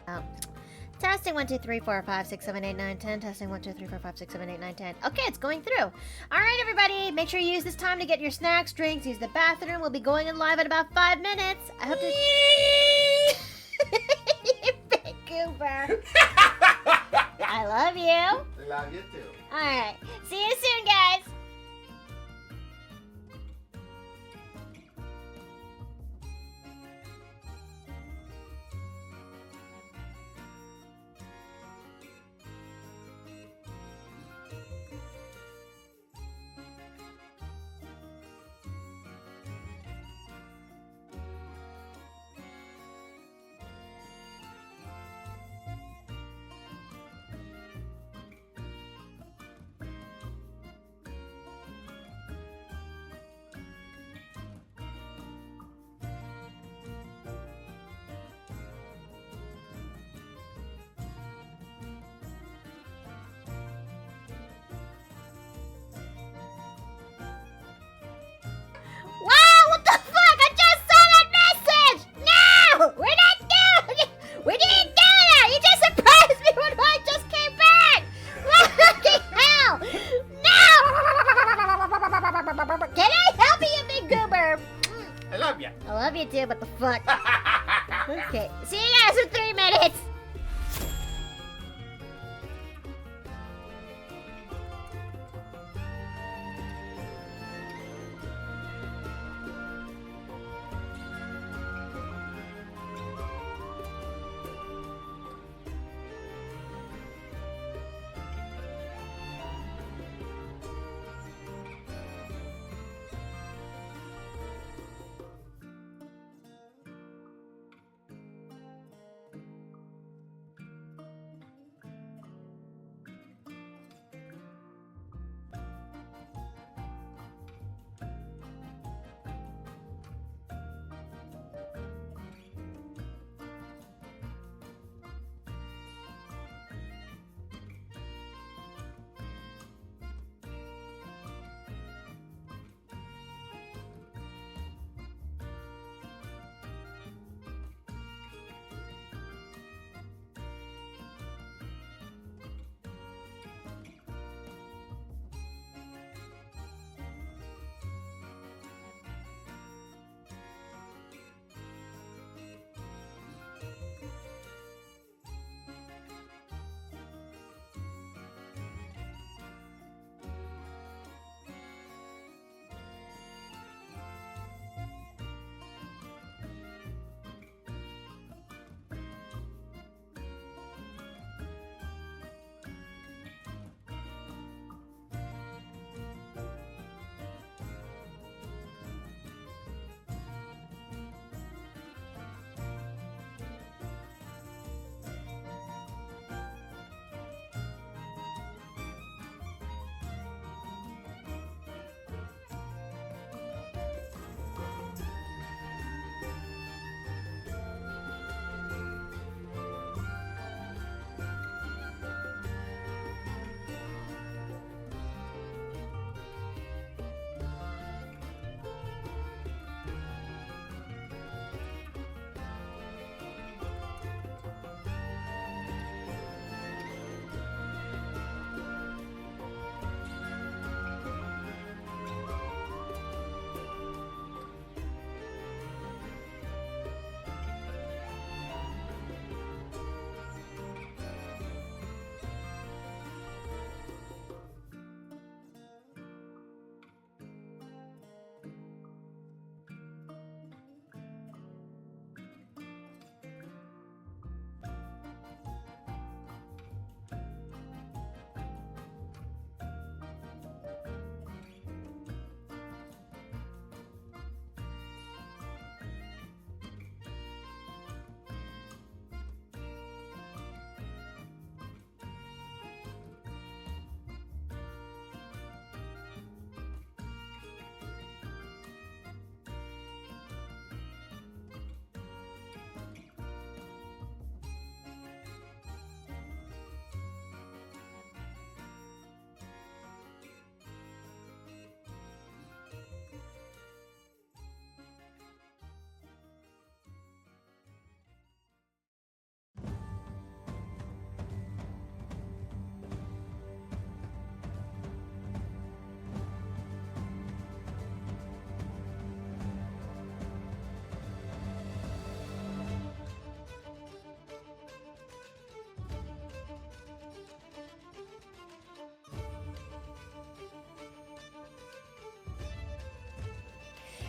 Oh. Testing 1, 2, 3, 4, 5, 6, 7, 8, 9, 10. Testing 1, 2, 3, 4, 5, 6, 7, 8, 9, 10. Okay, it's going through. All right, everybody. Make sure you use this time to get your snacks, drinks, use the bathroom. We'll be going in live in about 5 minutes. I hope to... You big goober. I love you. I love you too. All right. See you soon, guys. Wow, what the fuck? I just saw that message! No! We're not doing it! We didn't do that! You just surprised me when I just came back! Fucking hell! No! Can I help you, big goober? I love you. I love you too, but the fuck? Okay, see you guys in 3 minutes!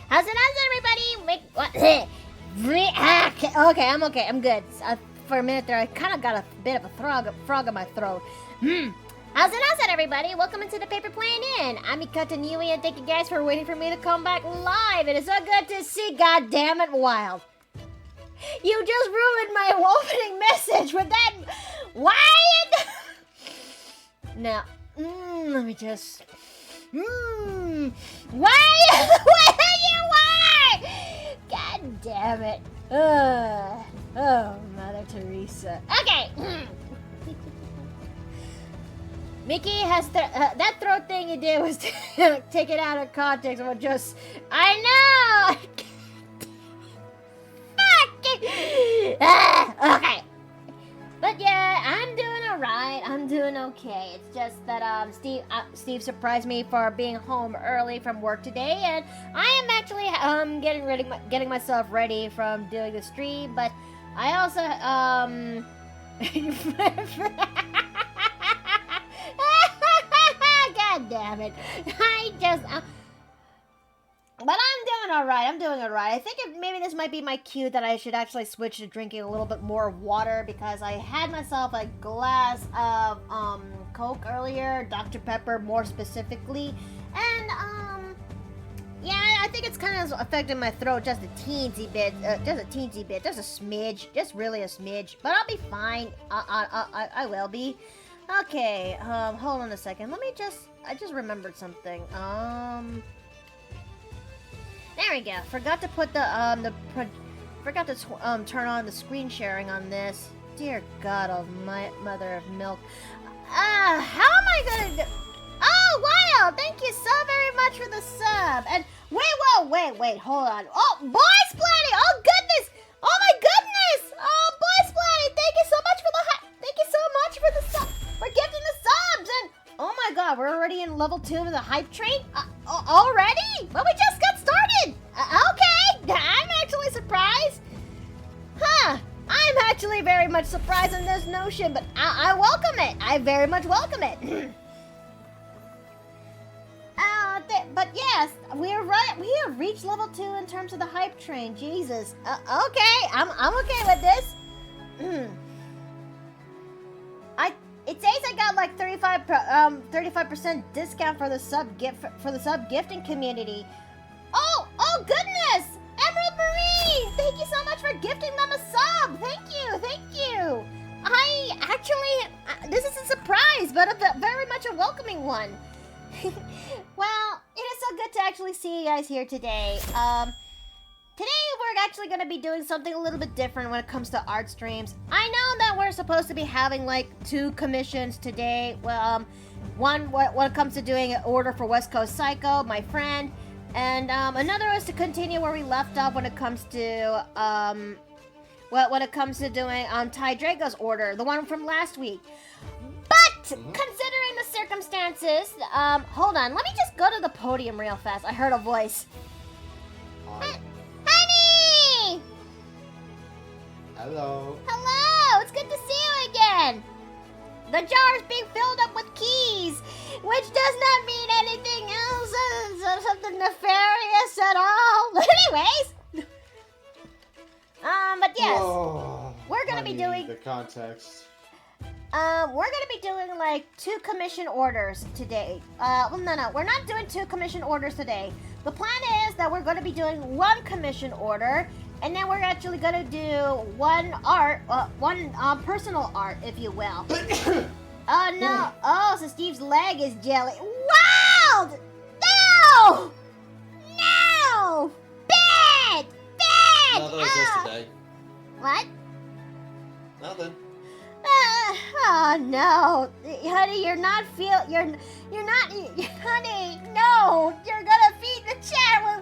How's it, everybody? What? Okay, I'm okay. I'm good. For a minute there, I kind of got a bit of a frog in my throat. How's it, everybody? Welcome into the Paper Plane Inn. I'm Mikata Niui, and thank you guys for waiting for me to come back live. It is so good to see. God damn it, Wild. You just ruined my opening message with that. Wyatt. Now, let me just. Why? Where you are? God damn it. Oh, Mother Teresa. Okay. Mickey has that throat thing you did was take it out of context and just. I know. Fuck. Okay. But yeah, I'm doing alright. I'm doing okay. It's just that Steve surprised me for being home early from work today, and I am actually getting myself ready from doing the stream. But I also God damn it! But I'm doing alright. I think maybe this might be my cue that I should actually switch to drinking a little bit more water, because I had myself a glass of Coke earlier, Dr. Pepper more specifically, and yeah, I think it's kind of affecting my throat just a teensy bit, just a smidge, just really a smidge, but I'll be fine. I will be. Okay, hold on a second. I just remembered something. There we go. Forgot to put forgot to turn on the screen sharing on this. Dear God, oh my mother of milk. How am I gonna do? Oh, Wild, thank you so very much for the sub. And wait, hold on. Oh, Boy Splatty, oh goodness, oh my goodness. Oh, Boy Splatty, thank you so much for the sub, for gifting the subs. And oh my God, we're already in level 2 of the hype train. Already? Well, we just got started. Okay, I'm actually surprised. Huh? I'm actually very much surprised in this notion, but I welcome it. I very much welcome it. But yes, we have reached level 2 in terms of the hype train. Jesus. Okay, I'm okay with this. It says I got like 35% discount for the sub gifting community. Oh goodness! Emerald Marie, thank you so much for gifting them a sub. Thank you. I actually, this is a surprise, but very much a welcoming one. Well, it is so good to actually see you guys here today. Today we're actually going to be doing something a little bit different when it comes to art streams. I know that we're supposed to be having like 2 commissions today. Well, one when it comes to doing an order for WCPsycho, my friend, and another is to continue where we left off when it comes to when it comes to doing Ty Drago's order, the one from last week. But considering the circumstances, hold on, let me just go to the podium real fast. I heard a voice. Honey! Hello. Hello! It's good to see you again! The jar is being filled up with keys, which does not mean anything else, something nefarious at all. Anyways! But yes, we're gonna be doing... the context. We're gonna be doing like 2 commission orders today. Well, no, we're not doing 2 commission orders today. The plan is that we're gonna be doing 1 commission order, and then we're actually gonna do one personal art, if you will. Oh no! Oh, so Steve's leg is jelly. Wild! No! No! Bad! No, that was yesterday. What? Nothing. Oh no, honey, you're not, honey, no, you're gonna feed the chat with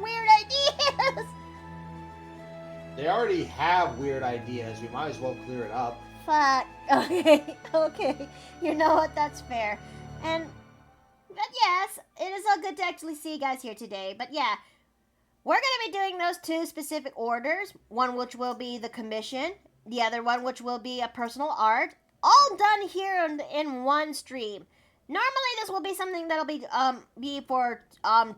weird ideas. They already have weird ideas. We might as well clear it up. Fuck. Okay, you know what? That's fair. But yes, it is so good to actually see you guys here today. But yeah, we're gonna be doing those 2 specific orders. One which will be the commission. The other one, which will be a personal art, all done here in one stream. Normally, this will be something that'll be for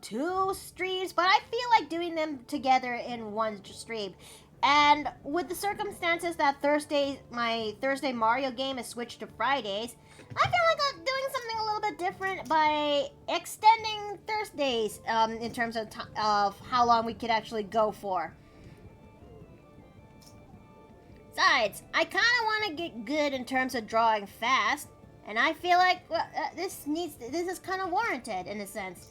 2 streams, but I feel like doing them together in one stream. And with the circumstances that my Thursday Mario game is switched to Fridays, I feel like I'm doing something a little bit different by extending Thursdays in terms of how long we could actually go for. Besides, I kind of want to get good in terms of drawing fast, and I feel like this is kind of warranted in a sense.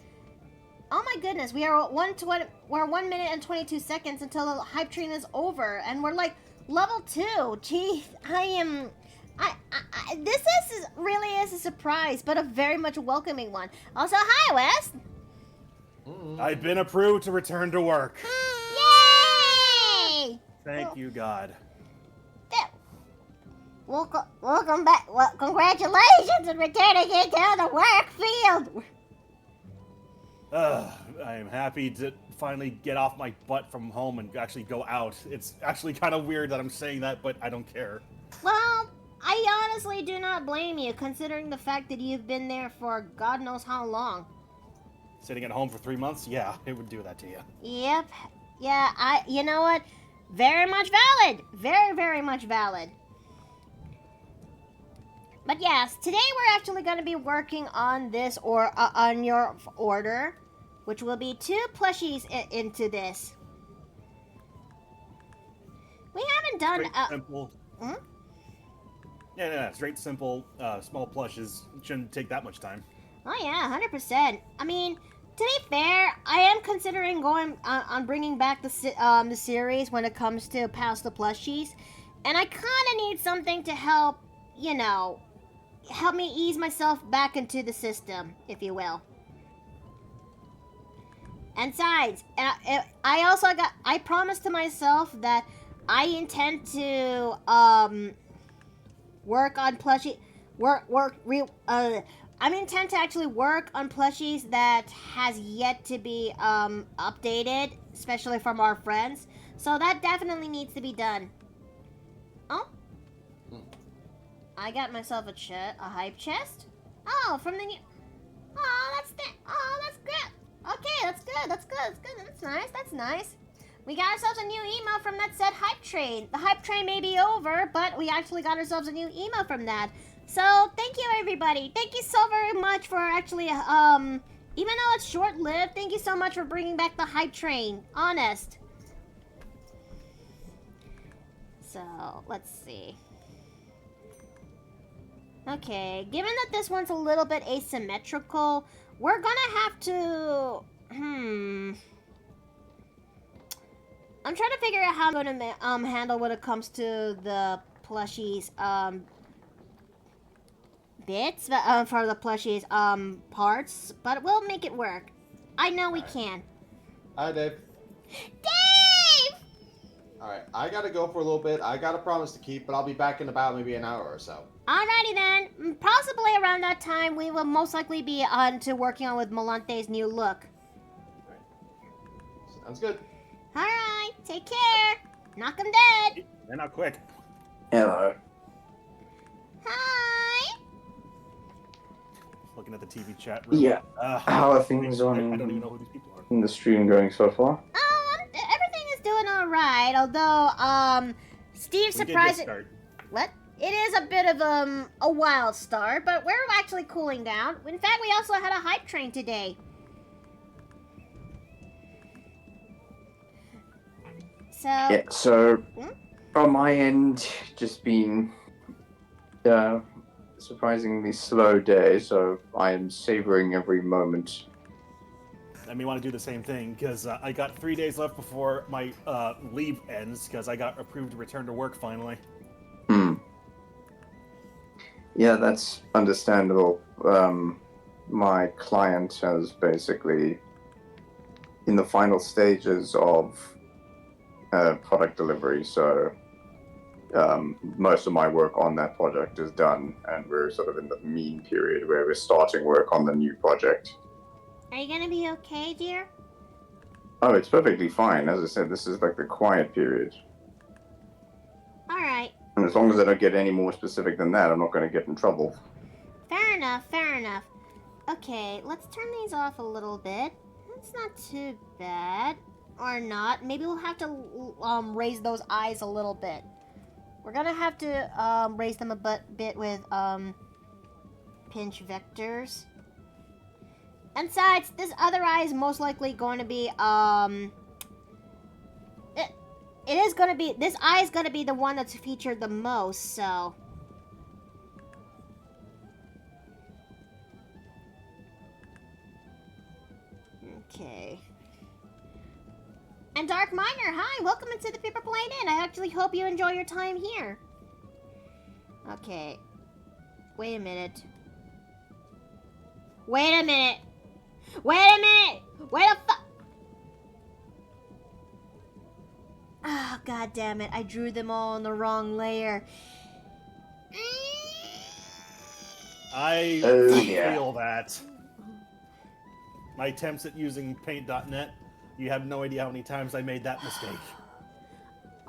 Oh my goodness, we're 1 minute and 22 seconds until the hype train is over, and we're like level 2. Gee, this really is a surprise, but a very much welcoming one. Also, hi, Wes. I've been approved to return to work. Yay! Thank you, God. Welcome back. Well, congratulations on returning into the work field. I am happy to finally get off my butt from home and actually go out. It's actually kind of weird that I'm saying that, but I don't care. Well, I honestly do not blame you, considering the fact that you've been there for God knows how long. Sitting at home for 3 months? Yeah, it would do that to you. Yep. Yeah, you know what? Very much valid. Very, very much valid. But yes, today we're actually going to be working on this on your order, which will be 2 plushies into this. We haven't done simple. Yeah, straight, simple, small plushes. Shouldn't take that much time. Oh yeah, 100%. I mean, to be fair, I am considering going on bringing back the series when it comes to past the plushies, and I kind of need something to help, help me ease myself back into the system, if you will. And besides, I promised to myself that I intend to work on plushie, I intend to actually work on plushies that has yet to be updated, especially from our friends. So that definitely needs to be done. Oh. I got myself a hype chest. Oh, from the new. Oh, that's good. Okay, that's good. That's nice. That's nice. We got ourselves a new email from that said hype train. The hype train may be over, but we actually got ourselves a new email from that. So thank you, everybody. Thank you so very much for actually even though it's short-lived, thank you so much for bringing back the hype train. Honest. So let's see. Okay, given that this one's a little bit asymmetrical, we're gonna have to... I'm trying to figure out how I'm gonna handle when it comes to the plushies, bits, for the plushies, parts, but we'll make it work. I know we can. Hi, Dave. Dave! Alright, I gotta go for a little bit. I got a promise to keep, but I'll be back in about maybe an hour or so. Alrighty then. Possibly around that time, we will most likely be on to working on with Melanthe's new look. Sounds good. Alright, take care. Knock 'em dead. They're not quick. Hello. Hi. Looking at the TV chat room. Yeah. How are things I don't even know who these people are. in the stream going so far? Everything is doing alright, although, Steve surprised it. What? It is a bit of a wild start, but we're actually cooling down. In fact, we also had a hype train today. So... Yeah, so on my end, just been surprisingly slow day, so I am savoring every moment. I may want to do the same thing, because I got 3 days left before my leave ends, because I got approved to return to work finally. Yeah, that's understandable. My client has basically, in the final stages of product delivery, so most of my work on that project is done, and we're sort of in the mean period where we're starting work on the new project. Are you gonna be okay, dear? Oh, it's perfectly fine. As I said, this is like the quiet period. Alright. And as long as I don't get any more specific than that, I'm not going to get in trouble. Fair enough, fair enough. Okay, let's turn these off a little bit. That's not too bad. Or not. Maybe we'll have to raise those eyes a little bit. We're gonna have to raise them a bit with pinch vectors. And besides, this other eye is most likely going to be it is going to be, this eye is going to be the one that's featured the most, so. Okay. And Dark Miner, hi, welcome into the Paper Plane Inn. I actually hope you enjoy your time here. Okay. Wait a minute. Wait a minute. Wait a minute. Wait a fu- Oh, god damn it. I drew them all on the wrong layer. I Oh, yeah. feel that. My attempts at using paint.net, you have no idea how many times I made that mistake.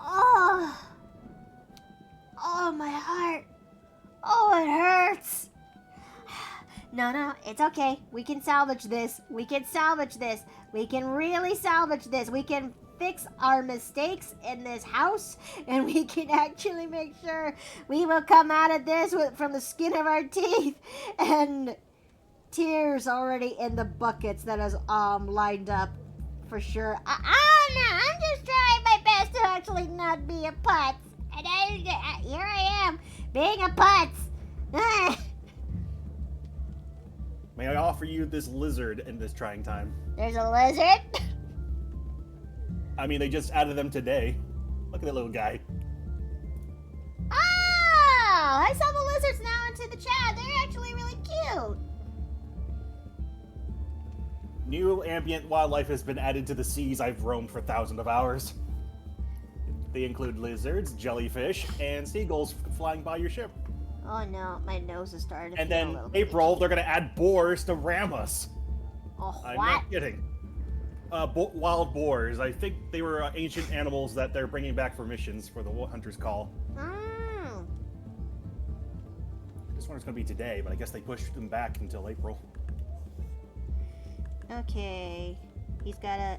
Oh. Oh, my heart. Oh, it hurts. No, it's okay. We can salvage this. We can salvage this. We can really salvage this. We can fix our mistakes in this house, and we can actually make sure we will come out of this from the skin of our teeth, and tears already in the buckets that is lined up for sure. No, I'm just trying my best to actually not be a putz, and here I am being a putz. May I offer you this lizard in this trying time? There's a lizard. I mean, they just added them today. Look at that little guy. Oh, I saw the lizards now into the chat. They're actually really cute. New ambient wildlife has been added to the seas I've roamed for thousands of hours. They include lizards, jellyfish, and seagulls flying by your ship. Oh no, my nose is starting to And feel a then little bit April, they're gonna add boars to ram us. Oh, I'm what? not kidding. Wild boars. I think they were ancient animals that they're bringing back for missions for the Hunter's Call. Mm. This one's gonna be today, but I guess they pushed them back until April. Okay. He's got a,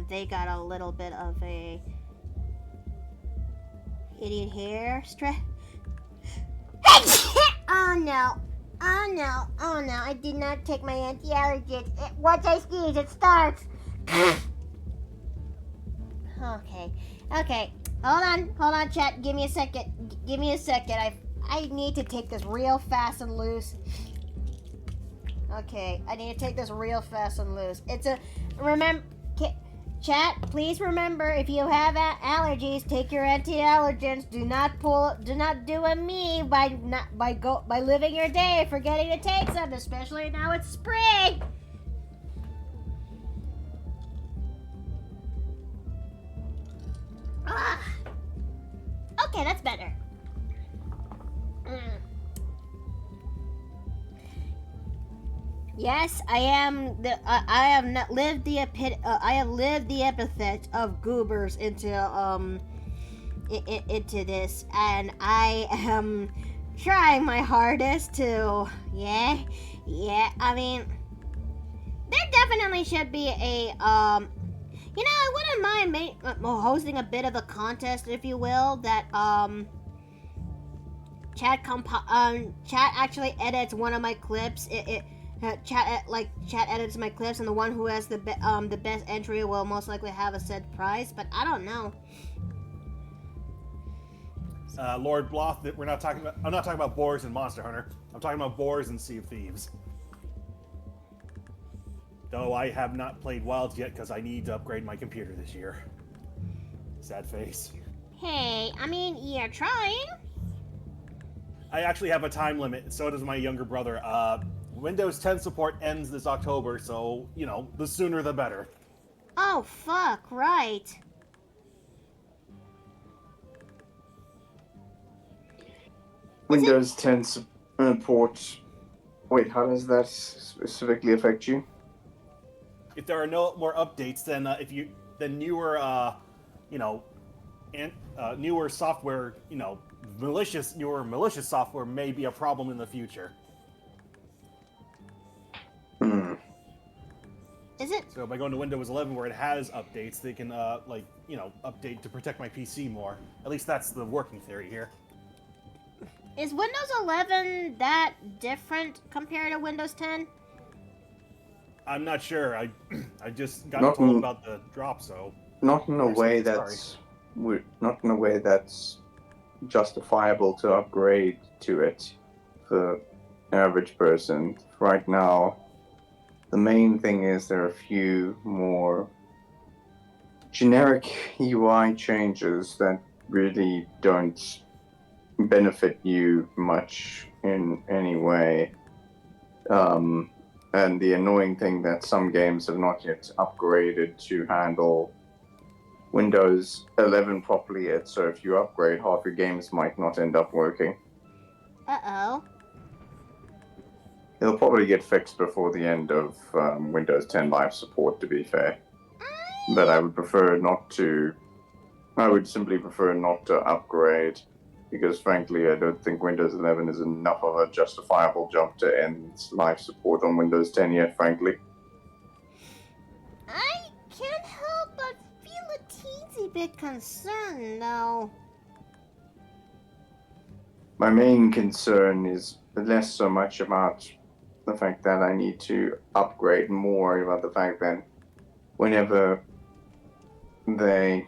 they got a little bit of a idiot hair strap. Oh no. Oh no. Oh no. I did not take my anti-allergens. Once I sneeze, it starts. Okay. Okay. Hold on, chat. Give me a second. Give me a second. I need to take this real fast and loose. Okay, I need to take this real fast and loose. It's a chat. Please remember, if you have allergies, take your anti-allergens. Do not do a me by living your day forgetting to take some, especially now it's spring. Okay, that's better. Yes, I am. I have not lived the I have lived the epithet of goobers into into this, and I am trying my hardest to. Yeah. I mean, there definitely should be a You know, I wouldn't mind hosting a bit of a contest, if you will, that Chat actually edits one of my clips. Chat edits my clips, and the one who has the best entry will most likely have a said prize. But I don't know. Lord Bloth, I'm not talking about boars in Monster Hunter. I'm talking about boars in Sea of Thieves. Though I have not played Wilds yet because I need to upgrade my computer this year. Sad face. Hey, I mean, you're trying. I actually have a time limit. So does my younger brother. Windows 10 support ends this October, so, you know, the sooner the better. Oh, fuck, right. Windows 10 support. Wait, how does that specifically affect you? If there are no more updates, then newer, newer software, newer malicious software may be a problem in the future. Is it? So by going to Windows 11 where it has updates, they can, update to protect my PC more. At least that's the working theory here. Is Windows 11 that different compared to Windows 10? I'm not sure. I just got Not told in- about the drop, so... Not in a They're way saying that's not in a way that's justifiable to upgrade to it for average person. Right now, the main thing is there are a few more generic UI changes that really don't benefit you much in any way. And the annoying thing that some games have not yet upgraded to handle Windows 11 properly yet, so if you upgrade, half your games might not end up working. Uh-oh. It'll probably get fixed before the end of Windows 10 live support, to be fair. But I would prefer not to. I would simply prefer not to upgrade, because frankly, I don't think Windows 11 is enough of a justifiable jump to end live support on Windows 10 yet, frankly. I can't help but feel a teensy bit concerned, though. My main concern is less so much about the fact that I need to upgrade, more about the fact that whenever they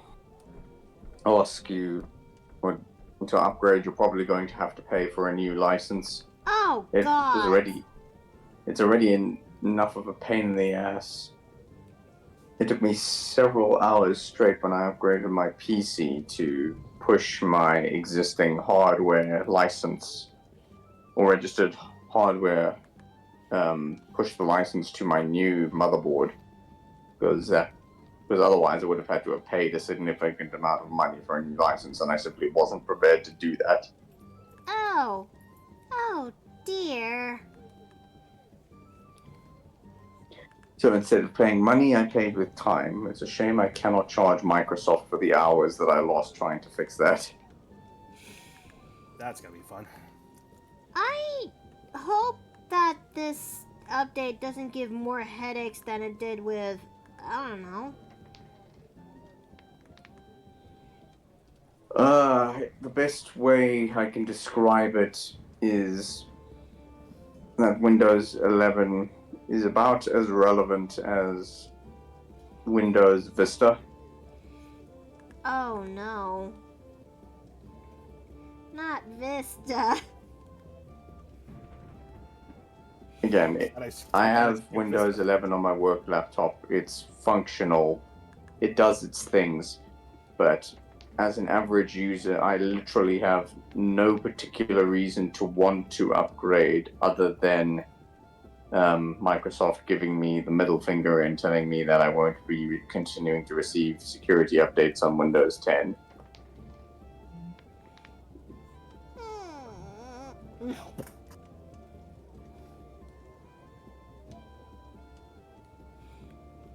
ask you to upgrade, you're probably going to have to pay for a new license. Oh, God. It's already enough of a pain in the ass. It took me several hours straight when I upgraded my PC to push my existing hardware license or registered hardware, push the license to my new motherboard, because otherwise I would have had to have paid a significant amount of money for a new license, and I simply wasn't prepared to do that. Oh. Oh, dear. So instead of paying money, I paid with time. It's a shame I cannot charge Microsoft for the hours that I lost trying to fix that. That's gonna be fun. I hope that this update doesn't give more headaches than it did with, I don't know. The best way I can describe it is that Windows 11 is about as relevant as Windows Vista. Oh, no. Not Vista. Again, I have Yeah, Windows Vista. 11 on my work laptop. It's functional. It does its things. But as an average user, I literally have no particular reason to want to upgrade other than Microsoft giving me the middle finger and telling me that I won't be continuing to receive security updates on Windows 10.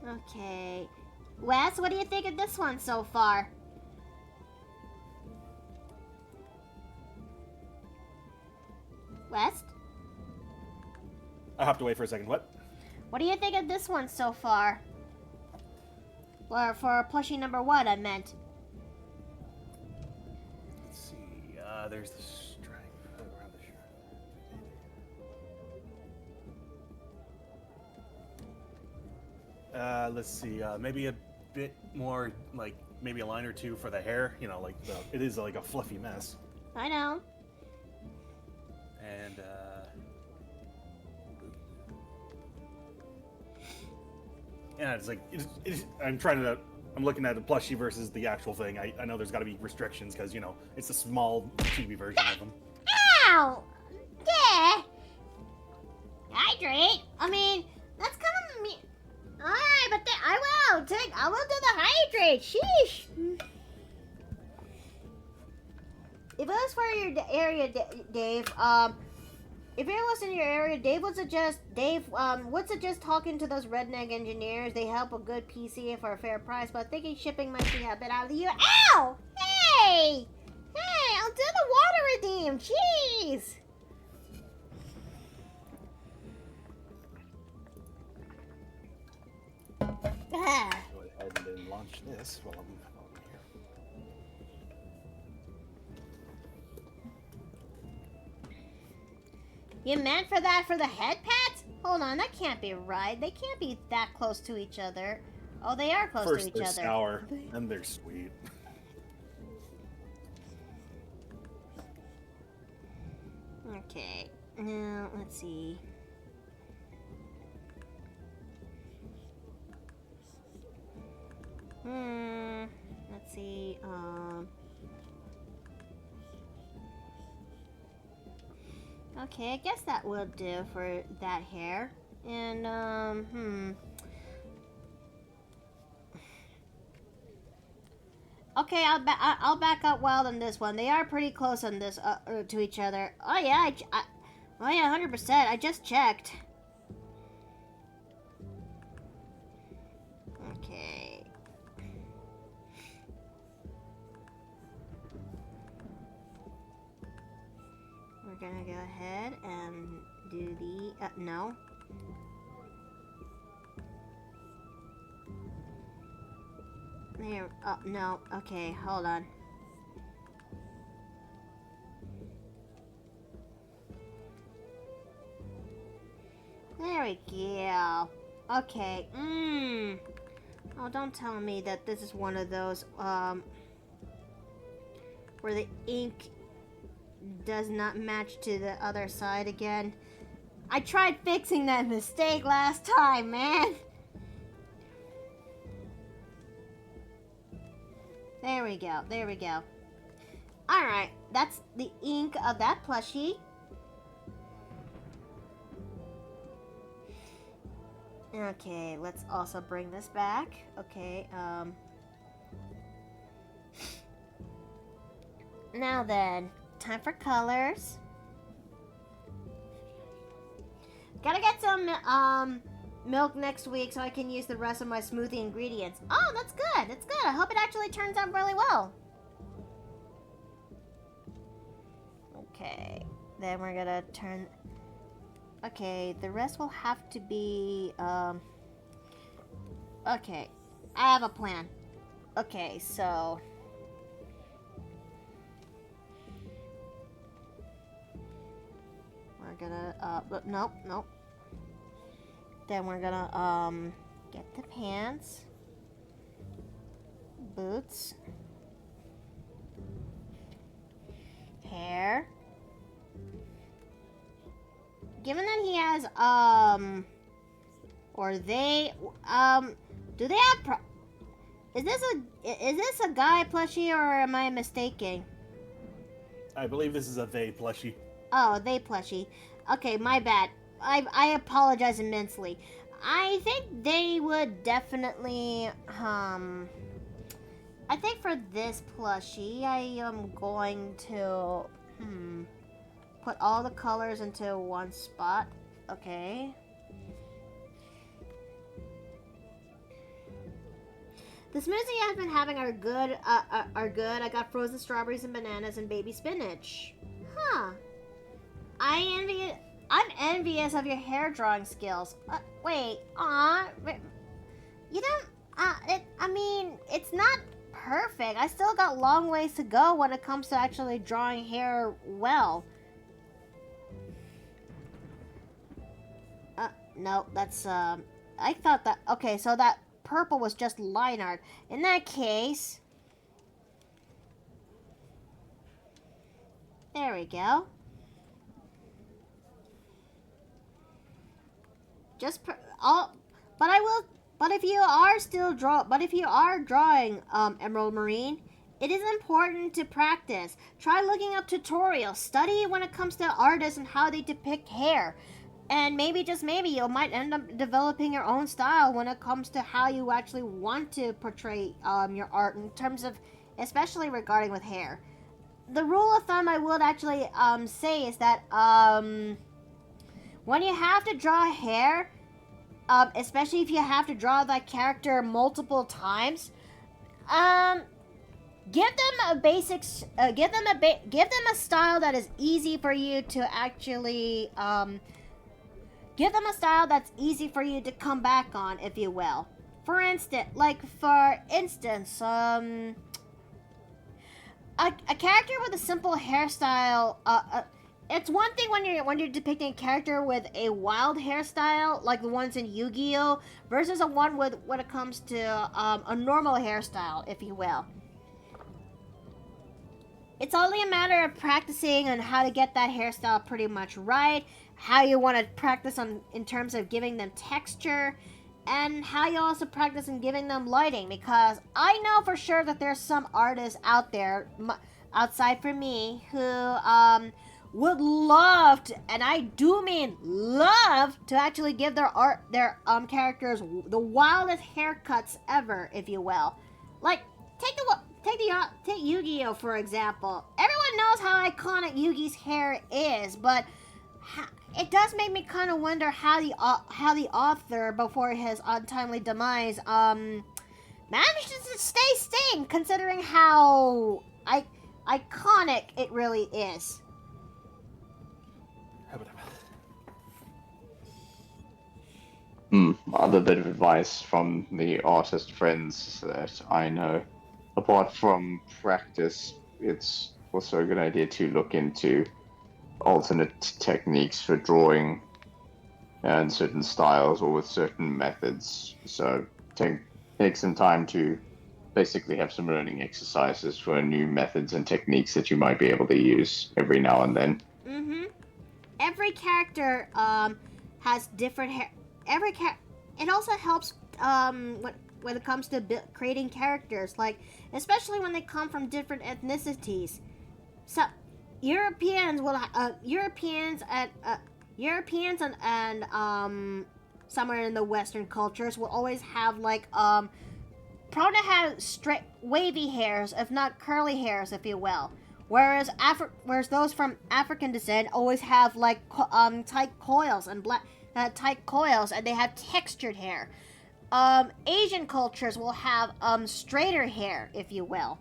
Okay. Wes, what do you think of this one so far? West? I have to wait for a second. What? What do you think of this one so far? Or for plushie number 1, I meant. Let's see. There's the stripe around the shirt. Let's see. Maybe a bit more, like maybe a line or two for the hair. You know, like it is like a fluffy mess. I know. And yeah, it's like I'm looking at the plushie versus the actual thing. I know there's got to be restrictions because you know it's a small TV version of them. Ow! Yeah! Hydrate? I mean, that's kind of me. Alright, but I will do the hydrate. Sheesh! If it was for your area, Dave, if it was in your area, Dave would suggest talking to those redneck engineers. They help a good PC for a fair price, but thinking shipping might be a bit out of the year. Ow! Hey! Hey, I'll do the water redeem. Jeez! Go ahead and then launch this while I'm here. You meant for that for the head pats? Hold on, that can't be right. They can't be that close to each other. Oh, they are close First to each they're other. sour, then they're sweet. Okay, now let's see. Let's see. Okay, I guess that will do for that hair. And Okay, I'll back up wild on this one. They are pretty close on this to each other. Oh yeah, oh yeah, 100%. I just checked. Okay. We're gonna go ahead and do the no. There. Oh no. Okay, hold on. There we go. Okay. Oh, don't tell me that this is one of those where the ink does not match to the other side again. I tried fixing that mistake last time, man. There we go. There we go. Alright, that's the ink of that plushie. Okay, let's also bring this back. Okay, now then, time for colors. Gotta get some, milk next week so I can use the rest of my smoothie ingredients. Oh, that's good. That's good. I hope it actually turns out really well. Okay, then we're gonna turn... Okay, the rest will have to be, okay, I have a plan. Okay, so... We're gonna, nope. Then we're gonna, get the pants, boots, hair. Given that he has, or they, do they have, is this a guy plushie or am I mistaken? I believe this is a they plushie. Oh, they plushie. Okay, my bad. I apologize immensely. I think they would definitely, I think for this plushie, I am going to, put all the colors into one spot. Okay. The smoothies I've been having are good. I got frozen strawberries and bananas and baby spinach. Huh. I'm envious of your hair drawing skills. Wait, you don't, I mean, it's not perfect. I still got long ways to go when it comes to actually drawing hair well. No, that's, I thought that, okay, so that purple was just line art. In that case, there we go. But if you are drawing Emerald Marine, it is important to practice. Try looking up tutorials. Study when it comes to artists and how they depict hair. And maybe, just maybe, you might end up developing your own style when it comes to how you actually want to portray your art in terms of, especially regarding with hair. The rule of thumb I would actually say is that when you have to draw hair, especially if you have to draw that character multiple times, give them a style that is easy for you to actually give them a style that's easy for you to come back on, if you will. For instance, a character with a simple hairstyle. It's one thing when you're depicting a character with a wild hairstyle, like the ones in Yu-Gi-Oh, versus a one with when it comes to a normal hairstyle, if you will. It's only a matter of practicing on how to get that hairstyle pretty much right, how you want to practice on in terms of giving them texture, and how you also practice in giving them lighting, because I know for sure that there's some artists out there, outside for me, who would love to, and I do mean love, to actually give their characters the wildest haircuts ever, if you will. Like, take Yu-Gi-Oh, for example. Everyone knows how iconic Yugi's hair is, but it does make me kind of wonder how the author, before his untimely demise, managed to stay sane, considering how iconic it really is. Other bit of advice from the artist friends that I know. Apart from practice, it's also a good idea to look into alternate techniques for drawing and certain styles or with certain methods. So take some time to basically have some learning exercises for new methods and techniques that you might be able to use every now and then. Every character has different hair. It also helps when it comes to creating characters, like especially when they come from different ethnicities. So Europeans and somewhere in the Western cultures will always have prone to have straight wavy hairs, if not curly hairs, if you will. Whereas those from African descent always have tight coils and and they have textured hair. Asian cultures will have straighter hair, if you will.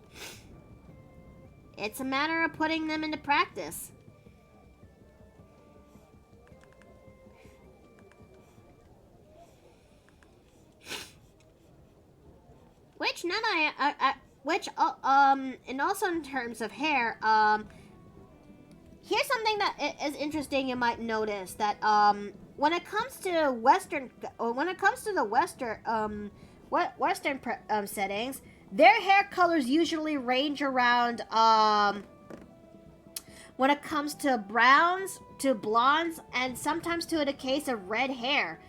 It's a matter of putting them into practice. And also in terms of hair, here's something that is interesting. You might notice that when it comes to the Western settings, their hair colors usually range around when it comes to browns to blondes, and sometimes to the case of red hair.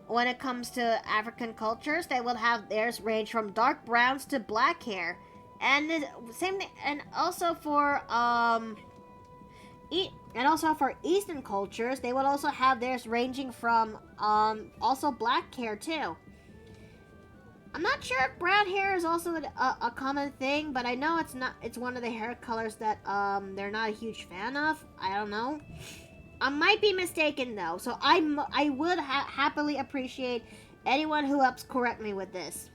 When it comes to African cultures, they will have theirs range from dark browns to black hair, and the same thing. And also for Eastern cultures, they will also have theirs ranging from also black hair too. I'm not sure if brown hair is also a common thing, but I know it's not. It's one of the hair colors that they're not a huge fan of. I don't know. I might be mistaken though, so I would happily appreciate anyone who helps correct me with this.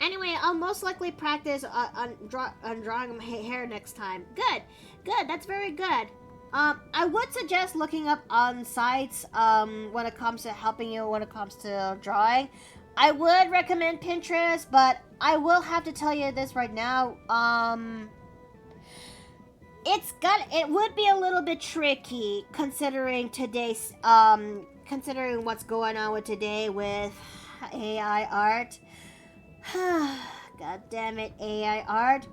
Anyway, I'll most likely practice on drawing my hair next time. Good. That's very good. I would suggest looking up on sites when it comes to helping you when it comes to drawing. I would recommend Pinterest, but I will have to tell you this right now. It would be a little bit tricky considering considering what's going on with today with AI art. God damn it, AI art.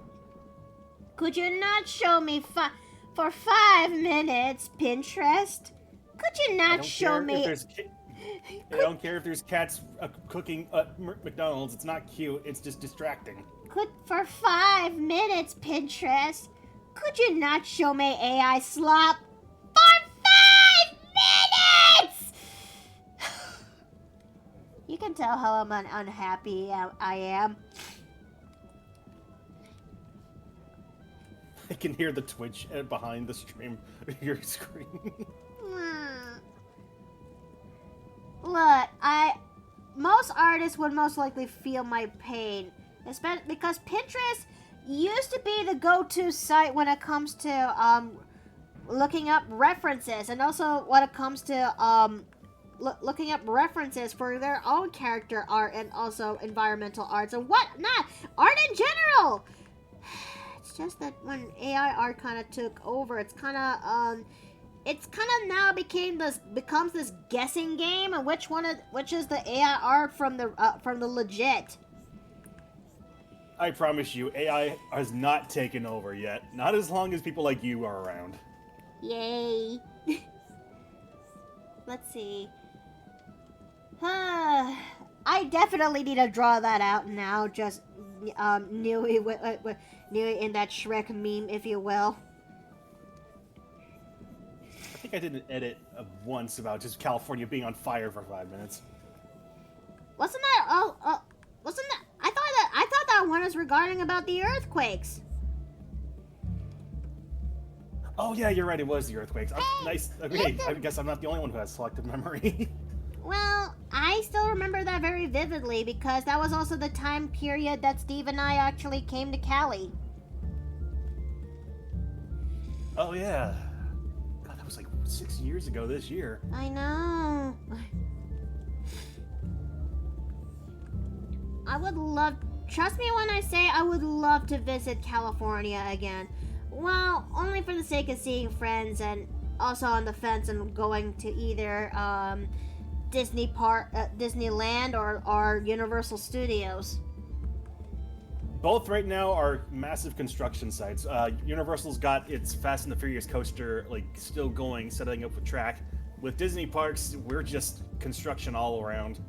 Could you not show me for 5 minutes, Pinterest? Could you not show me? I don't care if there's cats cooking McDonald's. It's not cute. It's just distracting. For 5 minutes, Pinterest, could you not show me AI slop? For 5 minutes! You can tell how unhappy I am. I can hear the twitch behind the stream. Your screen. Look, most artists would most likely feel my pain, especially because Pinterest used to be the go-to site when it comes to looking up references, and also when it comes to looking up references for their own character art and also environmental arts and whatnot. Art in general! It's just that when AI art kind of took over, it's kind of now becomes this guessing game and which is the AI art from the legit. I promise you, AI has not taken over yet. Not as long as people like you are around. Yay. Let's see. I definitely need to draw that out now. Just Nui in that Shrek meme, if you will. I think I did an edit once about just California being on fire for 5 minutes. Wasn't that? Wasn't that? I thought that one was regarding about the earthquakes. Oh yeah, you're right. It was the earthquakes. Nice. Okay, I guess I'm not the only one who has selective memory. Well, I still remember that very vividly because that was also the time period that Steve and I actually came to Cali. Oh yeah. God, that was like 6 years ago this year. I know. I would love... Trust me when I say I would love to visit California again. Well, only for the sake of seeing friends and also on the fence and going to either Disneyland or Universal Studios. Both right now are massive construction sites. Universal's got its Fast and the Furious coaster like still going, setting up a track. With Disney parks, we're just construction all around.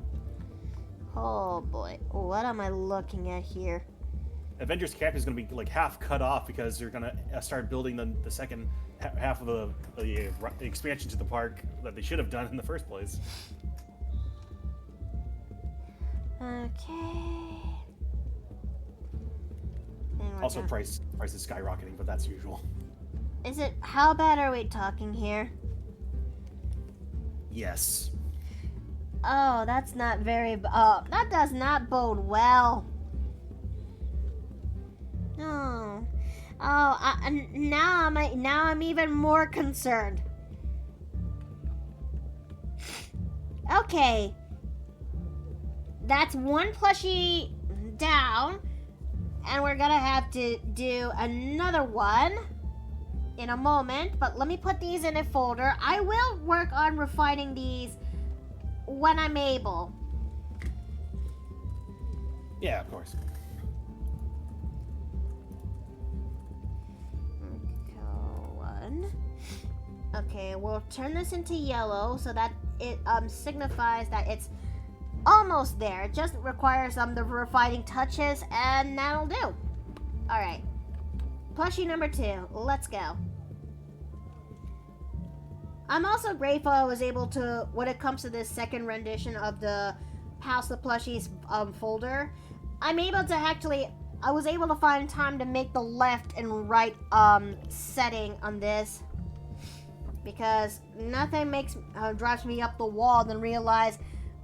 Oh boy, what am I looking at here? Avengers Camp is going to be like half cut off because they're going to start building the second half of the expansion to the park that they should have done in the first place. Okay. Also, price is skyrocketing, but that's usual. Is it? How bad are we talking here? Yes. Oh, that's not very. That does not bode well. No. Now I'm even more concerned. Okay. That's one plushie down, and we're gonna have to do another one in a moment, but let me put these in a folder. I will work on refining these when I'm able. Yeah, of course. Okay, we'll turn this into yellow so that it signifies that it's almost there. It just requires the refining touches, and that'll do. All right, plushie number 2. Let's go. I'm also grateful I was able to, when it comes to this second rendition of the House of Plushies folder, I'm able to actually, I was able to find time to make the left and right setting on this, because nothing drives me up the wall than realize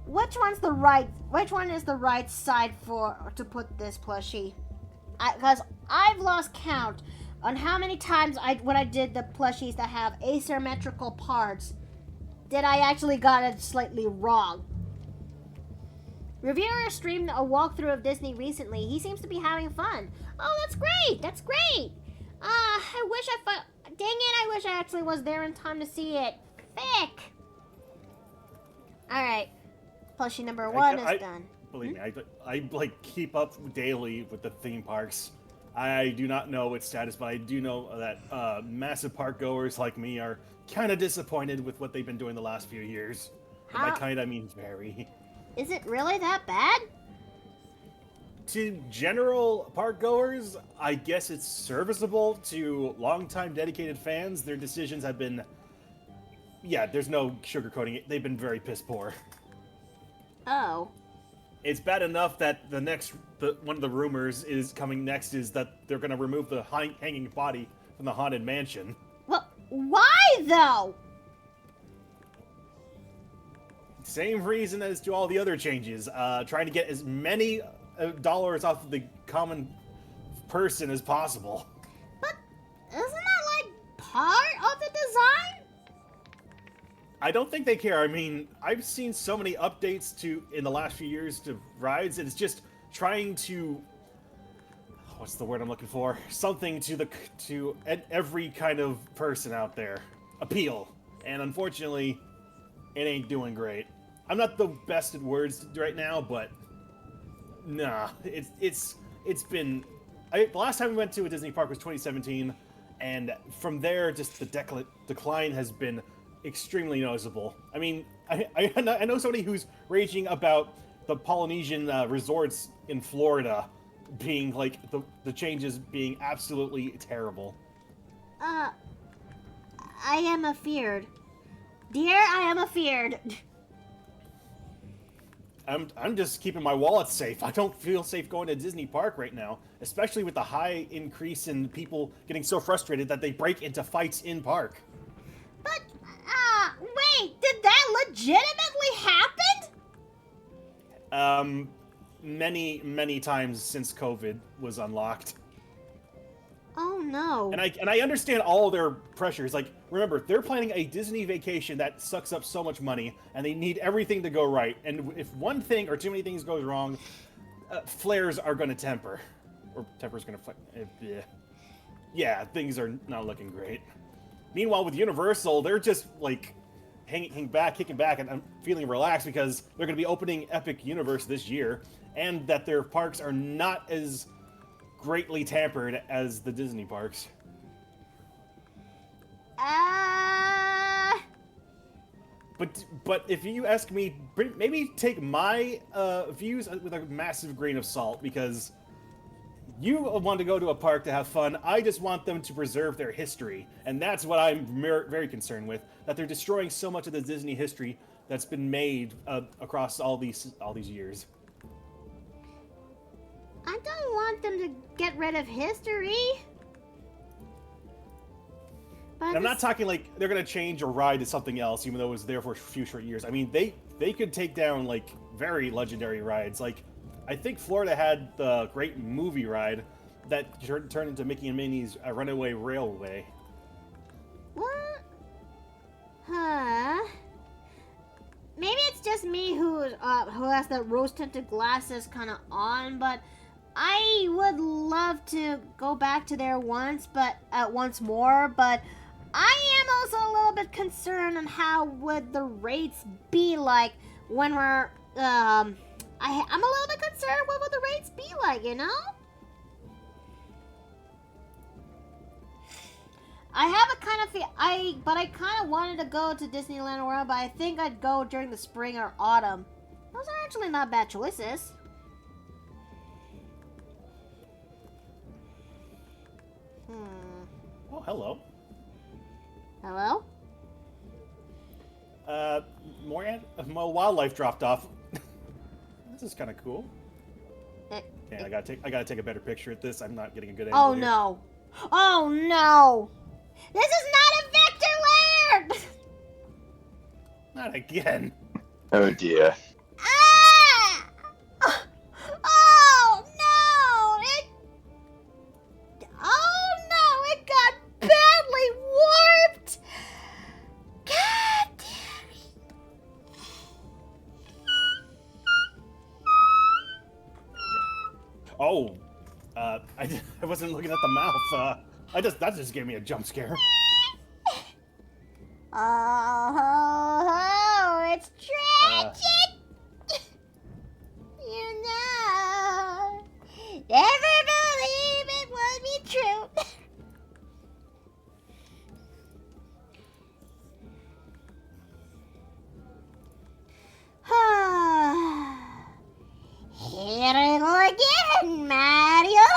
which one is the right side to put this plushie. Because I've lost count on how many times when I did the plushies that have asymmetrical parts, did I actually got it slightly wrong. Reviewer streamed a walkthrough of Disney recently. He seems to be having fun. Oh, that's great! That's great! Dang it, I wish I actually was there in time to see it. Thick! Alright. Plushie number 1 is done. Believe me, I like keep up daily with the theme parks. I do not know its status, but I do know that massive park goers like me are kind of disappointed with what they've been doing the last few years. And by kind, I mean very. Is it really that bad? To general park goers, I guess it's serviceable. To longtime dedicated fans, their decisions have been... Yeah, there's no sugarcoating it. They've been very piss poor. Oh. It's bad enough that one of the rumors is coming next is that they're going to remove the hanging body from the Haunted Mansion. Well, why though? Same reason as to all the other changes. Trying to get as many dollars off of the common person as possible. But isn't that like part of the design? I don't think they care. I mean, I've seen so many updates in the last few years to rides, and it's just trying to, what's the word I'm looking for? Something to every kind of person out there. Appeal. And unfortunately, it ain't doing great. I'm not the best at words right now, but nah, it's been. The last time we went to a Disney park was 2017, and from there, just the decline has been extremely noticeable. I mean, I know somebody who's raging about the Polynesian resorts in Florida being like the changes being absolutely terrible. I am afeared. Dear, I am afeared. I'm just keeping my wallet safe. I don't feel safe going to Disney Park right now, especially with the high increase in people getting so frustrated that they break into fights in park. But, wait, did that legitimately happen? Many times since COVID was unlocked. Oh no. And I understand all their pressures. Like, remember, they're planning a Disney vacation that sucks up so much money, and they need everything to go right. And if one thing or too many things goes wrong, flares are going to temper. Or temper's going to... yeah, things are not looking great. Meanwhile, with Universal, they're just, like, kicking back, and I'm feeling relaxed because they're going to be opening Epic Universe this year, and that their parks are not as greatly tampered as the Disney parks. But if you ask me, maybe take my views with a massive grain of salt, because you want to go to a park to have fun. I just want them to preserve their history, and that's what I'm very concerned with. That they're destroying so much of the Disney history that's been made across all these years. I don't want them to get rid of history. But I'm not talking like they're gonna change a ride to something else, even though it was there for a few short years. I mean, they could take down like very legendary rides. Like, I think Florida had the great movie ride that turned into Mickey and Minnie's Runaway Railway. What? Huh? Maybe it's just me who has the rose-tinted glasses kind of on, but I would love to go back to there once more, but I am also a little bit concerned on how would the rates be like when we're, I'm a little bit concerned what would the rates be like, you know? I have a kind of but I kind of wanted to go to Disneyland World, but I think I'd go during the spring or autumn. Those are actually not bad choices. Oh, hello. Hello? More wildlife dropped off. This is kind of cool. Yeah, I gotta take a better picture at this. I'm not getting a good angle. Oh here. no! Oh no! This is not a Vector Lair! Not again. Oh dear. Ah! Oh no! Oh no! It got badly warped! God damn it! Oh, I wasn't looking at the mouth. That just gave me a jump scare. Oh, it's tragic! You know, never believe it would be true. Here we go again, Mario.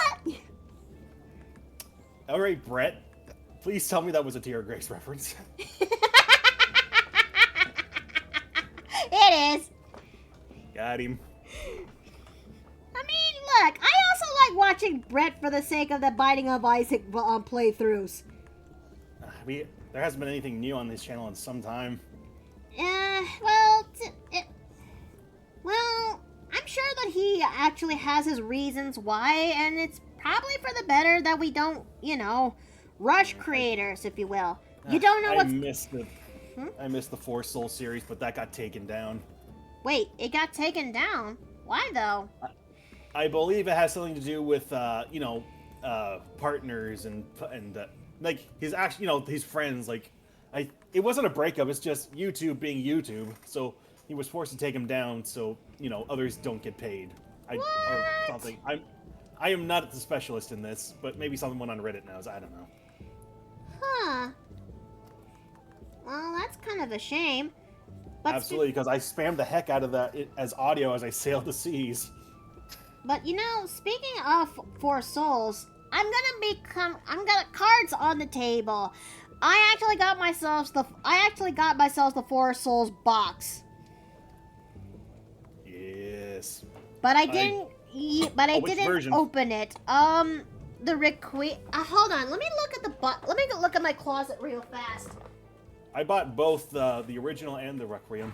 All right, Brett. Please tell me that was a Tear Grace reference. It is. Got him. I mean, look, I also like watching Brett for the sake of the Binding of Isaac playthroughs. There hasn't been anything new on this channel in some time. Well, I'm sure that he actually has his reasons why, and it's probably for the better that we don't, rush creators, if you will. You don't know what's... I missed it. I missed the Four Soul series, but that got taken down. Wait, it got taken down? Why though? I believe it has something to do with partners and like his his friends. Like, it wasn't a breakup. It's just YouTube being YouTube. So he was forced to take him down so others don't get paid. Or something. I am not the specialist in this, but maybe someone on Reddit knows. I don't know. Huh. Well, that's kind of a shame. But Absolutely, because I spammed the heck out of that as audio as I sailed the seas. But speaking of Four Souls, I'm gonna cards on the table. I actually got myself the Four Souls box. Yes. But I didn't. Which version? Open it. The Requiem. Hold on. Let me look at Let me look at my closet real fast. I bought both the original and the Requiem.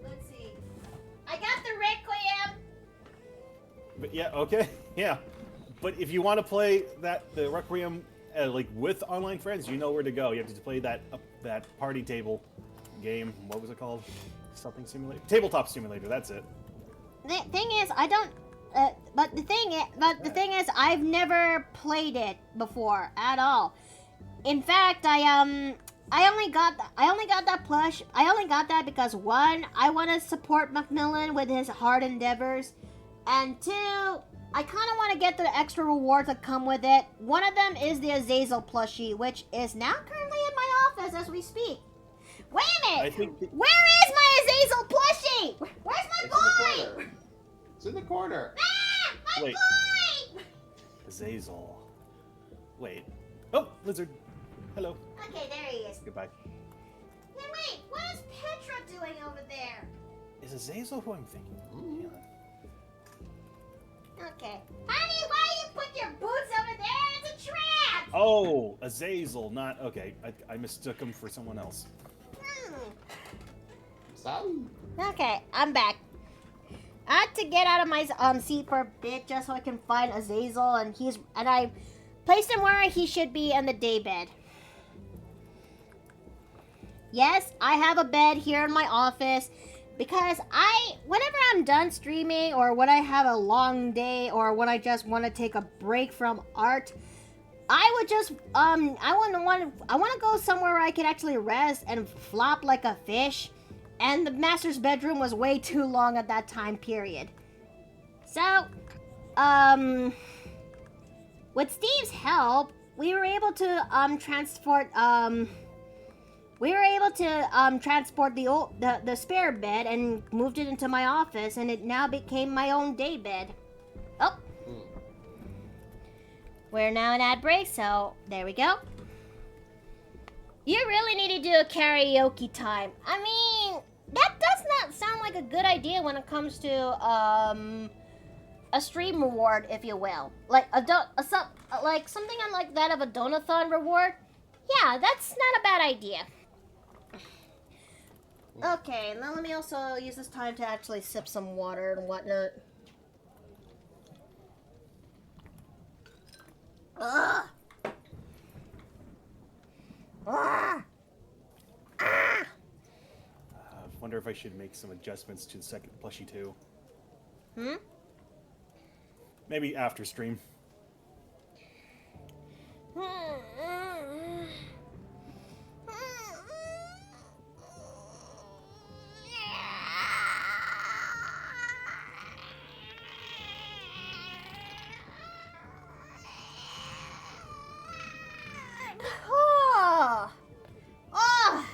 Let's see. I got the Requiem. But yeah, okay, yeah. But if you want to play the Requiem like with online friends, you know where to go. You have to play that party table game. What was it called? Something simulator. Tabletop simulator. That's it. The thing is, I don't. But the thing is, I've never played it before at all. In fact, I only got that plush. I only got that because one, I want to support Macmillan with his hard endeavors, and two, I kind of want to get the extra rewards that come with it. One of them is the Azazel plushie, which is now currently in my office as we speak. Wait a minute! Where is my Azazel plushie? Where's my boy? It's in the corner. Ah, my Wait. boy! Azazel. Wait. Oh, lizard. Hello. Okay, there he is. Goodbye. Hey, wait, what is Petra doing over there? Is Azazel who I'm thinking? Hang on. Okay. Honey, why you put your boots over there? It's a trap! Oh, Azazel, not okay. I mistook him for someone else. Sorry. Okay, I'm back. I had to get out of my seat for a bit just so I can find Azazel, and I placed him where he should be in the daybed. Yes, I have a bed here in my office because whenever I'm done streaming or when I have a long day or when I just want to take a break from art, I would just I want to go somewhere where I could actually rest and flop like a fish. And the master's bedroom was way too long at that time period. So, with Steve's help, we were able to transport the spare bed and moved it into my office, and it now became my own day bed. Oh. We're now in ad break, so there we go. You really need to do a karaoke time. I mean, that does not sound like a good idea when it comes to a stream reward, if you will. Like something like that of a donathon reward. Yeah, that's not a bad idea. Okay, now let me also use this time to actually sip some water and whatnot. Ugh. I wonder if I should make some adjustments to the second plushie too. Maybe after stream.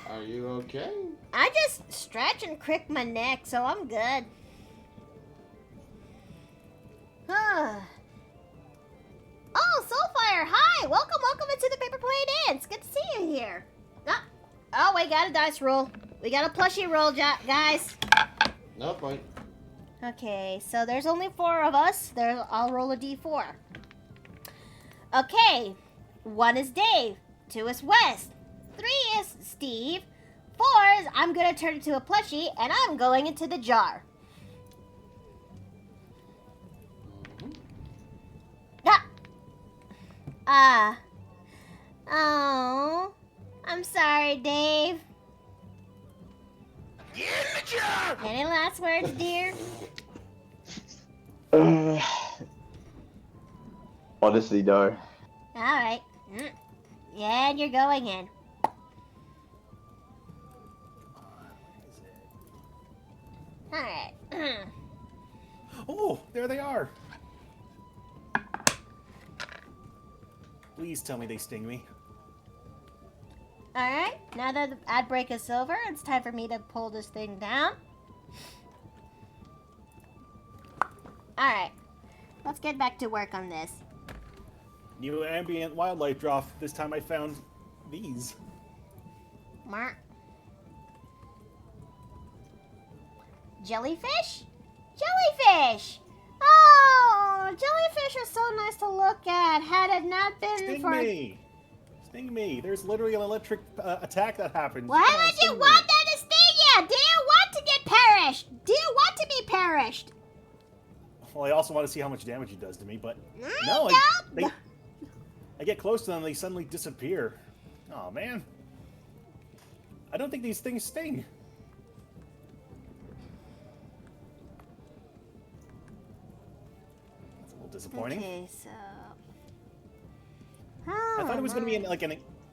Are you okay? I just stretch and crick my neck, so I'm good. Oh, Soulfire, hi! Welcome into the Paper Plane Inn. It's good to see you here. Oh, we got a dice roll. We got a plushie roll, guys. No point. Okay, so there's only 4 of us. I'll roll a d4. Okay, 1 is Dave, 2 is West, 3 is Steve, 4 is I'm gonna turn into a plushie, and I'm going into the jar. Oh. I'm sorry, Dave. Get in the jar! Any last words, dear? Honestly, no. Alright. Yeah, and you're going in. Alright. Oh, there they are. Please tell me they sting me. Alright, now that the ad break is over, it's time for me to pull this thing down. Alright, let's get back to work on this. New ambient wildlife draw. This time I found these. Mark. Jellyfish? Jellyfish! Oh, jellyfish are so nice to look at. Had it not been Sting for... me! Sting me! There's literally an electric attack that happens. Why Come on, would you sting want me. that to sting you? Do you want to get perished? Do you want to be perished? Well, I also want to see how much damage it does to me, but no, I get close to them, they suddenly disappear. Oh man, I don't think these things sting. That's a little disappointing. Okay, so... I thought it was going to be I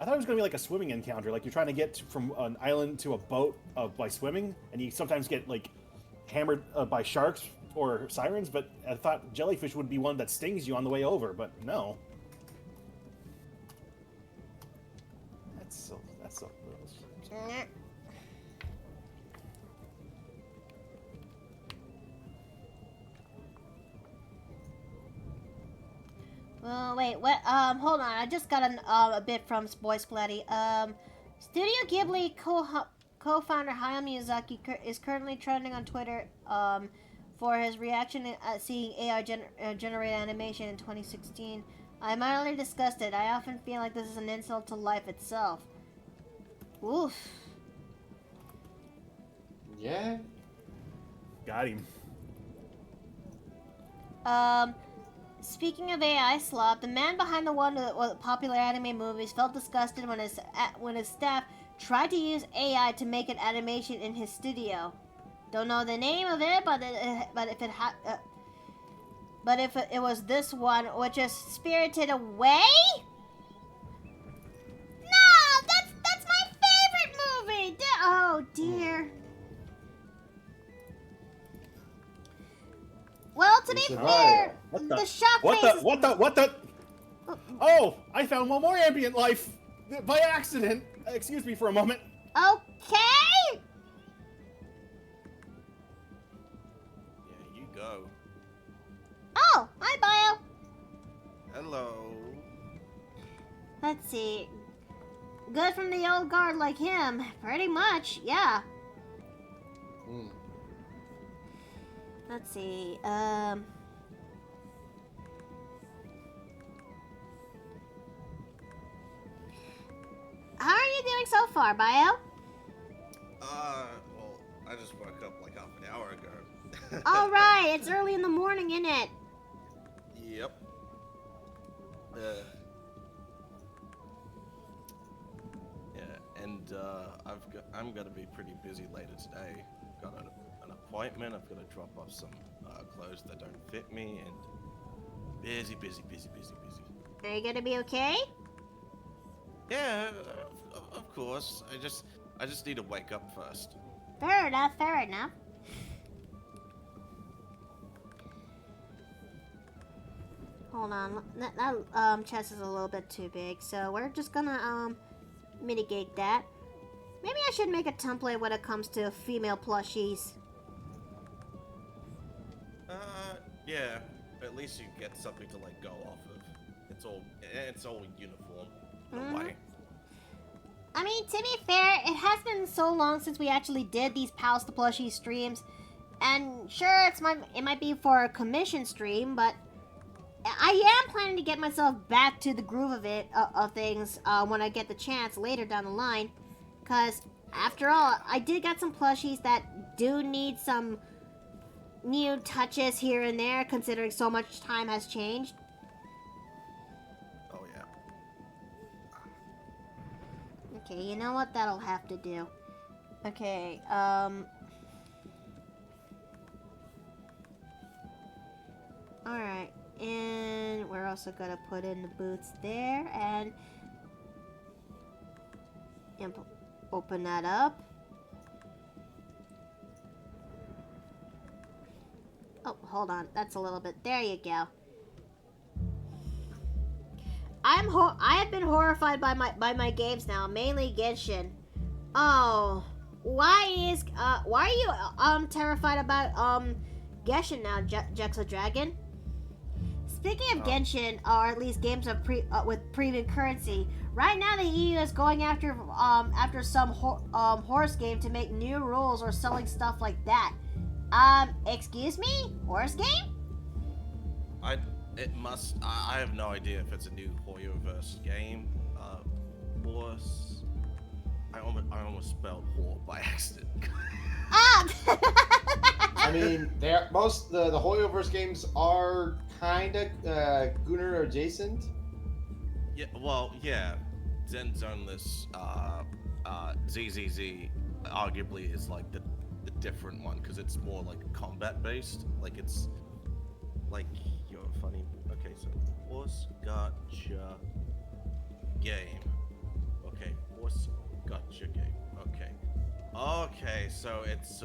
thought it was going to be like a swimming encounter, like you're trying to get from an island to a boat by swimming, and you sometimes get like hammered by sharks or sirens. But I thought jellyfish would be one that stings you on the way over, but no. That's so gross. Oh, wait, what? Hold on. I just got a bit from Boy Splatty. Studio Ghibli co-founder Hayao Miyazaki is currently trending on Twitter, for his reaction at seeing AI generate animation in 2016. I'm utterly disgusted. I often feel like this is an insult to life itself. Oof. Yeah. Got him. Speaking of AI slop, the man behind one of the popular anime movies felt disgusted when his staff tried to use AI to make an animation in his studio. Don't know the name of it, but if it was this one, which is Spirited Away. No, that's my favorite movie. Oh dear. Well, to be fair, the shock face. What the? Oh, I found one more ambient life by accident. Excuse me for a moment. Okay. Yeah, you go. Oh, hi, Bio. Hello. Let's see. Good from the old guard like him. Pretty much, yeah. Let's see. How are you doing so far, Bio? Well, I just woke up like half an hour ago. All right, it's early in the morning, isn't it? Yep. Yeah, and I'm gonna be pretty busy later today. Got an appointment. I've got to drop off some clothes that don't fit me, and busy. Are you gonna be okay? Yeah, of course. I just need to wake up first. Fair enough, fair enough. Hold on, that chest is a little bit too big, so we're just gonna mitigate that. Maybe I should make a template when it comes to female plushies. Yeah. At least you get something to like go off of. It's all uniform in a way. I mean, to be fair, it has been so long since we actually did these Pals to Plushie streams, and sure, it might be for a commission stream, but I am planning to get myself back to the groove of it, of things, when I get the chance later down the line, because after all, I did get some plushies that do need some new touches here and there, considering so much time has changed. Oh yeah. Okay, you know what? That'll have to do. Okay, alright. And we're also gonna put in the boots there and open that up. Oh, hold on. That's a little bit. There you go. I have been horrified by my games now, mainly Genshin. Oh, why are you terrified about Genshin now, Jexo Dragon? Speaking of Genshin, or at least games of with premium currency, right now the EU is going after some horse game to make new rules or selling stuff like that. Excuse me, horse game? I have no idea if it's a new Hoyoverse game. Horse. I almost spelled whore by accident. I mean, the Hoyoverse games are kind of Gunnar adjacent. Yeah, well, yeah. Zen Zoneless, ZZZ arguably is like the different one because it's more like combat based. Like it's like you're funny. Okay, so horse gotcha game. Okay, horse gotcha game. Okay. Okay, so it's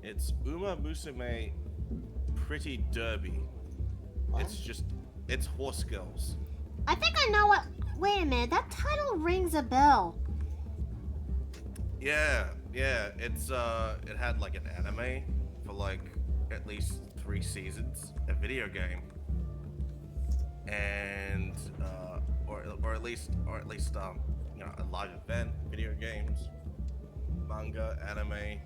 it's Uma Musume Pretty Derby. What? It's horse girls. I think I know what. Wait a minute, that title rings a bell. Yeah, it's it had like an anime for like at least 3 seasons, a video game, and or at least you know, a live event, video games, manga, anime,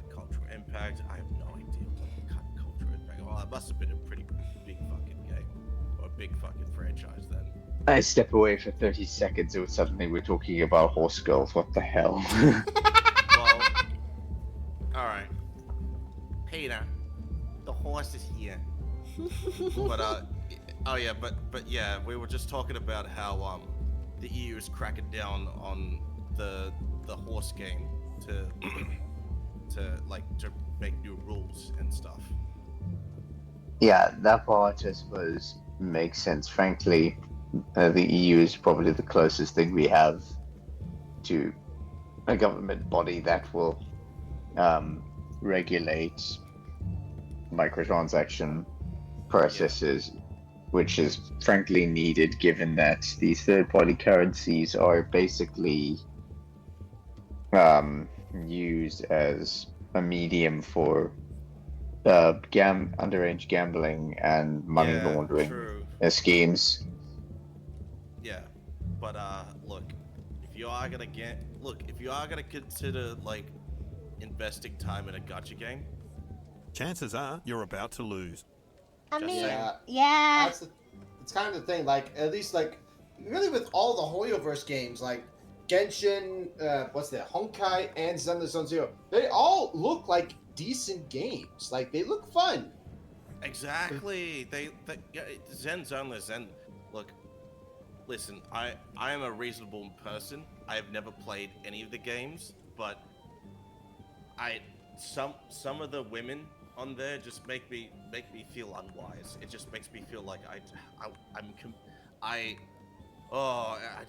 cultural impact. I have no idea what kind of cultural impact. Well, it must have been a pretty big fucking game or a big fucking franchise then. I step away for 30 seconds and suddenly we're talking about horse girls. What the hell? Well, alright. Peter, the horse is here. But, but yeah, we were just talking about how, the EU is cracking down on the horse game to, to make new rules and stuff. Yeah, that part, I suppose, makes sense. Frankly, the EU is probably the closest thing we have to a government body that will regulate microtransaction processes, which is frankly needed given that these third-party currencies are basically used as a medium for underage gambling and money laundering schemes. Yeah, but look, if you are gonna consider like investing time in a gacha game, chances are you're about to lose. I Just mean, saying. yeah. It's kind of the thing. Like at least like really with all the Hoyoverse games, like Genshin, Honkai, and Zenless Zone Zero, they all look like decent games. Like they look fun. Exactly. They Zen Zoneless and look, listen, I am a reasonable person. I have never played any of the games, but some of the women on there just make me feel unwise. It just makes me feel like it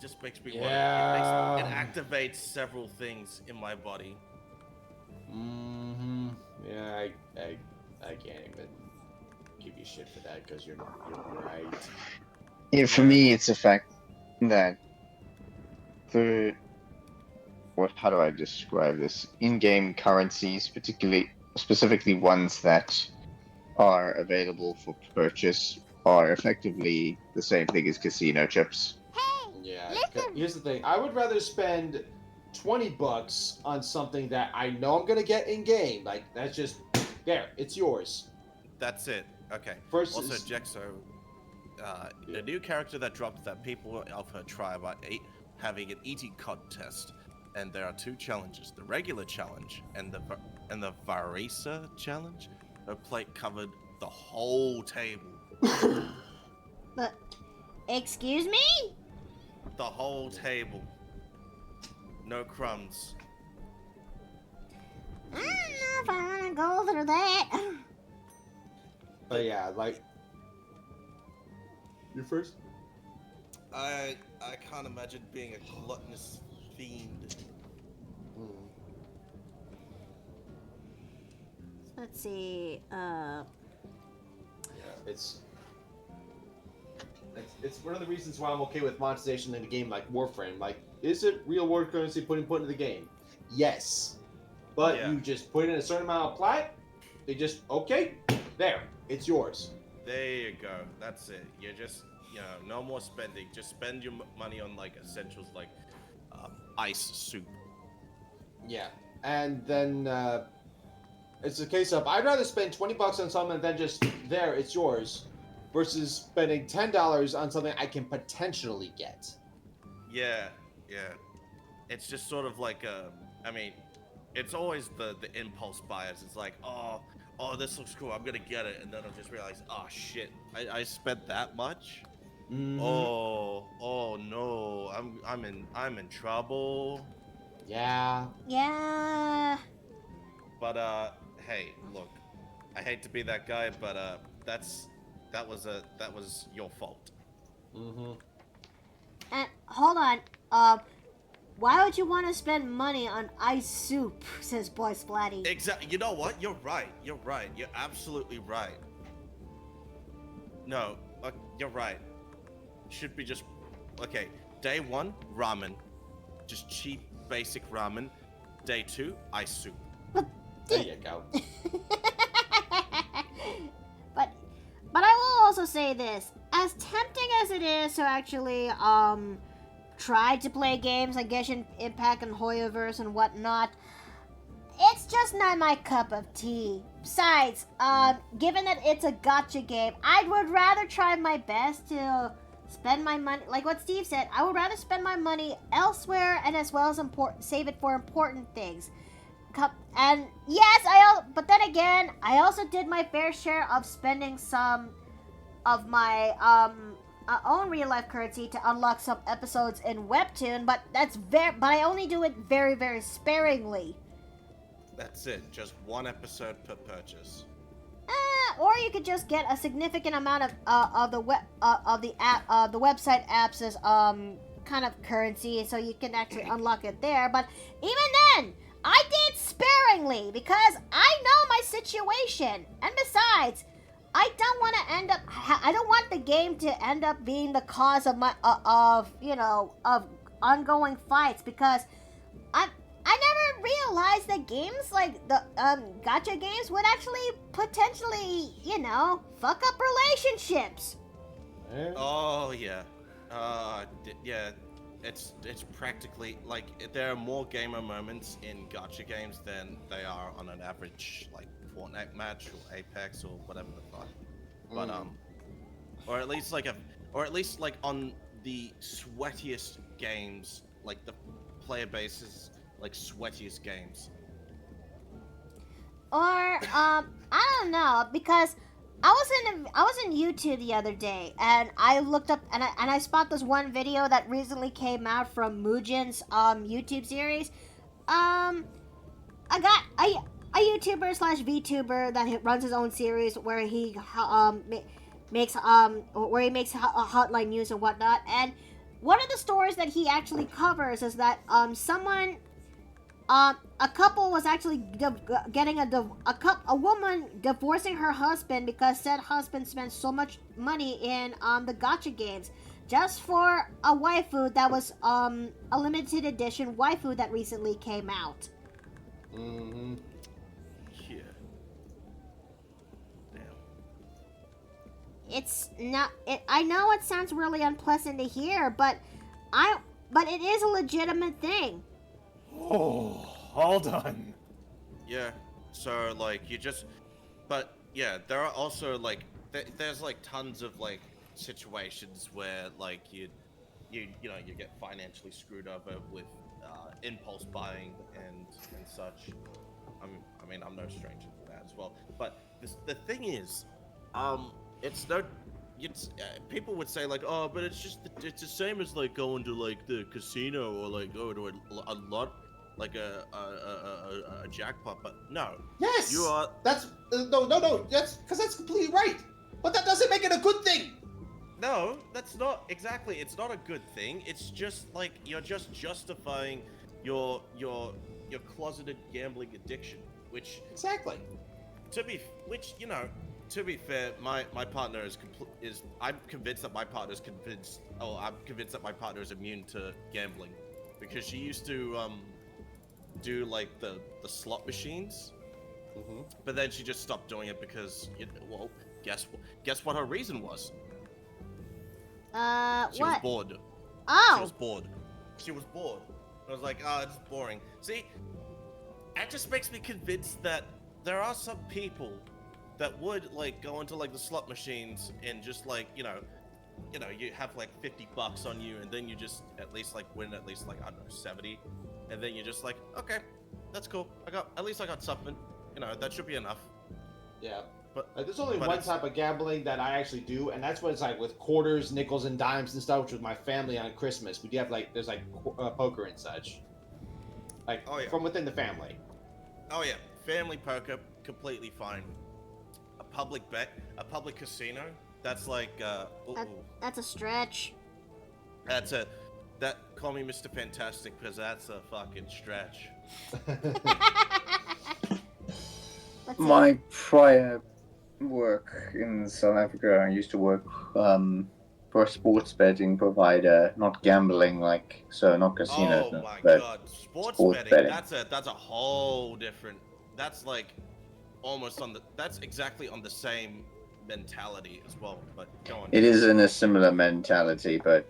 just makes me Yeah. it activates several things in my body. Mm-hmm. Yeah, I can't even give you shit for that because you're right. Yeah, for me, it's a fact that how do I describe this? In-game currencies, specifically ones that are available for purchase, are effectively the same thing as casino chips. Yeah. Here's the thing. I would rather spend $20 on something that I know I'm gonna get in game. Like that's just there. It's yours. That's it. Okay. Versus... Also, Jexo, the new character that dropped that people of her tribe are having an eating contest, and there are 2 challenges: the regular challenge and the Varesa challenge. Her plate covered the whole table. But, excuse me? The whole table. No crumbs. I don't know if I want to go through that. But yeah, like. You first? I can't imagine being a gluttonous fiend. Let's see. Yeah, it's one of the reasons why I'm okay with monetization in a game like Warframe. Like, is it real world currency put into the game? Yes. But Yeah. you just put in a certain amount of plat, they just, okay, there, it's yours. There you go. That's it. You're just, no more spending. Just spend your money on like essentials like ice soup. Yeah. And then it's a case of I'd rather spend $20 on something than just there, it's yours, versus spending $10 on something I can potentially get. Yeah. It's just sort of like it's always the impulse buyers. It's like, oh, this looks cool. I'm gonna get it, and then I'll just realize, oh shit, I spent that much. Mm-hmm. Oh no, I'm in trouble. Yeah. Yeah. But hey, look, I hate to be that guy, but that was your fault. Mm-hmm. And hold on. Why would you want to spend money on ice soup? Says Boy Splatty. Exactly. You know what? You're right. You're absolutely right. No, you're right. Should be just okay. Day 1, ramen, just cheap, basic ramen. Day 2, ice soup. There you go. but I will also say this: as tempting as it is to actually try to play games like Genshin Impact and Hoyoverse and whatnot, it's just not my cup of tea. Besides, given that it's a gacha game, I would rather try my best to spend my money, like what Steve said, I would rather spend my money elsewhere and as well as save it for important things. And yes, but then again, I also did my fair share of spending some of my own real life currency to unlock some episodes in Webtoon, but but I only do it very, very sparingly. That's it. Just one episode per purchase. Or you could just get a significant amount of the website apps as kind of currency, so you can actually unlock it there. But even then, I did sparingly because I know my situation, and besides, I don't want to end up. I don't want the game to end up being the cause of my of ongoing fights, because I never realized that games like the gacha games would actually potentially, fuck up relationships. Oh yeah, yeah. It's practically like there are more gamer moments in gacha games than they are on an average like Fortnite match or Apex or whatever the fuck. But or at least like on the sweatiest games, like the player bases like sweatiest games. Or I don't know, because I was in YouTube the other day, and I looked up and I spot this one video that recently came out from Mujin's YouTube series. I got a YouTuber slash VTuber that runs his own series where he makes hotline news and whatnot. And one of the stories that he actually covers is that a couple was actually getting a woman divorcing her husband because said husband spent so much money in the gacha games just for a waifu that was a limited edition waifu that recently came out. Mm-hmm. Yeah. Damn. It's not. I know it sounds really unpleasant to hear, but it is a legitimate thing. Oh, all done. Yeah. So like but yeah, there are also like there's like tons of like situations where like you get financially screwed over with impulse buying and such. I'm no stranger to that as well. But the thing is, it's no people would say like, oh, but it's the same as like going to like the casino or like go to a lot, like a jackpot. But no, Yes. you are. That's no. That's because that's completely right. But that doesn't make it a good thing. No, that's not exactly. It's not a good thing. It's just like you're just justifying your closeted gambling addiction, which Exactly. to be fair, my partner is I'm convinced that my partner is immune to gambling, because she used to do like the slot machines, but then she just stopped doing it because guess what her reason was? She was What? bored. She Oh. was bored. She was bored. I was like, it's boring. See, that just makes me convinced that there are some people that would like go into like the slot machines and just like you have like $50 on you, and then you just at least like win at least like I don't know 70, and then you're just like, okay, that's cool. I got something. That should be enough. Yeah. But There's only but one it's- type of gambling that I actually do, and that's when it's like with quarters, nickels, and dimes and stuff, which was my family on Christmas. We do have like there's like poker and such, like Oh, yeah. from within the family. Oh yeah, family poker, completely fine. A public casino, that's like, That's a stretch. call me Mr. Fantastic, because that's a fucking stretch. Let's see. My prior work in South Africa, I used to work for a sports betting provider, not gambling, not casinos, Oh my but god, sports sports betting, betting. that's a whole different, that's like almost that's exactly on the same mentality as well, but go on. It is in a similar mentality, but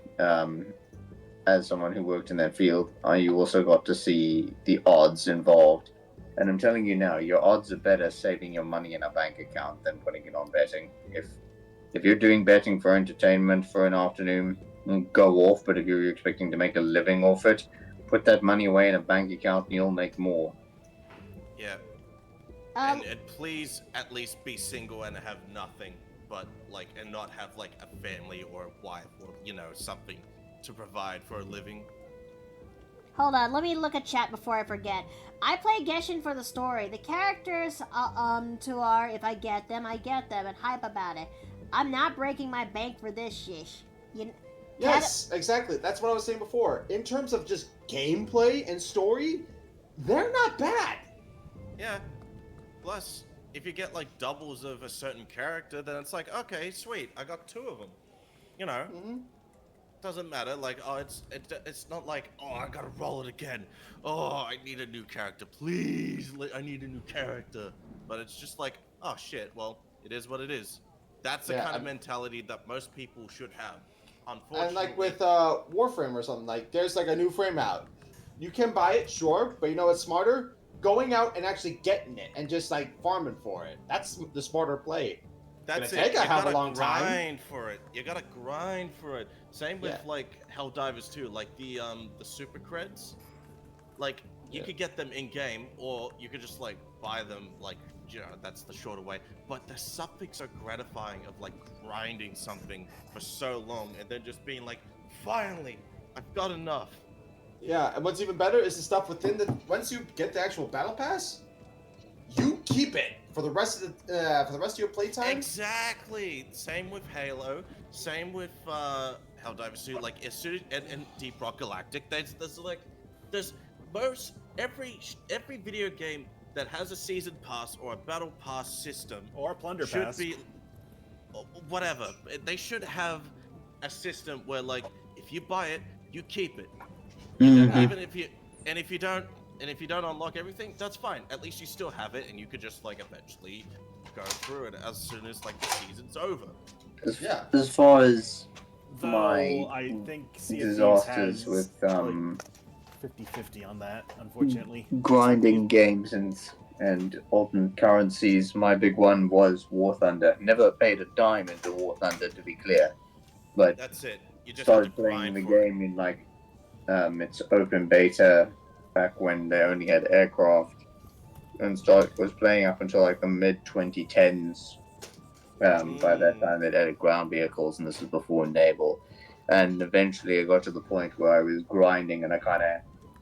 as someone who worked in that field, you also got to see the odds involved. And I'm telling you now, your odds are better saving your money in a bank account than putting it on betting. If you're doing betting for entertainment for an afternoon, go off. But if you're expecting to make a living off it, put that money away in a bank account and you'll make more. Yeah. Um, And please at least be single and have nothing, but like, and not have like a family or a wife or something to provide for a living. Hold on, let me look at chat before I forget. I play Genshin for the story. The characters, if I get them, and hype about it. I'm not breaking my bank for this shish. Yes, exactly. That's what I was saying before. In terms of just gameplay and story, they're not bad. Yeah. Plus, if you get like doubles of a certain character, then it's like, okay, sweet, I got 2 of them. Doesn't matter. Like, it's not like, I gotta roll it again. Oh, I need a new character, please. I need a new character. But it's just like, oh shit. Well, it is what it is. That's the kind of mentality that most people should have. Unfortunately. And like with Warframe or something, like there's like a new frame out. You can buy it, sure, but you know what's smarter? Going out and actually getting it and just like farming for it. That's the smarter play. That's it. it. You gotta long grind for it. You gotta grind for it. Same with like Helldivers too, like the super creds. Like you could get them in game, or you could just like buy them. Like that's the shorter way. But there's something so gratifying of like grinding something for so long and then just being like, finally, I've got enough. Yeah, and what's even better is the stuff within the. Once you get the actual battle pass, you keep it for the rest of your playtime. Exactly. Same with Halo. Same with Helldivers 2. Like as soon as, and Deep Rock Galactic. There's most every video game that has a season pass or a battle pass system Or a plunder should pass. be whatever. They should have a system where like if you buy it, you keep it. Even if you don't unlock everything, that's fine. At least you still have it, and you could just like eventually go through it as soon as like the season's over. As far as Though my I think Sea of Thieves disasters has with 50-50 on that, unfortunately. grinding games and alternate currencies, my big one was War Thunder. Never paid a dime into War Thunder, to be clear, but That's it. You just started have to playing grind the for it. game in like its open beta back when they only had aircraft, and was playing up until like the mid 2010s. By that time, they'd added ground vehicles, and this was before naval. And eventually, it got to the point where I was grinding, and I kind of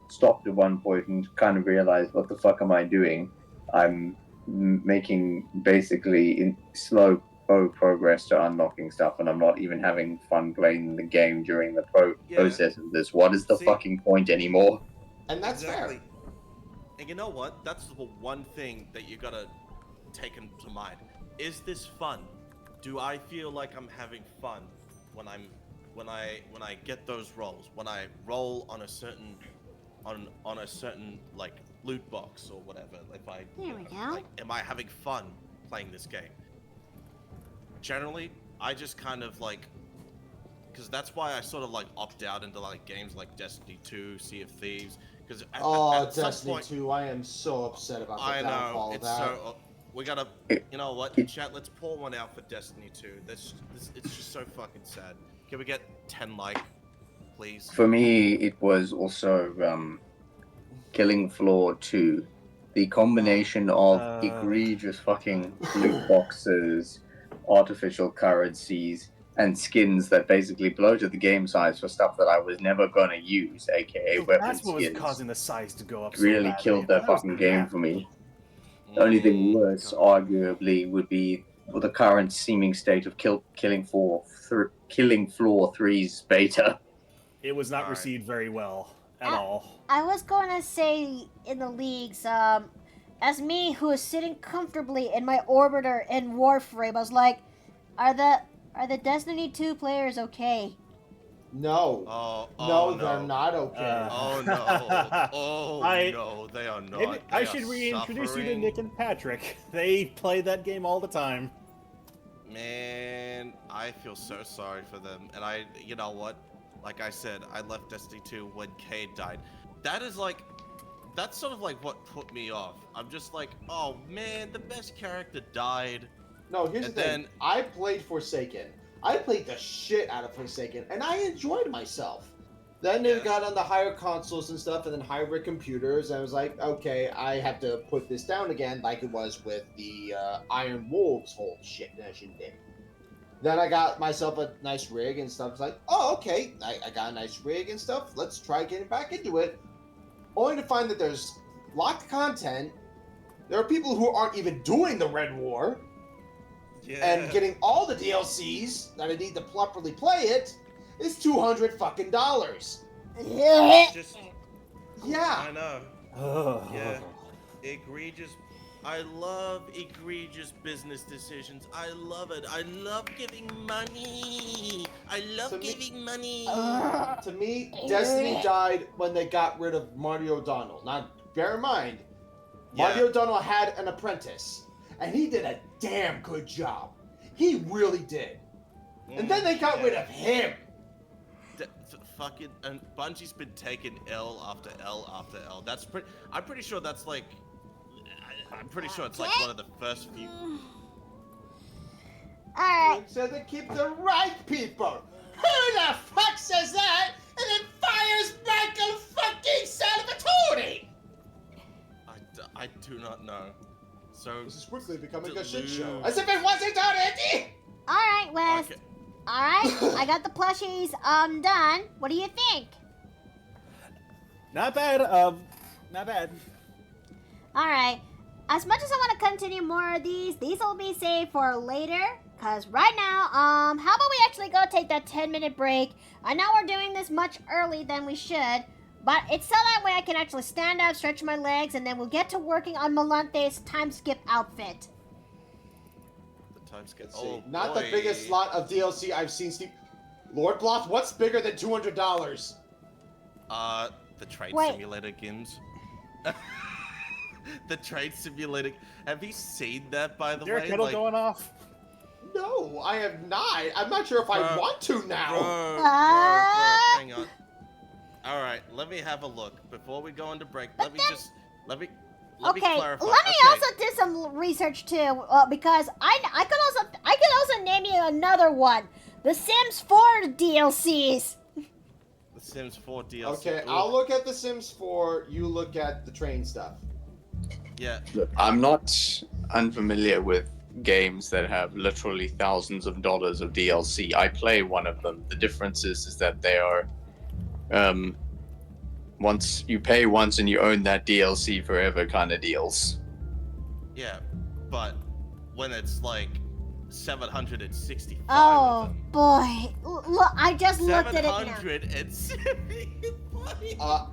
stopped at one point and kind of realized, what the fuck am I doing? I'm making basically slow progress to unlocking stuff, and I'm not even having fun playing the game during the process of this. What is the See? fucking point anymore? And that's Exactly. fair. And you know what? That's the one thing that you gotta take into mind. Is this fun? Do I feel like I'm having fun when I get those rolls? When I roll on a certain on a certain like loot box or whatever? If I There we go. like, am I having fun playing this game? Generally, I just kind of like, because that's why I sort of like opt out into like games like Destiny 2, Sea of Thieves. Because at some Destiny point, 2, I am so upset about the I know downfall of it's that. so. We gotta, you know what, chat? Let's pour one out for Destiny 2. This it's just so fucking sad. Can we get 10 like, please? For me, it was also Killing Floor 2. The combination of egregious fucking loot boxes, artificial currencies, and skins that basically bloated the game size for stuff that I was never gonna use, aka weapon That's what was skins. causing the size to go up. Really so badly. killed that was fucking game crap. for me. The only thing worse, arguably, would be the current seeming state of Killing Floor 3's beta. It was not Alright. received very well at all. I was going to say in the leagues, as me who is sitting comfortably in my orbiter in Warframe, I was like, are the Destiny 2 players okay? No. Oh No, no, they're not okay. Oh no! Oh no, they are not. Maybe I They should are reintroduce you to suffering. Nick and Patrick. They play that game all the time. Man, I feel so sorry for them. And you know what? Like I said, I left Destiny 2 when Cade died. That's sort of like what put me off. I'm just like, oh man, the best character died. No, here's And the thing. I played Forsaken. I played the shit out of Forsaken, and I enjoyed myself. Then it got on the higher consoles and stuff, and then hybrid computers, and I was like, okay, I have to put this down again, like it was with the Iron Wolves whole shit thing. Then I got myself a nice rig and stuff. It's like, oh, okay, I got a nice rig and stuff. Let's try getting back into it. Only to find that there's locked content. There are people who aren't even doing the Red War. And getting all the DLCs that I need to properly play it is $200 fucking dollars. Just Yeah. I know. Yeah. Egregious. I love egregious business decisions. I love it. I love giving money. I love giving money. To me, Destiny died when they got rid of Marty O'Donnell. Now, bear in mind, Marty O'Donnell had an apprentice, and he did a damn good job. He really did. And then they got rid of him. Fucking, and Bungie's been taking L after L after L. I'm pretty sure that's like, I'm pretty sure it's like one of the first few. Alright. So they keep the right people. Who the fuck says that and then fires Michael fucking Salvatore? I do not know. So This is quickly becoming a shit Delulu. show. As if it wasn't already! Alright, Wes. Okay. Alright, I got the plushies done. What do you think? Not bad. Not bad. Alright. As much as I want to continue more of these will be saved for later. Because right now, how about we actually go take that 10-minute break? I know we're doing this much early than we should. But it's so that way I can actually stand up, stretch my legs, and then we'll get to working on Melanthe's Timeskip outfit. The Timeskip. Oh, not the biggest lot of DLC I've seen, Steve. Lord Bloth, what's bigger than $200? The Trade Wait. Simulator games. The Trade Simulator. Have you seen that, by the Is there a way? kettle Like, going off? No, I have not. I'm not sure if I want to now. bro, hang on. All right, let me have a look before we go into break. Let me Okay, clarify. let me Okay. also do some research too, because I could also name you another one. The Sims 4 DLCs. The Sims 4 DLC. Okay, Ooh. I'll look at The Sims 4, you look at the train stuff. Yeah. Look, I'm not unfamiliar with games that have literally thousands of dollars of DLC. I play one of them. The difference is that they are once you pay once and you own that DLC forever kind of deals. Yeah, but when it's like 765 Oh of them. boy! Look, I just looked at it now. 775.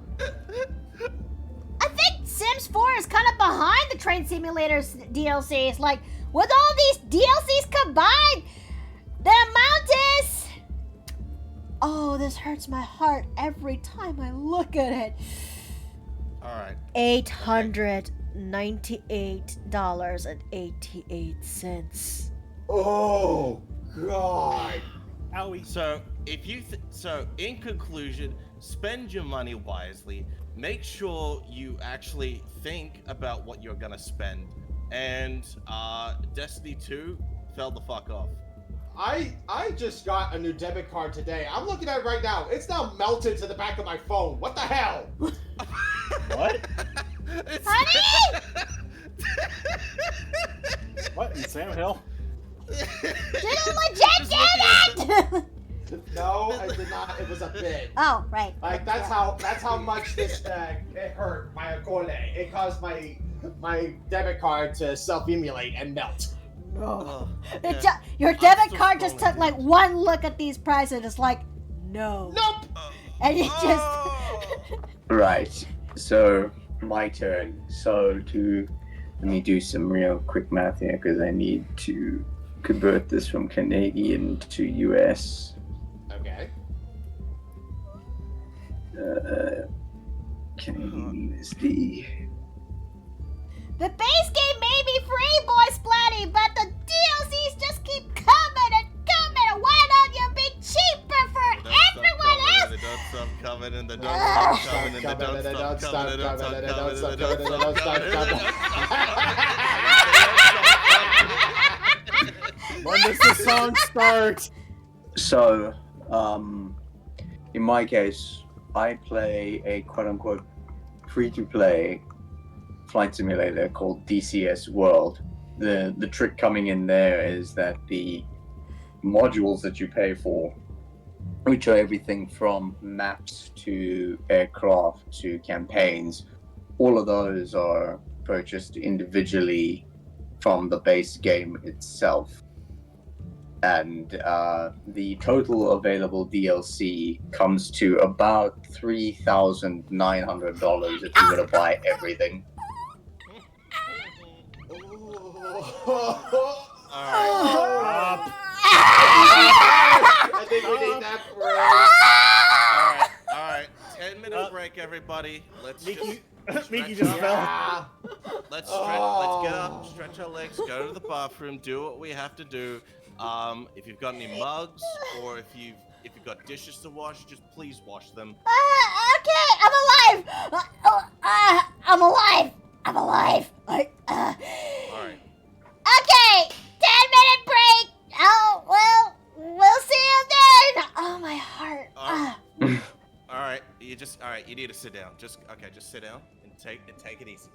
I think Sims 4 is kind of behind the Train Simulator's DLCs. Like, with all these DLCs combined, the amount is... Oh, this hurts my heart every time I look at it. All right. $898.88. Oh God. Owie. So if you in conclusion, spend your money wisely. Make sure you actually think about what you're gonna spend. And Destiny 2 fell the fuck off. I just got a new debit card today. I'm looking at it right now. It's now melted to the back of my phone. What the hell? What? Honey! What in Sam Hill? Did you legit get it? No, I did not. It was a bit. Oh, right. Like that's how much this it hurt my Akole. It caused my debit card to self-emulate and melt. No. Yeah. Your debit card just took like one look at these prices. It's like, no. Nope. And you just. Right. So my turn. So let me do some real quick math here because I need to convert this from Canadian to US. Okay. Canadian USD. The base game may be free, boy Splatty, but the DLCs just keep coming and coming. Why don't you be cheaper for everyone else? They don't stop coming and they don't stop coming and they don't stop coming and they don't stop coming and they don't stop coming. When does the song start? So, in my case, I play a quote-unquote free-to-play flight simulator called DCS World. The trick coming in there is that the modules that you pay for, which are everything from maps to aircraft to campaigns, all of those are purchased individually from the base game itself. And the total available DLC comes to about $3,900 if you were to buy everything. Alright. I think we need that break. Alright. 10-minute break, everybody. Let's Miki, just Miki stretch just out. fell. Let's get up, stretch our legs, go to the bathroom, do what we have to do. If you've got any mugs or if you've got dishes to wash, just please wash them. Okay, I'm alive. I'm alive. I'm alive. Alright. Okay, 10-minute break. Oh, well, we'll see you then. Oh, my heart. Alright, you need to sit down. Just sit down and take it easy.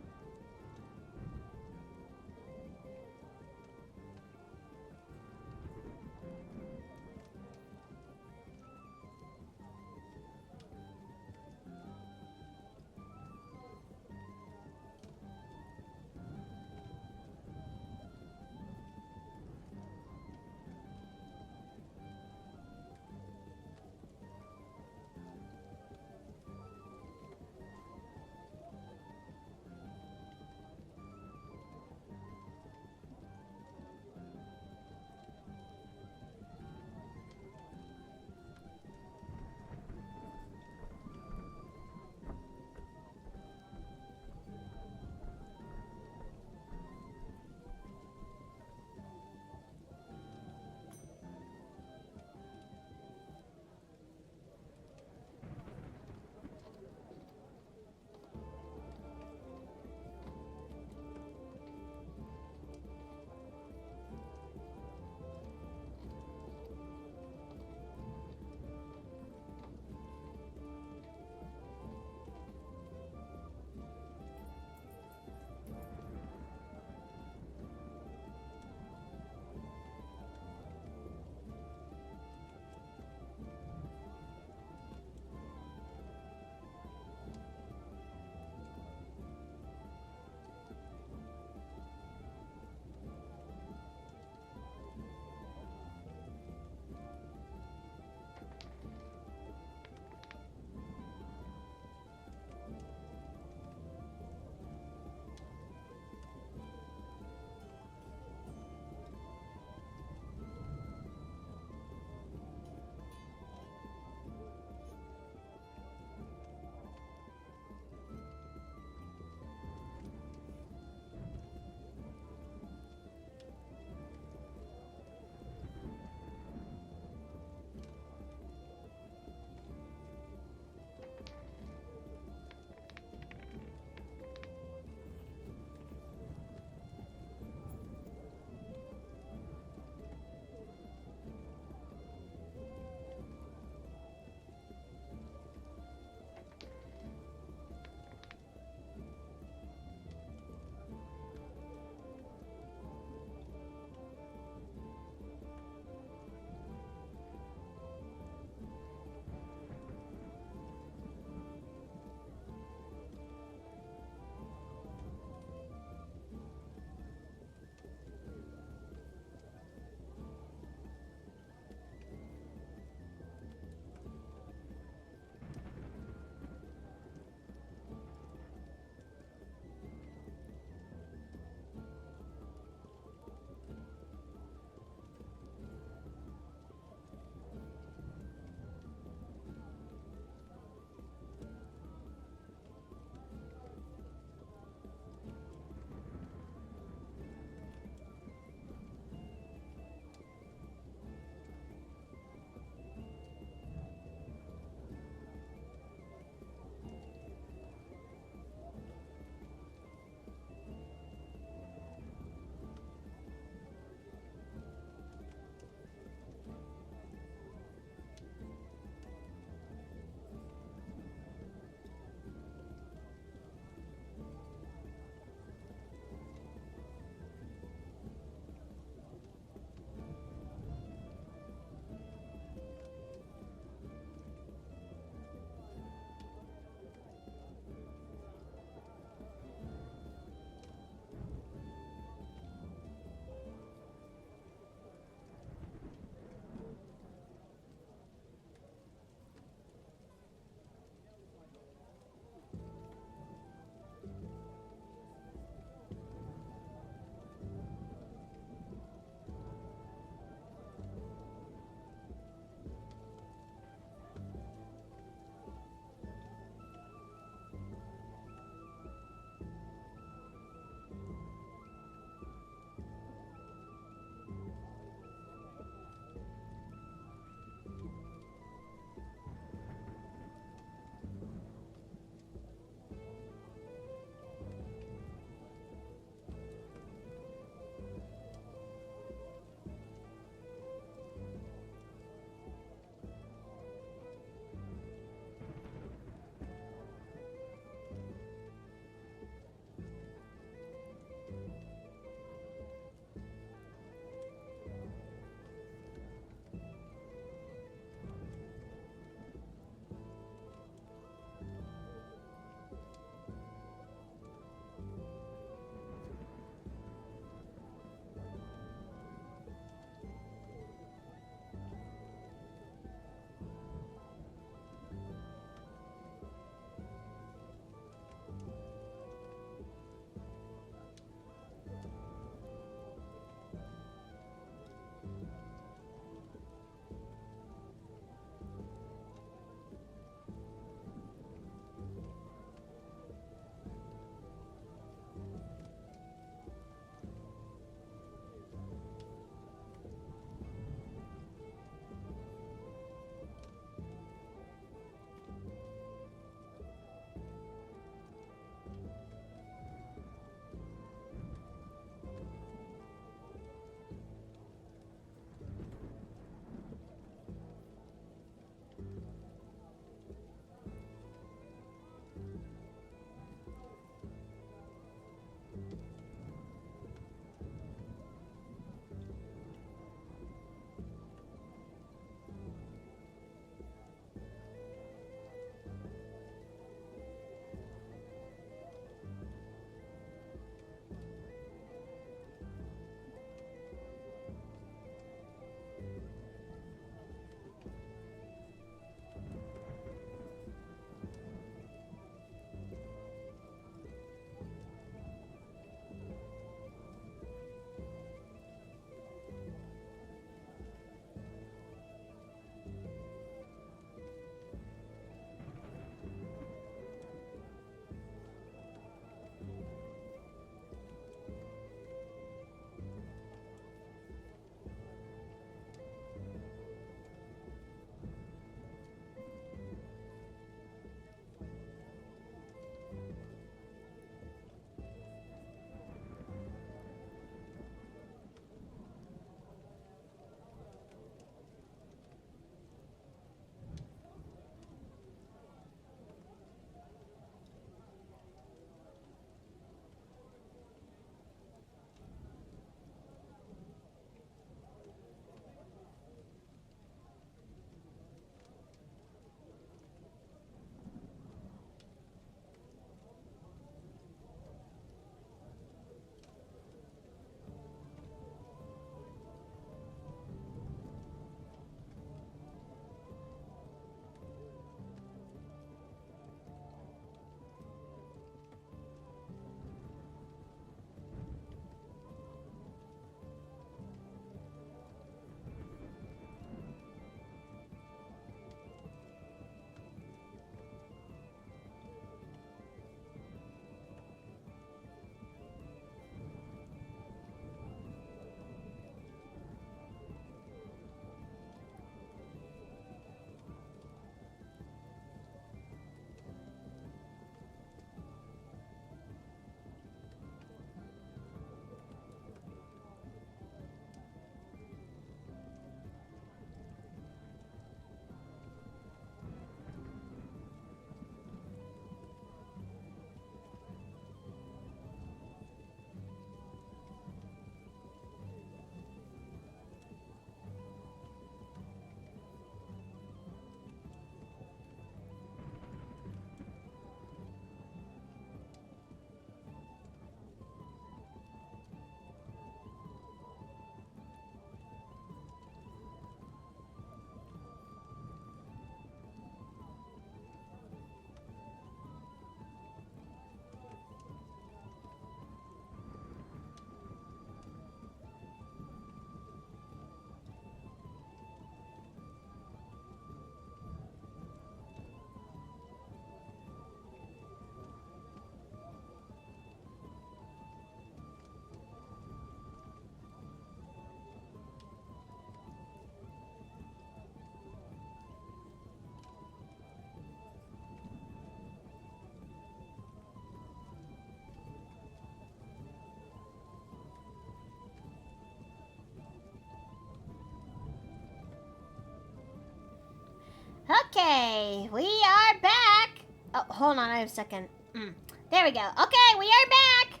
Okay, we are back. Oh, hold on, I have a second. There we go. Okay, we are back.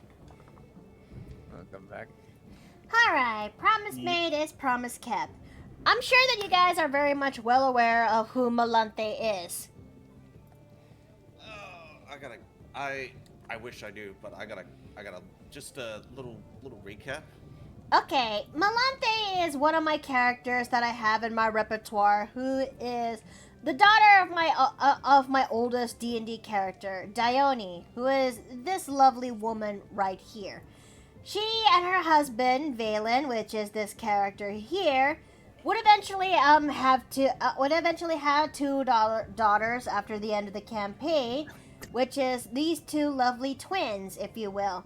Welcome back. Alright, promise made is promise kept. I'm sure that you guys are very much well aware of who Melanthe is. I wish I knew, but I gotta just a little recap. Okay, Melanthe is one of my characters that I have in my repertoire, who is the daughter of my oldest D&D character, Dione, who is this lovely woman right here. She and her husband, Valen, which is this character here, would eventually have two daughters after the end of the campaign, which is these two lovely twins, if you will,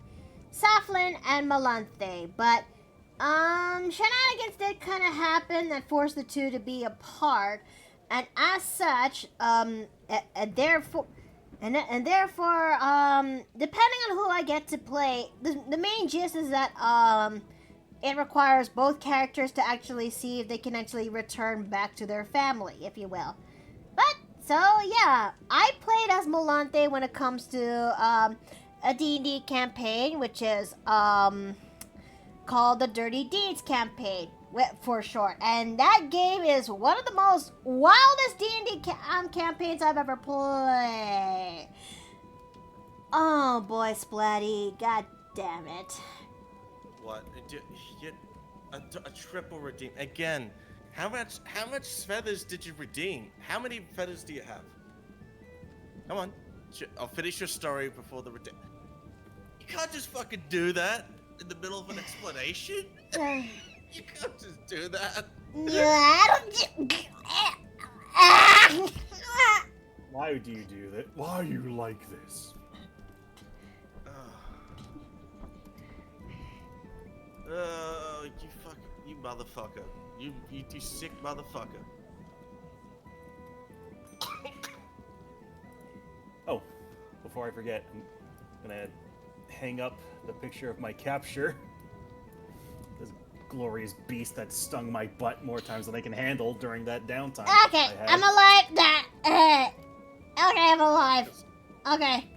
Saflin and Melanthe. But shenanigans did kind of happen that forced the two to be apart, and as such, therefore, depending on who I get to play, the main gist is that it requires both characters to actually see if they can actually return back to their family, if you will. But so yeah, I played as Melanthe when it comes to a D&D campaign, which is called the Dirty Deeds campaign for short, and that game is one of the most wildest D&D campaigns I've ever played. Oh boy, Splatty, god damn it. What? A triple redeem again? How much feathers did you redeem? How many feathers do you have? Come on, I'll finish your story before the redeem. You can't just fucking do that in the middle of an explanation. You can't just do that. Why do you do that? Why are you like this? You motherfucker. You sick motherfucker. Oh, before I forget, I'm gonna hang up the picture of my capture. This glorious beast that stung my butt more times than I can handle during that downtime. Okay, I'm alive. Okay, I'm alive. Okay.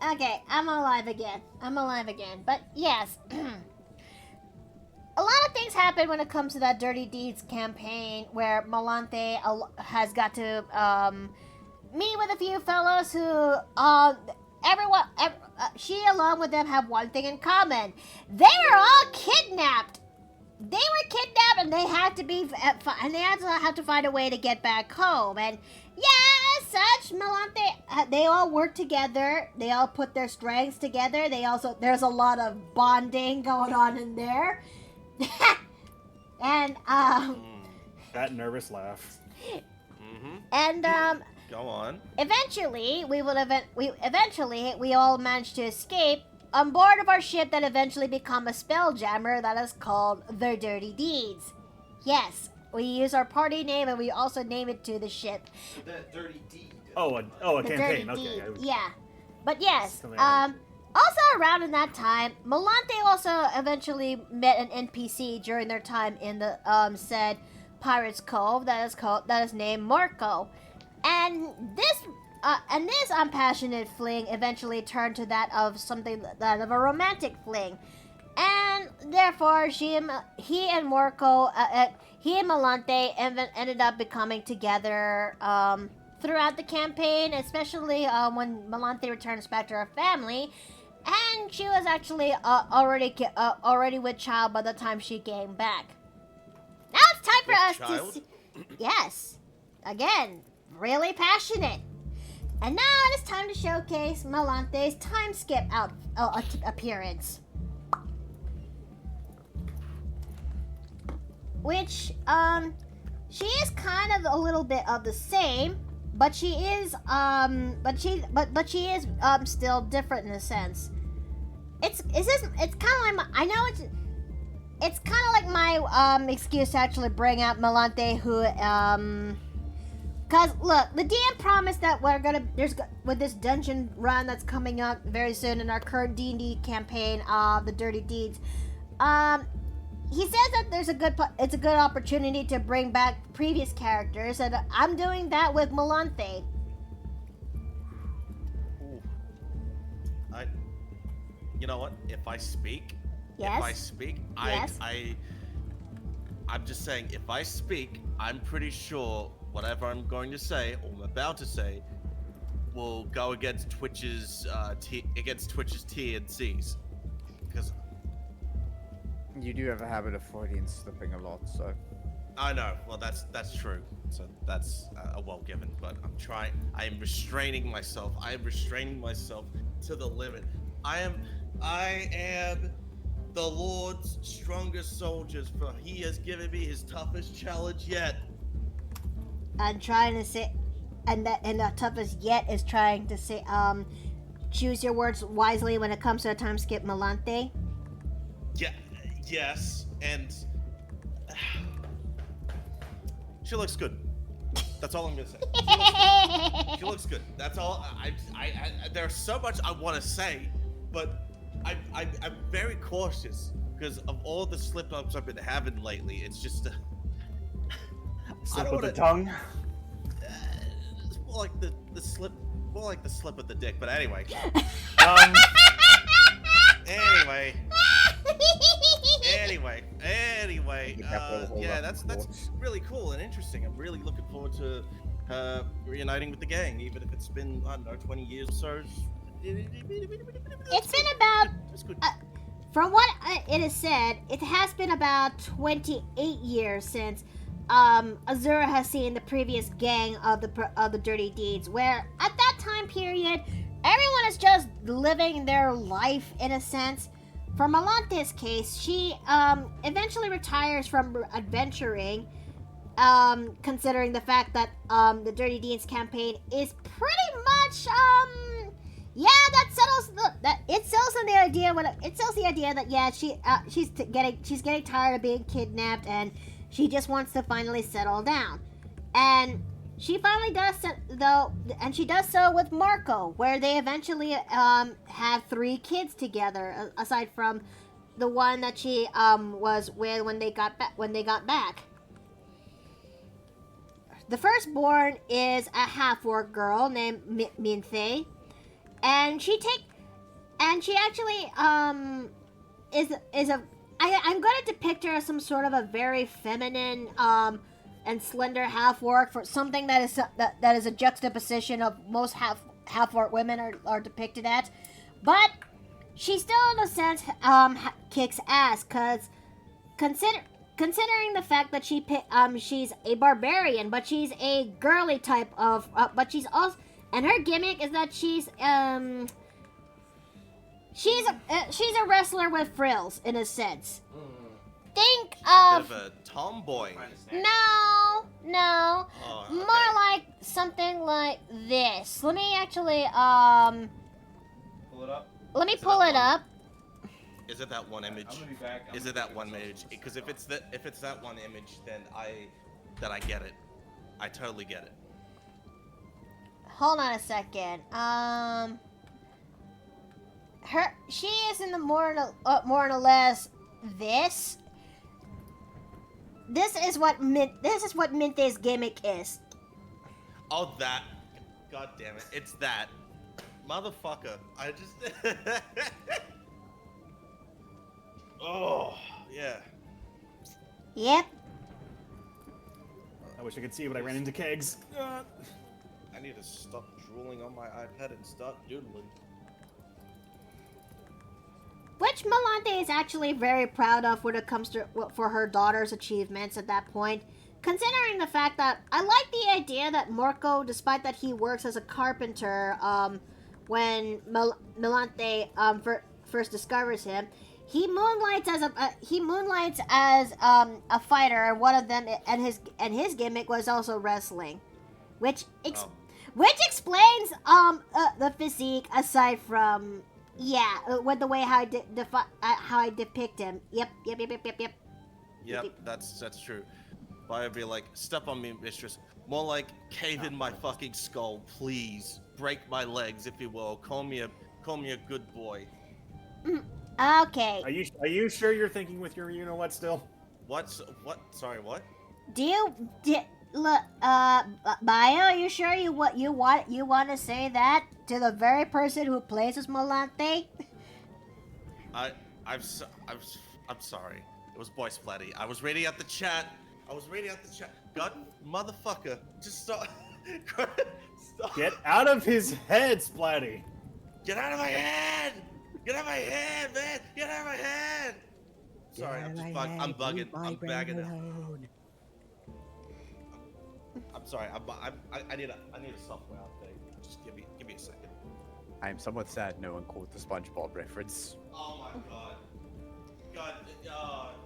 Okay, I'm alive again. But yes, a lot of things happen when it comes to that Dirty Deeds campaign, where Melanthe has got to meet with a few fellows who, she along with them have one thing in common. They were all kidnapped. They were kidnapped, and they had to find a way to get back home. And yeah, as such, Melanthe, they all work together. They all put their strengths together. There's a lot of bonding going on in there. And that nervous laugh. Mm-hmm. And Go on. Eventually, we all managed to escape on board of our ship that eventually become a spelljammer that is called the Dirty Deeds. Yes, we use our party name and we also name it to the ship. The Dirty Deed. A The campaign. Dirty Okay. Deed. Yeah. But yes, Something like also around in that time, Melanthe also eventually met an NPC during their time in the said Pirates Cove that is named Marco. And this unpassionate fling eventually turned to that of a romantic fling, and therefore he and Melanthe ended up becoming together throughout the campaign, especially when Melanthe returns back to her family, and she was actually already with child by the time she came back. Now it's time for us to see. Yes, again, really passionate. And now it is time to showcase Melanthe's Timeskip appearance. Which, she is kind of a little bit of the same, but she is, still different in a sense. It's kind of like it's kind of like my, excuse to actually bring out Melanthe, who, cause look, the DM promised that with this dungeon run that's coming up very soon in our current D&D campaign, the Dirty Deeds, he says that it's a good opportunity to bring back previous characters, and I'm doing that with Melanthe. Ooh. You know what? If I speak, Yes. Yes. I'm just saying, if I speak, I'm pretty sure whatever I'm going to say or I'm about to say will go against Twitch's T and C's. Because You do have a habit of Freudian slipping a lot, so. I know. Well, that's true. So that's a well given. But I am restraining myself. I am restraining myself to the limit. I am the Lord's strongest soldiers, for he has given me his toughest challenge yet. I'm trying to say, and the toughest yet is trying to say, choose your words wisely when it comes to a time skip, Melanthe. Yeah, yes, and she looks good. That's all I'm gonna say. She looks good. That's all. There's so much I want to say, but I'm very cautious because of all the slip-ups I've been having lately. It's just Slip of the tongue. It's more like the slip of the dick. But anyway. Anyway. Yeah, that's really cool and interesting. I'm really looking forward to reuniting with the gang, even if it's been, I don't know, 20 years or so. It's been about, from what it is said, it has been about 28 years since Azura has seen the previous gang of the Dirty Deeds, where at that time period, everyone is just living their life in a sense. For Melanthe's case, she eventually retires from adventuring, considering the fact that the Dirty Deeds campaign is pretty much yeah, that sells the idea that yeah, she's getting tired of being kidnapped and she just wants to finally settle down. And she finally does and she does so with Marco, where they eventually have 3 kids together, aside from the one that she was with when they got back. The firstborn is a half-orc girl named Minthe, and she actually I'm going to depict her as some sort of a very feminine and slender half-orc, for something that is a juxtaposition of most half-orc women are depicted at. But she still, in a sense, kicks ass, because considering the fact that she's a barbarian, but she's a girly type of, but she's also, and her gimmick is that she's a wrestler with frills, in a sense. Think of a tomboy. No. Oh, okay. More like something like this. Let me actually Pull it up. let me pull it up. Is it that one image? I'm gonna be back. Is it that one image? Because if it's that one image, then I get it. I totally get it. Hold on a second. She is in the more or less this. This is what Minthe's gimmick is. Oh, that. God damn it. It's that. Motherfucker. I just... Oh, yeah. Yep. I wish I could see, but I ran into kegs. I need to stop drooling on my iPad and start doodling. Which Melanthe is actually very proud of when it comes to for her daughter's achievements at that point. Considering the fact that I like the idea that Marco, despite that he works as a carpenter, when Melanthe first discovers him, he moonlights as a fighter, and one of them and his gimmick was also wrestling, which explains the physique, aside from with the way how I depict him. Yep. Yep, that's true. But I'd be like, step on me, mistress. More like, cave in my fucking skull, please. Break my legs, if you will. Call me a good boy. Okay. Are you sure you're thinking with your you know what still? What? Sorry, what? Look, Bio, are you sure you want to say that to the very person who plays as Melanthe? I, I'm sorry. It was Boy Splatty. I was reading out the chat. God, motherfucker, just stop. Stop. Get out of his head, Splatty. Get out of my head! Get out of my head, man! Get out of my head! Sorry, I'm just I'm bugging. I'm bagging it. I'm sorry. I need a software update. Just give me a second. I am somewhat sad no one caught the SpongeBob reference. Oh my god. God.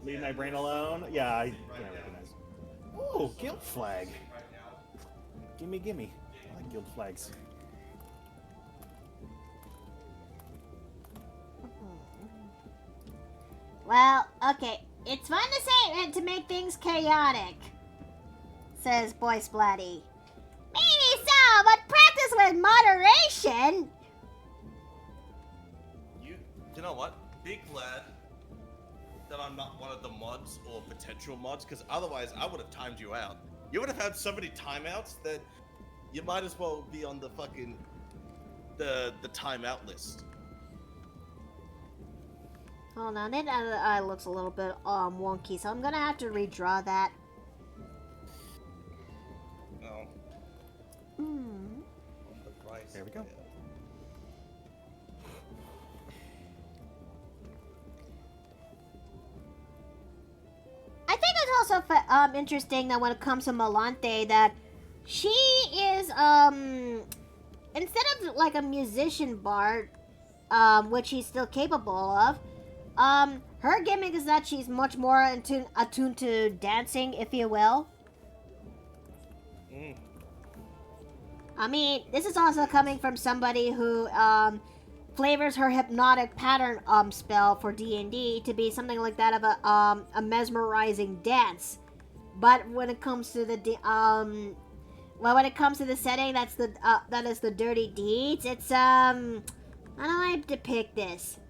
Leave my brain alone. Yeah, I recognize. Ooh, guild flag. Right now. Gimme. I like guild flags. Well, okay. It's fun to say and to make things chaotic, says Boy Splatty. Maybe so, but practice with moderation. You know what? Be glad that I'm not one of the mods or potential mods, because otherwise I would have timed you out. You would have had so many timeouts that you might as well be on the fucking the timeout list. Hold on, that eye looks a little bit wonky, so I'm gonna have to redraw that. Oh. Hmm. On the right. There we go. I think it's also interesting that when it comes to Melanthe, that she is instead of like a musician bard, which she's still capable of, her gimmick is that she's much more attuned to dancing, if you will. Mm. I mean, this is also coming from somebody who flavors her hypnotic pattern spell for D&D to be something like that of a mesmerizing dance. But when it comes to the when it comes to the setting, that is the dirty deeds. It's how do I depict this?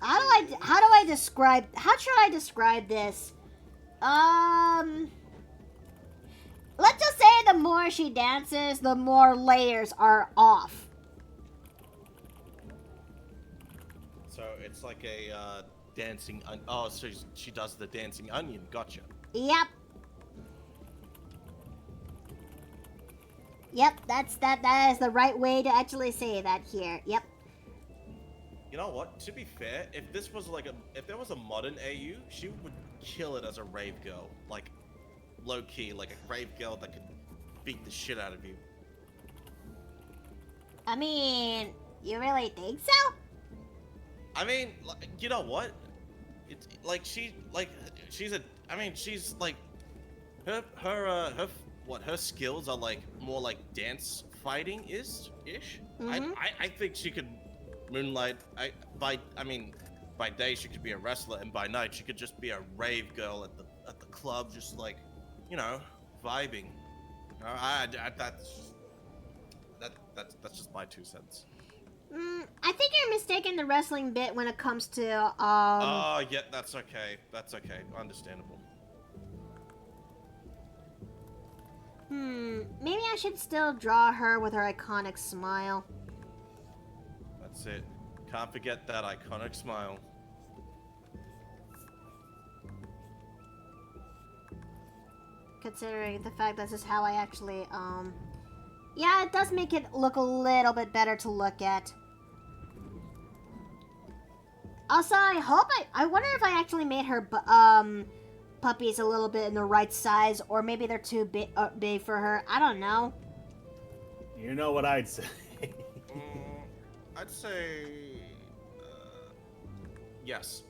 How should I describe this? Let's just say the more she dances, the more layers are off. So it's like a dancing. Oh, so she does the dancing onion. Gotcha. Yep. Yep, that is the right way to actually say that here. Yep. You know what? To be fair, if there was a modern AU, she would kill it as a rave girl. Like, low key, like a rave girl that could beat the shit out of you. I mean, you really think so? I mean, you know what? It's like she's like her skills are like more like dance fighting ish. Mhm. I think she could moonlight. By day she could be a wrestler, and by night she could just be a rave girl at the club, just like, you know, vibing. That's just my 2 cents. I think you're mistaking the wrestling bit when it comes to Oh yeah, that's okay. Understandable. Maybe I should still draw her with her iconic smile. That's it. Can't forget that iconic smile. Considering the fact this is how I actually, yeah, it does make it look a little bit better to look at. Also, I wonder if I actually made her, puppies a little bit in the right size, or maybe they're too big for her. I don't know. You know what I'd say. I'd say, yes.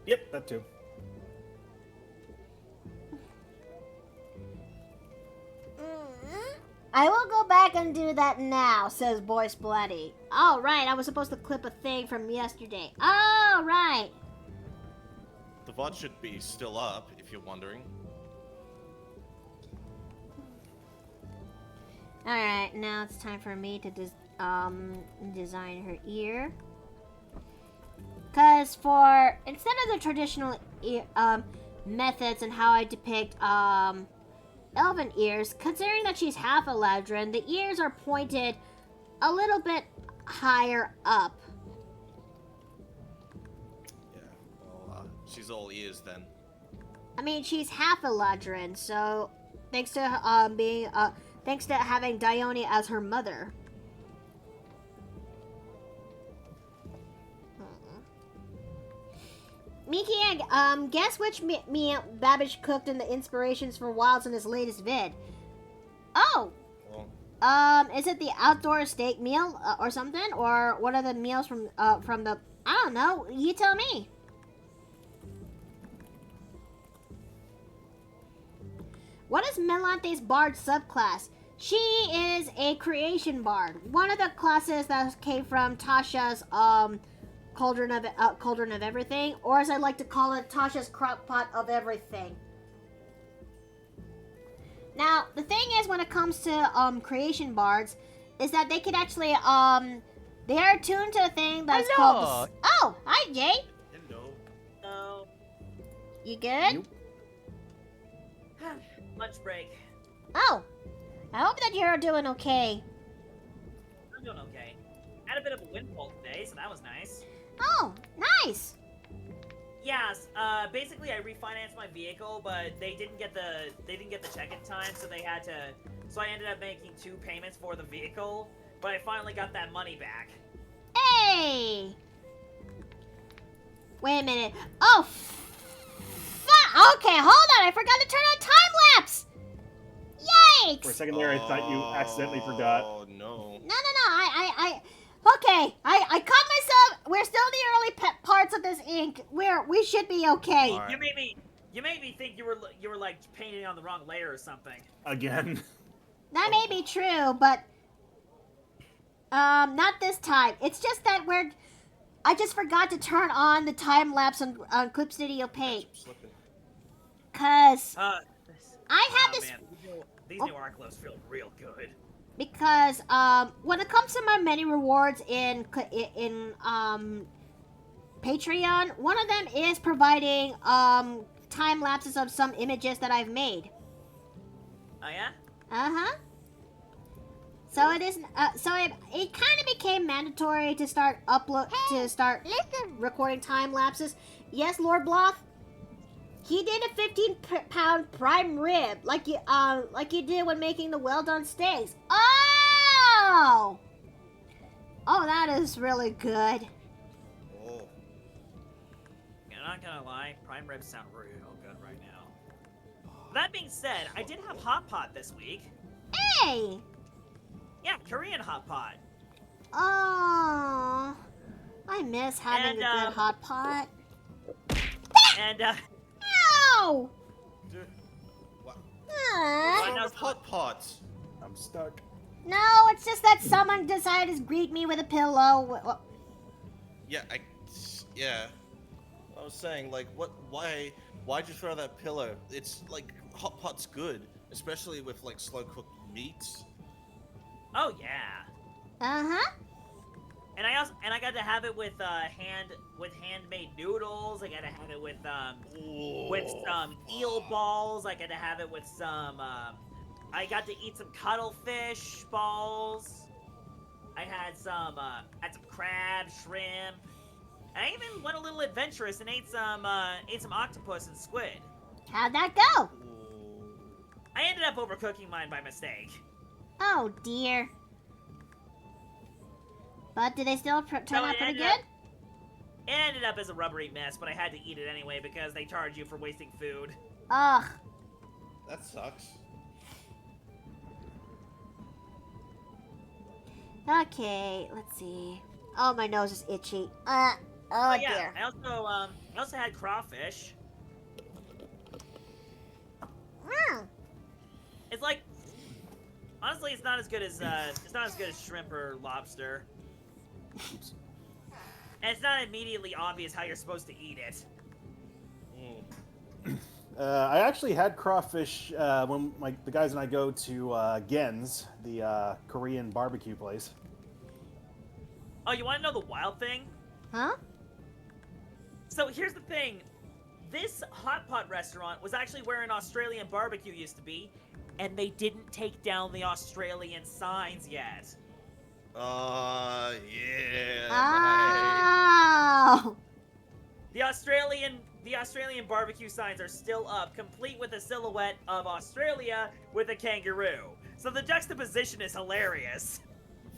Yep, that too. I will go back and do that now, says Boy Splatty. Oh, right, I was supposed to clip a thing from yesterday. Oh, right. The VOD should be still up, if you're wondering. Alright, now it's time for me to design her ear. Because instead of the traditional methods and how I depict elven ears, considering that she's half Eladrin, the ears are pointed a little bit higher up. Yeah, well, she's all ears then. I mean, she's half Eladrin, so thanks to thanks to having Dione as her mother. Miki, guess which meal Babbage cooked in the inspirations for Wilds in his latest vid. Oh! Is it the outdoor steak meal or something? Or what are the meals from the... I don't know. You tell me. What is Melanthe's bard subclass? She is a creation bard. One of the classes that came from Tasha's, Cauldron of Everything, or as I like to call it, Tasha's Crockpot of Everything. Now, the thing is, when it comes to creation bards, is that they could actually they are attuned to a thing that's called. Oh, hi Jay. Hello. You good? Lunch break. Oh, I hope that you're doing okay. I'm doing okay. Had a bit of a windfall today, so that was nice. Oh, nice. Yes, basically I refinanced my vehicle, but they didn't get the check in time, so so I ended up making 2 payments for the vehicle, but I finally got that money back. Hey! Wait a minute. Oh, okay, hold on. I forgot to turn on time lapse. Yikes! For a second there, I thought you accidentally forgot. Oh no. No. Okay, I caught myself. We're still in the early parts of this ink. We should be okay. All right. You made me think you were like painting on the wrong layer or something. Again. That may be true, but not this time. It's just that I just forgot to turn on the time lapse on Clip Studio Paint. Cause I have this. Man, these new art glows feel real good. Because when it comes to my many rewards in Patreon, one of them is providing time lapses of some images that I've made. Oh yeah? So it is. So it kind of became mandatory to start recording time lapses. Yes, Lord Bloth. He did a 15-pound prime rib, like you did when making the well-done steaks. Oh, that is really good. Oh. I'm not gonna lie, prime ribs sound real good right now. That being said, I did have hot pot this week. Hey. Yeah, Korean hot pot. Oh, I miss having a good hot pot. And Ow! Dude, what? Aw. What's hot pots? I'm stuck. No, it's just that someone decided to greet me with a pillow. Yeah, I was saying, like, why'd you throw that pillow? It's like hot pot's good, especially with like slow cooked meats. oh yeah. Uh-huh. And I got to have it with handmade noodles. I got to have it with some eel balls. I got to have it with some I got to eat some cuttlefish balls. I had some crab, shrimp. I even went a little adventurous and ate some octopus and squid. How'd that go? I ended up overcooking mine by mistake. Oh dear. But did they still turn out pretty good? It ended up as a rubbery mess, but I had to eat it anyway because they charge you for wasting food. Ugh. That sucks. Okay, let's see. Oh, my nose is itchy. Oh yeah, dear. I also had crawfish. It's like, honestly, it's not as good as shrimp or lobster. Oops. And it's not immediately obvious how you're supposed to eat it. I actually had crawfish when the guys and I go to Gen's, the Korean barbecue place. Oh, you want to know the wild thing? Huh? So here's the thing. This hot pot restaurant was actually where an Australian barbecue used to be, and they didn't take down the Australian signs yet. Yeah. Oh! The Australian barbecue signs are still up, complete with a silhouette of Australia with a kangaroo. So the juxtaposition is hilarious.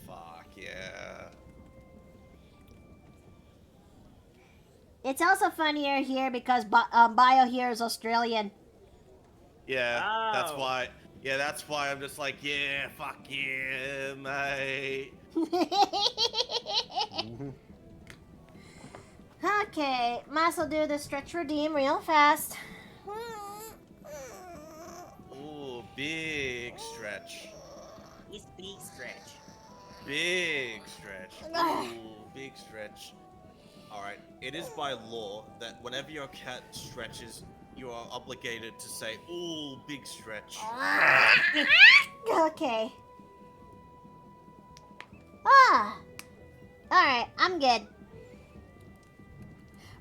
Fuck yeah. It's also funnier here because Bio here is Australian. Yeah, that's Oh. why. Yeah, that's why I'm just like, yeah, fuck yeah, mate. Okay, might as well do the stretch redeem real fast. Ooh, big stretch. It's big stretch. Big stretch. Ooh, big stretch. Alright, it is by law that whenever your cat stretches, you are obligated to say, ooh, big stretch. Okay. Alright, I'm good.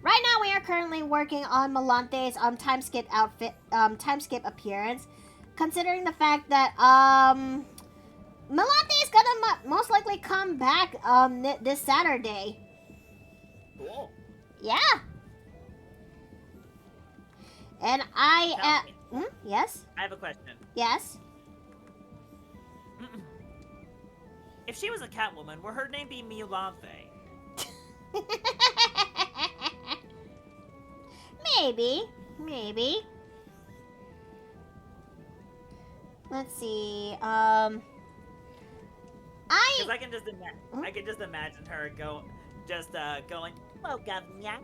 Right now we are currently working on Melanthe's timeskip outfit, timeskip appearance. Considering the fact that, Melanthe is gonna most likely come back, this Saturday. Cool. Yeah. And Tell me. yes? I have a question. Yes? If she was a Catwoman, would her name be Melanthe? Maybe. Let's see. Because I can just imagine her going, hello, governor.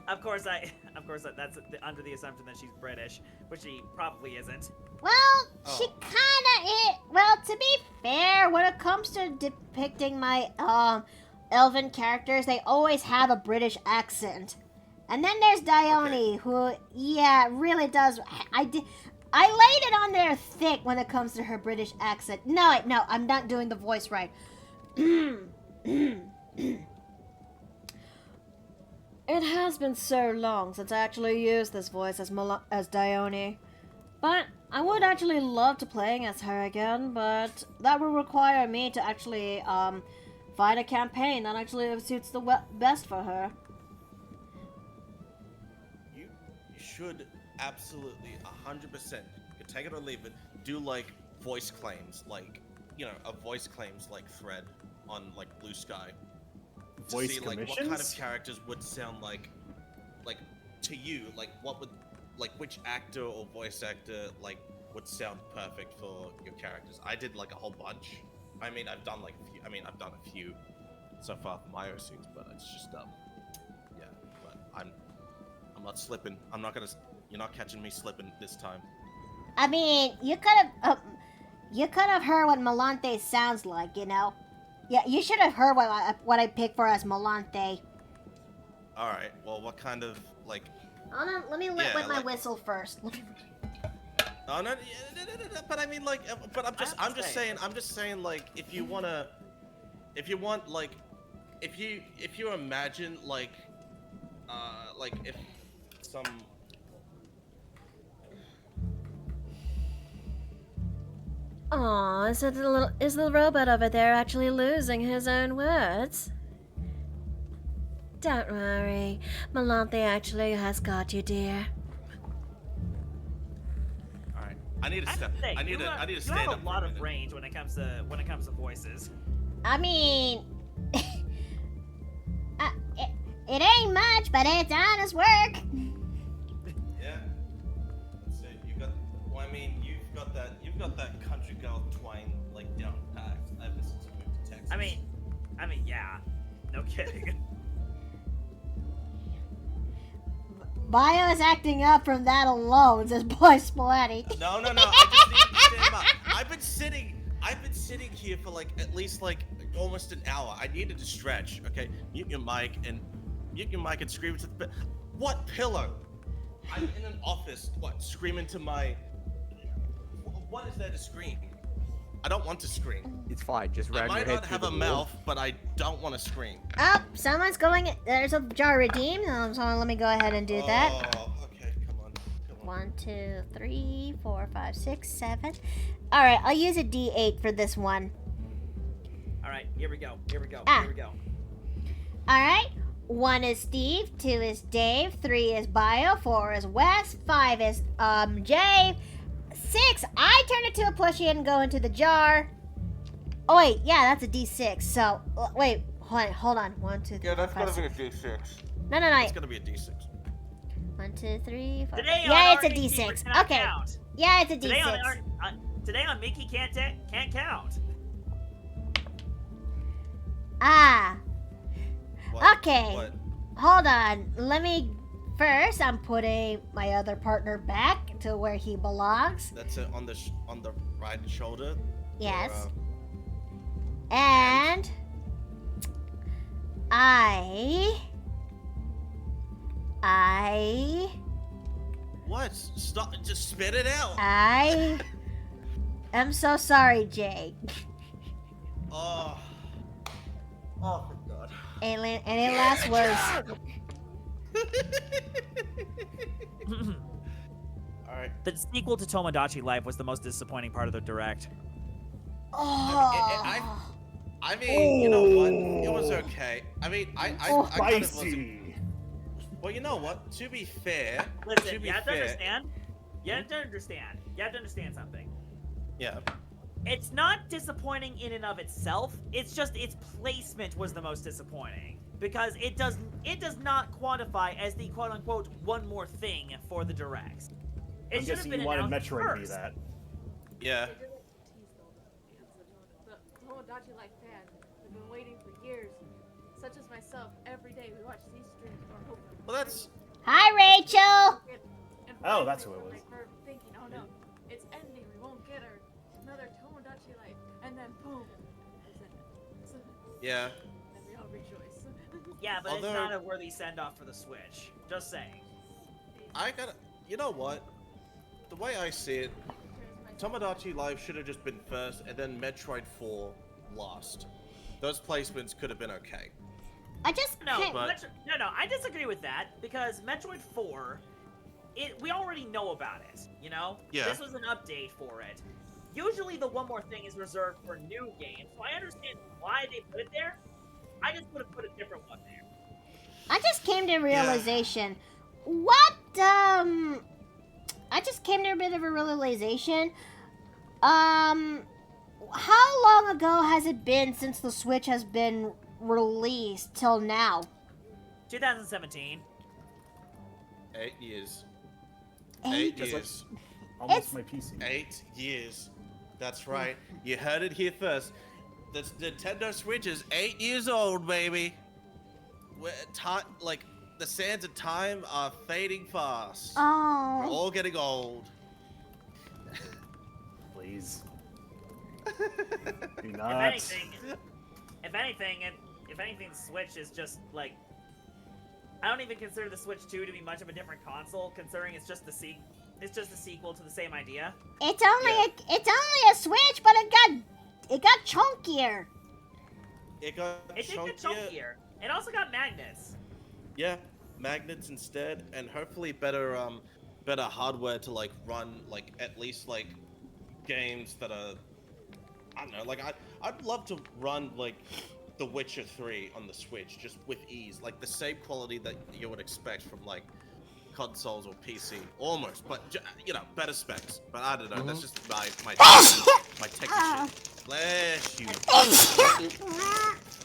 Of course, that's under the assumption that she's British, which she probably isn't. Well, she Oh. kinda is. Well, to be fair, when it comes to depicting my elven characters, they always have a British accent. And then there's Dione, who, yeah, really does. I laid it on there thick when it comes to her British accent. No, I'm not doing the voice right. It has been so long since I actually used this voice as Dione. But I would actually love to playing as her again, but that would require me to actually find a campaign that actually suits the best for her. You should absolutely 100%, you can take it or leave it, do like voice claims, like, you know, a voice claims like thread on like Blue Sky. To Voice see like what commissions? kind of characters would sound like to you, like what would, like which actor or voice actor like would sound perfect for your characters. I did like a whole bunch. I mean, I've done like a few, I've done a few so far for my OCs, but it's just yeah, but I'm not slipping. You're not catching me slipping this time. I mean, you could have heard what Melanthe sounds like, you know. Yeah, you should have heard what I picked for as Melanthe. All right. Well, what kind of like? Hold on, let me wet my like- whistle first. Oh no, no, but I mean like, but I'm just saying, like, if you want like, if you imagine like if some. Aw, is the robot over there actually losing his own words? Don't worry, Melanthe actually has got you, dear. All right, I need to step. I need to You stand have up. a lot of range when it comes to voices. I mean, it ain't much, but it's honest work. Yeah. That's it. You got. Well, I mean, you've got that country girl twang like down packed ever since you moved to Texas. I mean, yeah. No kidding. Bio is acting up from that alone, says Boy Splatty. No. I just need to stand up. I've been sitting here for like at least like almost an hour. I needed to stretch. Okay, mute your mic and scream to the. What pillow? I'm in an office. What? Screaming to my. What is there to scream? I don't want to scream. It's fine. Just I ram your might head not through have the a wall. mouth, but I don't want to scream. Oh, someone's going. There's a jar redeemed. So let me go ahead and do that. Oh, okay, come on. 1, 2, 3, 4, 5, 6, 7. All right, I'll use a D8 for this one. All right, here we go. Here we go. Ah. Here we go. All right. 1 is Steve, 2 is Dave, 3 is Bio, 4 is Wes, 5 is Jay, 6. I turn it to a plushie and go into the jar. Oh wait, yeah, that's a D6. So wait, hold on. 1, 2, 3. Yeah, that's 4, gotta 5, be a D6. No. It's gonna be a D6. 1, 2, 3, 4. Today Yeah, on it's a our D6. gatekeeper cannot Okay. count. Yeah, it's a Today on D6. today on Mickey can't count. Ah. What? Okay. What? Hold on. First, I'm putting my other partner back to where he belongs. That's it on the right shoulder. Yes. Or, And I what? Stop! Just spit it out. am so sorry, Jay. Oh. Oh my God. Any last words? All right. The sequel to Tomodachi Life was the most disappointing part of the direct. Oh. I mean, you know what? It was okay. I mean, I kind of wasn't. Spicy. Well, you know what? To be fair, Listen, to be you have to fair, understand. You have to understand something. yeah. It's not disappointing in and of itself. It's just its placement was the most disappointing because it does not quantify as the quote unquote one more thing for the directs. It I'm should have guessing been you wanted announced Metroid to be first. that. Yeah. The Tomodachi Life fans have been waiting for years. Such as myself, every day we watch these streams or hope. Well, that's Hi, Rachel. And Oh, that's who it was. We're thinking, oh no, it's ending. We won't get another Tomodachi Life, and then boom. yeah. And we all rejoice. Yeah, but Although- it's not a worthy send off for the Switch. Just saying. I gotta. You know what? The way I see it, Tomodachi Life should have just been first, and then Metroid 4 last. Those placements could have been okay. I just No, can't. but- no, I disagree with that because Metroid 4, we already know about it. You know, Yeah. This was an update for it. Usually, the one more thing is reserved for new games, so I understand why they put it there. I just would have put a different one there. I just came to a realization. What? I just came to a bit of a realization. How long ago has it been since the Switch has been released till now? 2017. 8 years. Eight? 8 years. Almost It's- my PC. 8 years. That's right. You heard it here first. The Nintendo Switch is 8 years old, baby. Like the sands of time are fading fast. We're Oh. all getting old. Please. Do If not. anything, the Switch is just like. I don't even consider the Switch 2 to be much of a different console, considering it's just a sequel to the same idea. It's only a Switch, but it got chunkier. It got It did get chunkier. It also got magnets. Yeah, magnets instead, and hopefully better hardware to like run like at least like games that are, I don't know, like I'd love to run like The Witcher 3 on the Switch just with ease, like the same quality that you would expect from like consoles or PC, almost, but you know, better specs. But I don't know, that's just my technical shit. Bless you.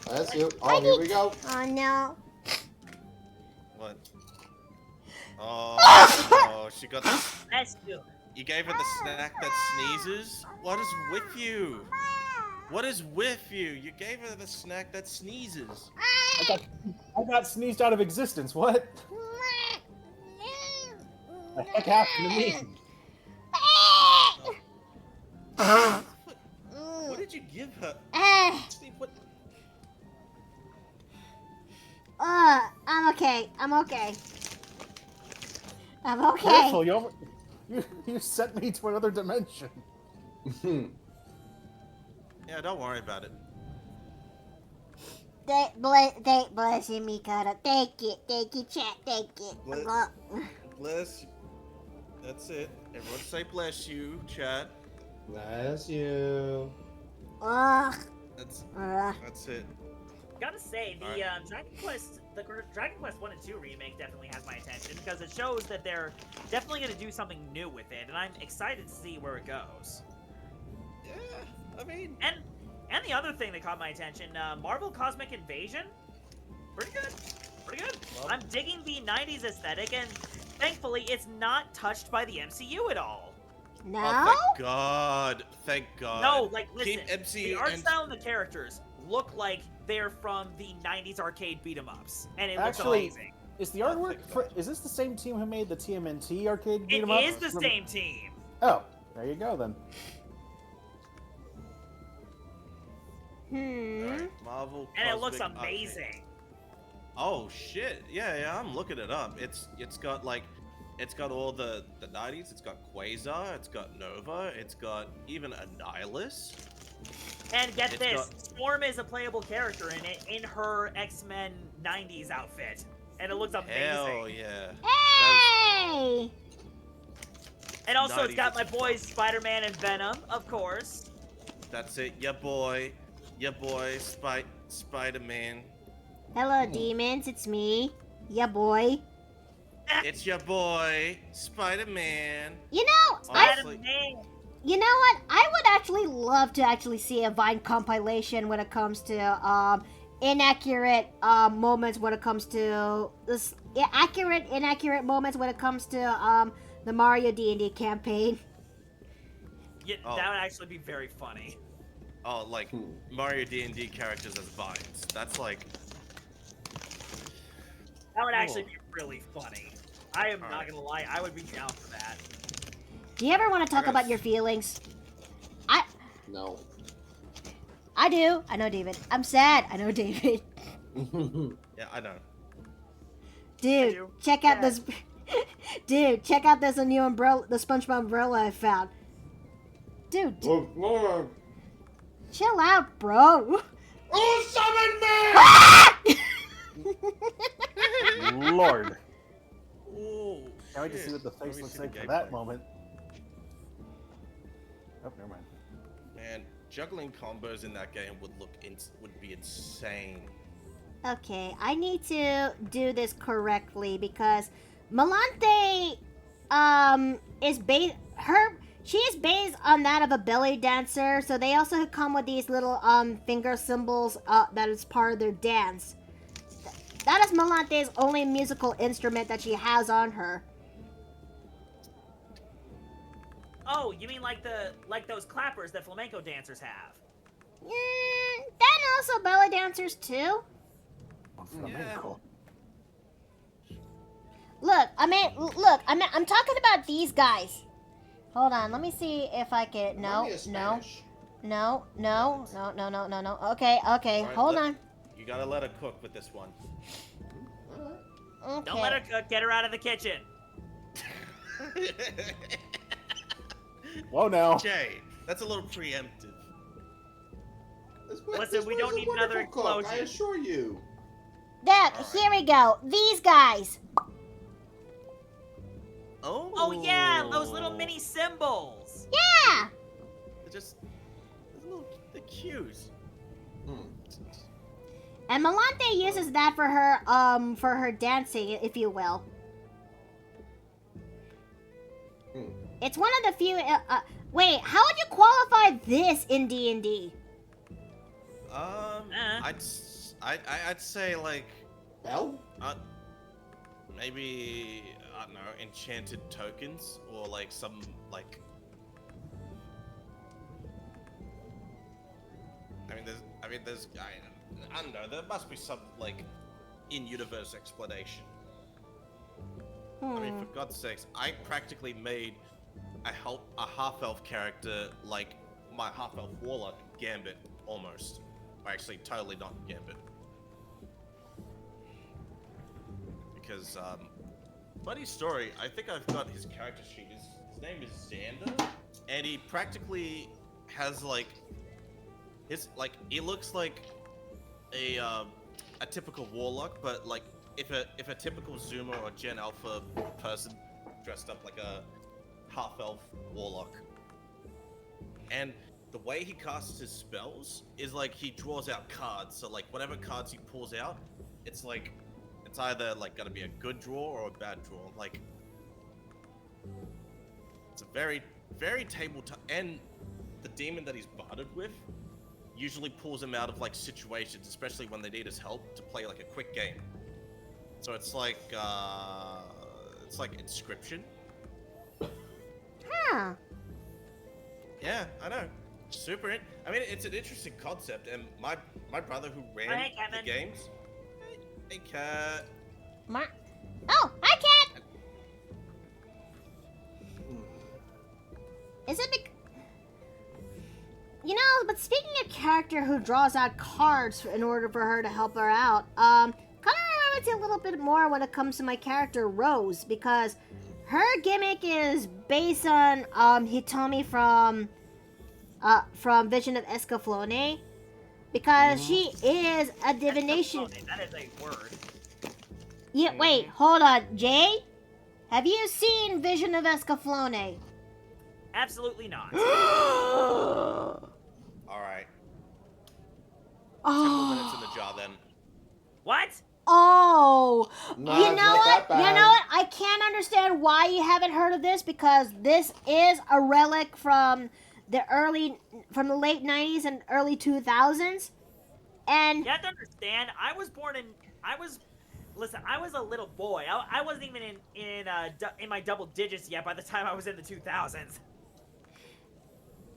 That's you. Oh, here we go. Oh no. What? Oh, she got the. Bless you. You gave her the snack that sneezes? What is with you? What is with you? You gave her the snack that sneezes. I got sneezed out of existence. What? The heck happened to me? What did you give her? Steve, what? I'm okay. I'm okay. I'm okay. Careful, you sent me to another dimension. Yeah, don't worry about it. Thank bless you, Mikado. Thank you, chat. Thank you. Bless. That's it. Everyone say bless you, chat. Bless you. Ugh. That's it. Gotta say, the Alright. Dragon Quest 1 and 2 remake definitely has my attention because it shows that they're definitely gonna do something new with it, and I'm excited to see where it goes. Yeah, I mean, And the other thing that caught my attention, Marvel Cosmic Invasion, pretty good, pretty good. Well- I'm digging the 90s aesthetic, and thankfully, it's not touched by the MCU at all. No? oh, thank God. Thank God. No, like, listen, Keep MCU the art and style and the characters look like they're from the 90s arcade beat-em-ups, and it looks Actually, amazing. is the Oh, artwork thank for? God. Is this the same team who made the TMNT arcade beat It 'em up? is the same team. Oh, there you go then. Alright, Marvel And it looks Cosmic Arcade. amazing. Oh shit! Yeah, I'm looking it up. It's got like, it's got all the 90s. It's got Quasar. It's got Nova. It's got even Annihilus. And get It's this, got- Storm is a playable character in it, in her X-Men 90s outfit. And it looks amazing. Hell yeah! Hey! And also it's 90s got my as boys Spider-Man and Venom, of course. That's it. Your boy, Spider-Man. Hello, demons. It's me. Ya boy. It's your boy, Spider-Man. You know, Honestly, Spider-Man. you know what? I would actually love to actually see a Vine compilation when it comes to inaccurate moments when it comes to this inaccurate moments when it comes to the Mario D&D campaign. Yeah, Oh. that would actually be very funny. oh, like Mario D&D characters as vines. That's like, That would actually Cool. be really funny. I am not Alright. gonna lie, I would be down for that. Do you ever want to talk gotta about s- your feelings? No. I do. I know, David. I'm sad. I know, David. yeah, I know. Dude, do. check out Yeah. this. Dude, check out this new umbrella, the SpongeBob umbrella I found. Dude, chill out, bro. Who summoned me? Lord. Ooh, Can't wait to see shit. what the Let face me looks see the like for that gameplay. moment. Oh, never mind. Man, juggling combos in that game would be insane. Okay, I need to do this correctly because Melanthe is based she is based on that of a belly dancer, so they also come with these little finger symbols that is part of their dance. That is Melanthe's only musical instrument that she has on her. Oh, you mean like those clappers that flamenco dancers have? Then also belly dancers too. Flamenco. Look, I'm talking about these guys. Hold on, let me see if I can. No. Okay, Alright, hold on. You gotta let her cook with this one. Okay. Don't let her cook, get her out of the kitchen. Whoa now. Jay, that's a little preemptive. Listen, we don't need another I explosion. assure you. That, Alright. here we go. These guys. Oh yeah, those little mini symbols. Yeah. They're cute. And Melanthe uses that for her dancing, if you will. It's one of the few. Wait, how would you qualify this in D&D? I'd say like Bell? maybe I don't know, enchanted tokens or like some like. I don't know. There must be some like in-universe explanation. I mean, for God's sakes, I practically made a half-elf character like my half-elf warlock Gambit almost. Or actually, totally not Gambit. Because funny story. I think I've got his character sheet. His name is Xander, and he practically has like he looks like a typical warlock, but like if a typical Zoomer or Gen Alpha person dressed up like a half elf warlock. And the way he casts his spells is like he draws out cards. So like whatever cards he pulls out, it's like it's either like gonna be a good draw or a bad draw. Like it's a very tabletop, and the demon that he's barded with usually pulls him out of like situations, especially when they need his help to play like a quick game. So it's like Inscription. Huh. Yeah, I know. I mean, it's an interesting concept, and my brother who ran Hey, the Kevin. games. Hey, cat. Oh, hi, cat. Is it? But speaking of character who draws out cards in order for her to help her out, kind of reminds me a little bit more when it comes to my character Rose, because her gimmick is based on Hitomi from Vision of Escaflowne, because she is a divination. That is a word. Yeah, wait, hold on, Jay. Have you seen Vision of Escaflowne? Absolutely not. All right. 10 more Oh. minutes in the jar then. What? Oh, No, you it's know not what? that bad. You know what? I can't understand why you haven't heard of this, because this is a relic from the late 90s and early 2000s. And You have to understand, I was a little boy. I wasn't even in my double digits yet by the time I was in the 2000s.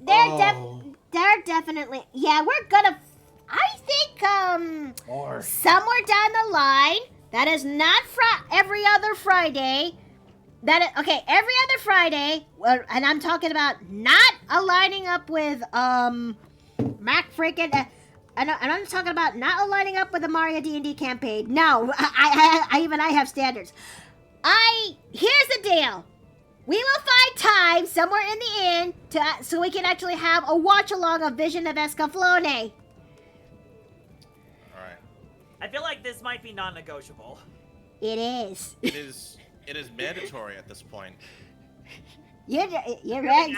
they're definitely, yeah, we're gonna, I think, Or somewhere down the line, that is not every other Friday. Every other Friday, and I'm talking about not aligning up with Mac freaking. And I'm talking about not aligning up with the Mario D&D campaign. No, I have standards. Here's the deal. We will find time somewhere in the inn so we can actually have a watch along of Vision of Escaflowne. All right. I feel like this might be non-negotiable. It is. It is mandatory at this point. You're right.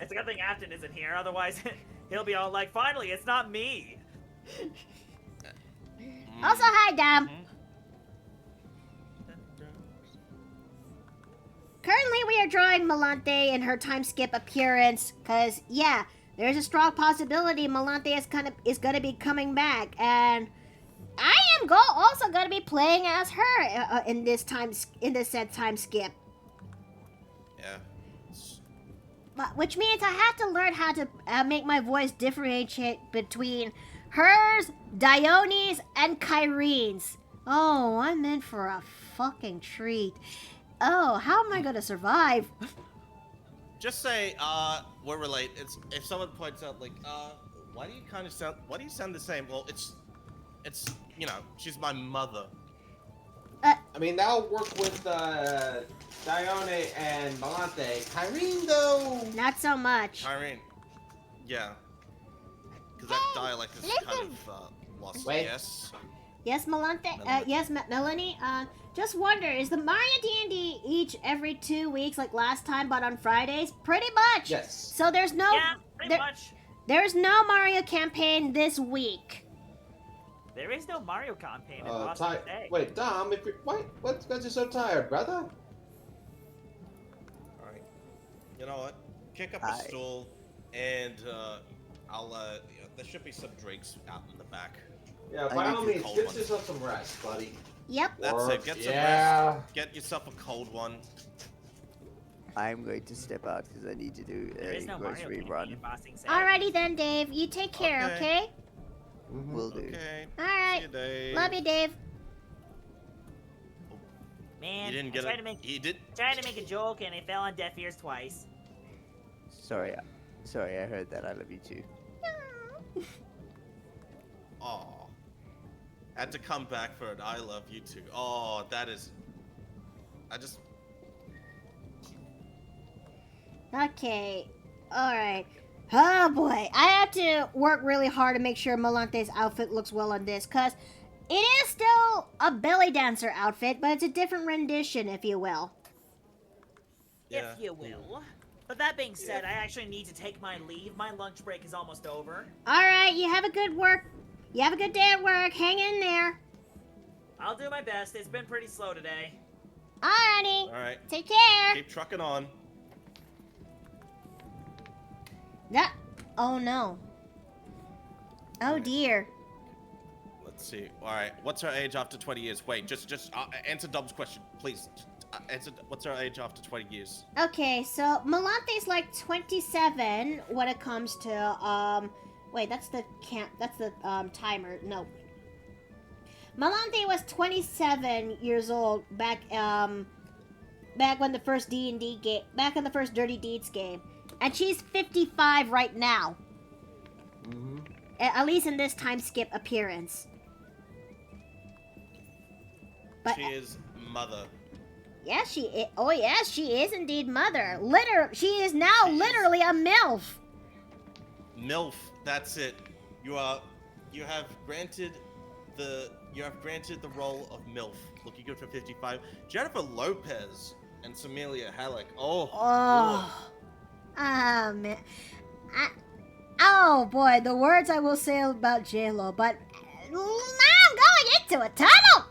It's a good thing Afton isn't here, otherwise he'll be all like, finally, it's not me. Also, hi, Dom. Currently, we are drawing Melanthe in her time skip appearance, because, yeah, there's a strong possibility Melanthe is going to be coming back, and I am also going to be playing as her in this said time skip. Yeah. Which means I have to learn how to make my voice differentiate between hers, Dione's, and Kyrene's. Oh, I'm in for a fucking treat. Oh, how am I gonna survive? Just say, we're related. If someone points out, like, why do you sound the same? Well, it's, she's my mother. I mean, that'll work with Dione and Melanthe. Kyrene, though. Not so much. Kyrene. Yeah. Because that dialect is kind of lost. Wait. Yes. Yes, Melanthe. Yes, Melanie. Just wonder, is the Mario D&D each every 2 weeks, like last time, but on Fridays? Pretty much. Yes. So there's no. Yeah, pretty much. There's no Mario campaign this week. There is no Mario campaign in Boston today. Wait, Dom, what's got you so tired, brother? Alright. You know what? Kick up a stool, and there should be some drinks out in the back. Yeah, by all means, get yourself some rest, buddy. Yep. That's it. Get some rest. Get yourself a cold one. I'm going to step out because I need to do There is a no Mario grocery campaign run. in Boston today. Alrighty then, Dave. You take care, okay? Will do. Okay. Alright. See you, Dave. Love you, Dave. Man, You didn't I get tried it. to make He did. tried to make a joke and it fell on deaf ears twice. Sorry, I heard that. I love you too. Aw. Had to come back for it. I love you too. Oh, that is. Okay. Alright. Oh boy, I have to work really hard to make sure Melanthe's outfit looks well on this, cause it is still a belly dancer outfit, but it's a different rendition, if you will. Yeah. If you will. But that being said, I actually need to take my leave. My lunch break is almost over. Alright, you have a good day at work, hang in there. I'll do my best. It's been pretty slow today. Alrighty, Alright. take care. Keep trucking on. Oh no. Oh dear. Let's see. Alright, what's her age after 20 years? Wait, just answer Dom's question, please. Answer, what's her age after 20 years? Okay, so Melanthe's like 27 when it comes to, wait, that's the timer. No. Melanthe was 27 years old back when the first D&D game, back in the first Dirty Deeds game. And she's 55 right now. Mm-hmm. At least in this time skip appearance. But, She is mother. yes, she is. Oh, yes, she is indeed mother. She is now literally a MILF. MILF, that's it. You have granted the role of MILF. Looking good for 55. Jennifer Lopez and Samelia Halleck. Oh. Man. Oh boy, the words I will say about J-Lo, but now I'm going into a tunnel!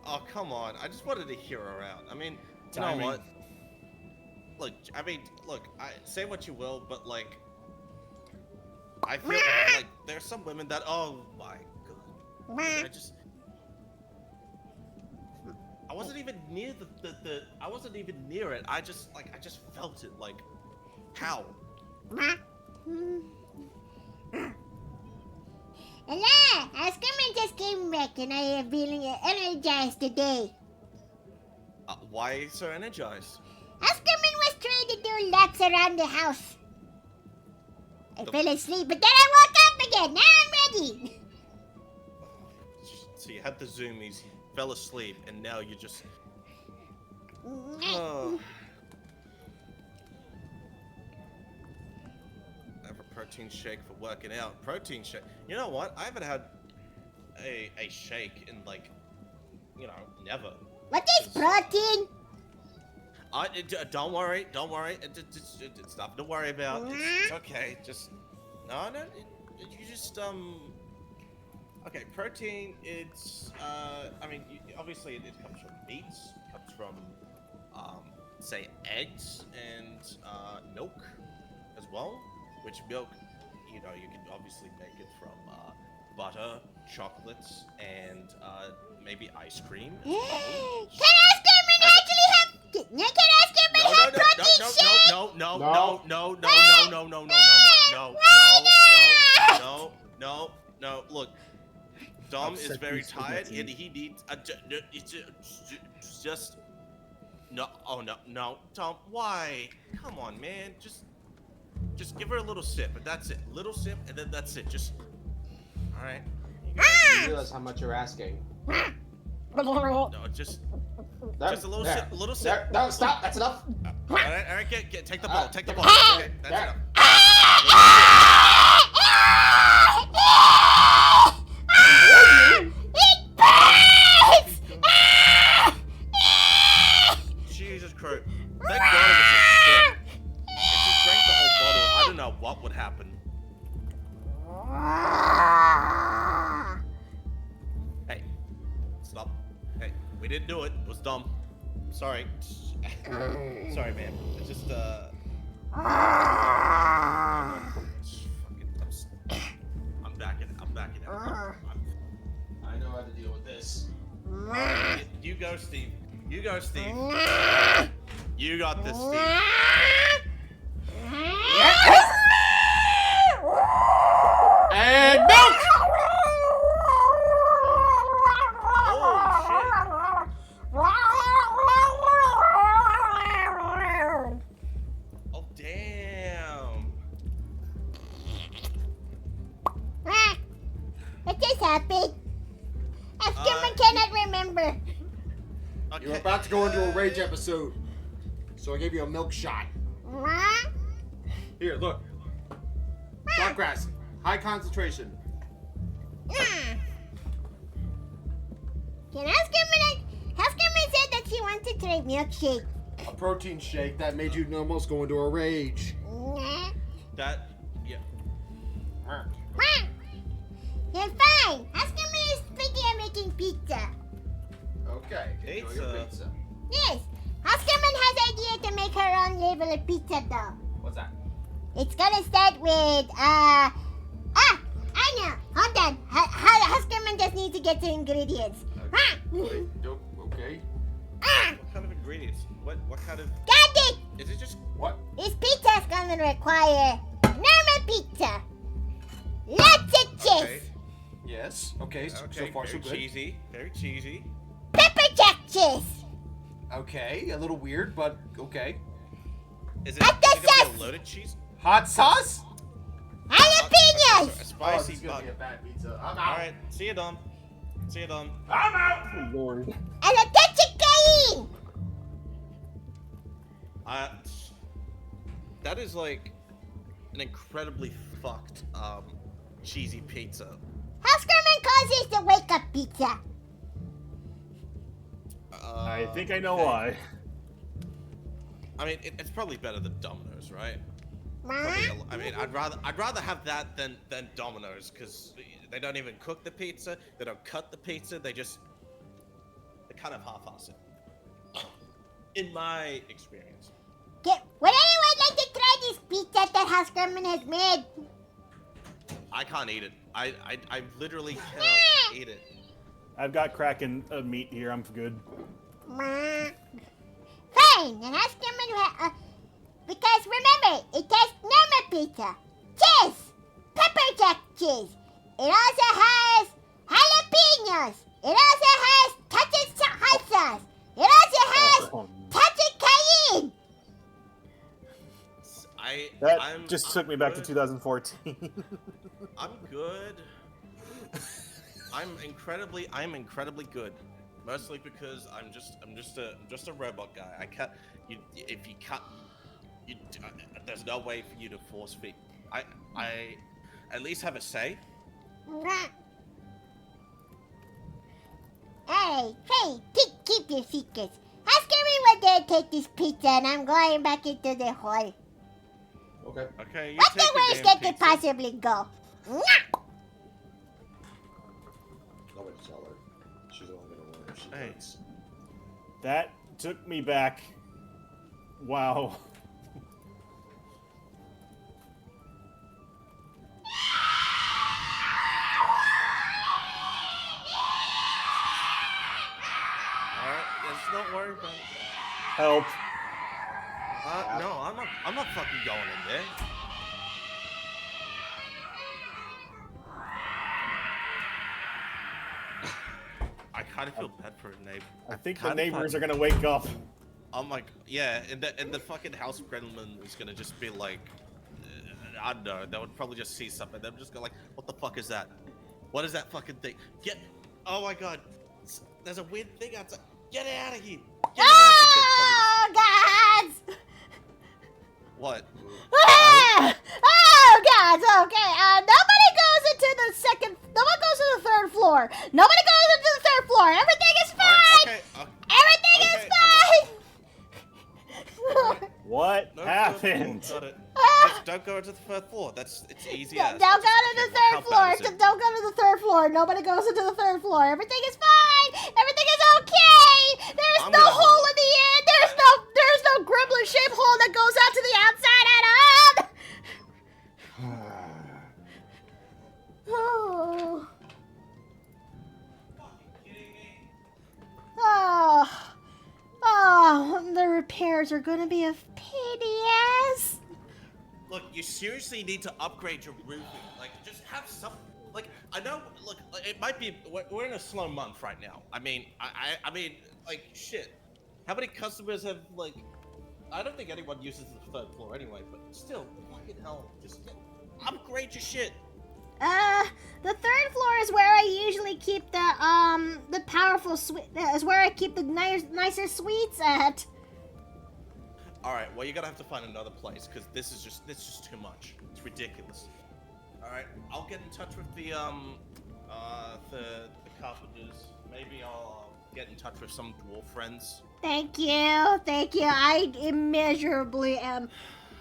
Oh, come on. I just wanted to hear her out. I mean, you know Timing. what? Look, say what you will, but like, I feel like there's some women that, oh my god. I wasn't even near I wasn't even near it. I just felt it, like, how? Hello, Askerman just came back and I am feeling energized today. Why so energized? Askerman was trying to do laps around the house. I fell asleep, but then I woke up again. Now I'm ready. So you had the zoomies, you fell asleep, and now you just... Oh. I have a protein shake for working out. Protein shake. You know what? I haven't had a shake in, like, never. What is protein? Don't worry. It's nothing to worry about. It's okay. Just no. You just Okay, protein. It's I mean, obviously it comes from meats. It comes from say eggs and milk as well. Which milk, you can obviously make it from butter, chocolates, and maybe ice cream. As well. Can Askerman actually have? Can Askerman have protein shake? No. Look, Dom is very tired, and he needs just no. Oh no, Dom. Why? Come on, man. Just give her a little sip, and that's it. Little sip, and then that's it. Just all right. You realize how much you're asking. No, just a little there. sip. A little sip. There. No, stop. That's enough. All right, take the ball. Take the ball. Okay, that's there. Jesus Christ. Thank God it was a sip. If you drank the whole bottle, I don't know what would happen. Hey, stop. Hey, we didn't do it. It was dumb. Sorry. Sorry, man. It's just, I'm backing out. I know how to deal with this. You go, Steve. You go, Steve. You got this, Steve. And milk! Oh, damn. What just happened? Askerman cannot remember. Okay. You're about to go into a rage episode, so I gave you a milk shot. Here, look. Dark grass. High concentration. Can Housekeeper said that she wants to try milkshake. A protein shake that made you almost go into a rage. That, yeah. You're fine. Housekeeper is thinking of making pizza. Okay. enjoy your pizza. Yes. Housekeeper has idea to make her own label of pizza dough. What's that? It's gonna start with, I know. Hold on. Housekeeper just needs to get the ingredients. Wait, okay. What kind of ingredients? What kind of... Got it! Is it just... What? This pizza's gonna require normal pizza. Lots of cheese. Okay. Yes. Okay. So Okay, far, so very good. cheesy. Very cheesy. Pepper jack cheese. Okay. A little weird, but okay. Is it Hot gonna be sauce. a loaded cheese? Hot sauce? Jalapenos. A spicy it's gonna bug. be a bad pizza. I'm out. Alright, see you, Dom. See you, Dom. I'm out. Oh, Lord. And a touch of cayenne. That is like an incredibly fucked, cheesy pizza. Housekeeper calls this the wake-up pizza. I think I know okay. why. I mean, it's probably better than Domino's, right? Probably, I mean, I'd rather have that than Domino's, because they don't even cook the pizza, they don't cut the pizza, they kind of half-ass it. In my experience. Would anyone like to try this pizza that Housekeeper has made? I can't eat it. I literally cannot eat it. I've got Kraken meat here. I'm good. Fine, and Housekeeper because remember, it has normal pizza, cheese, pepper jack cheese. It also has jalapenos. It also has touch of hot sauce. It also has touch of cayenne. I'm just took me back to good. 2014. I'm good. I'm incredibly good. Mostly because I'm just a robot guy. I can't. If you cut, there's no way for you to force feed. I at least have a say. Hey, keep your secrets. Housekeeper will there take this pizza, and I'm going back into the hall. Okay. Okay. You What's take the worst damn that could pizza. possibly go? Nobody tell her. She's only gonna win if she Hey. wins. That took me back. Wow. Alright, let's not worry about it. Help. No, I'm not fucking going in there. I kind of feel bad for a neighbor. I think the kinda neighbors are gonna wake up. I'm like, yeah, and the fucking house gremlin is gonna just be like, I don't know, they would probably just see something. They'll just go like, what the fuck is that? What is that fucking thing? Oh my god, there's a weird thing outside. Get it out of here! Get it out of here! Oh, God! What? Oh, God! Okay, nobody goes into the second. Nobody goes to the third floor. Nobody goes into the third floor. Everything is fine. Okay, Everything is fine. What no happened? Got it. Just don't go into the third floor. It's easy. Don't go to the third floor. Don't go to the third floor. Nobody goes into the third floor. Everything is fine. Everything is okay. There's no hole in the end. There's no gremlin shaped hole that goes out to the outside at all. Oh. Oh, the repairs are gonna be a pain in the ass. Look, you seriously need to upgrade your roofing. Like, just have some. Like, I know. Look, it might be. We're in a slow month right now. I mean, I mean, like, shit. How many customers have like? I don't think anyone uses the third floor anyway. But still, fucking hell, just upgrade your shit. The third floor is where I usually keep the powerful is where I keep the nicer sweets at. All right. Well, you're gonna have to find another place because this is just too much. It's ridiculous. All right. I'll get in touch with the carpenters. Maybe I'll get in touch with some dwarf friends. Thank you. Thank you. I immeasurably am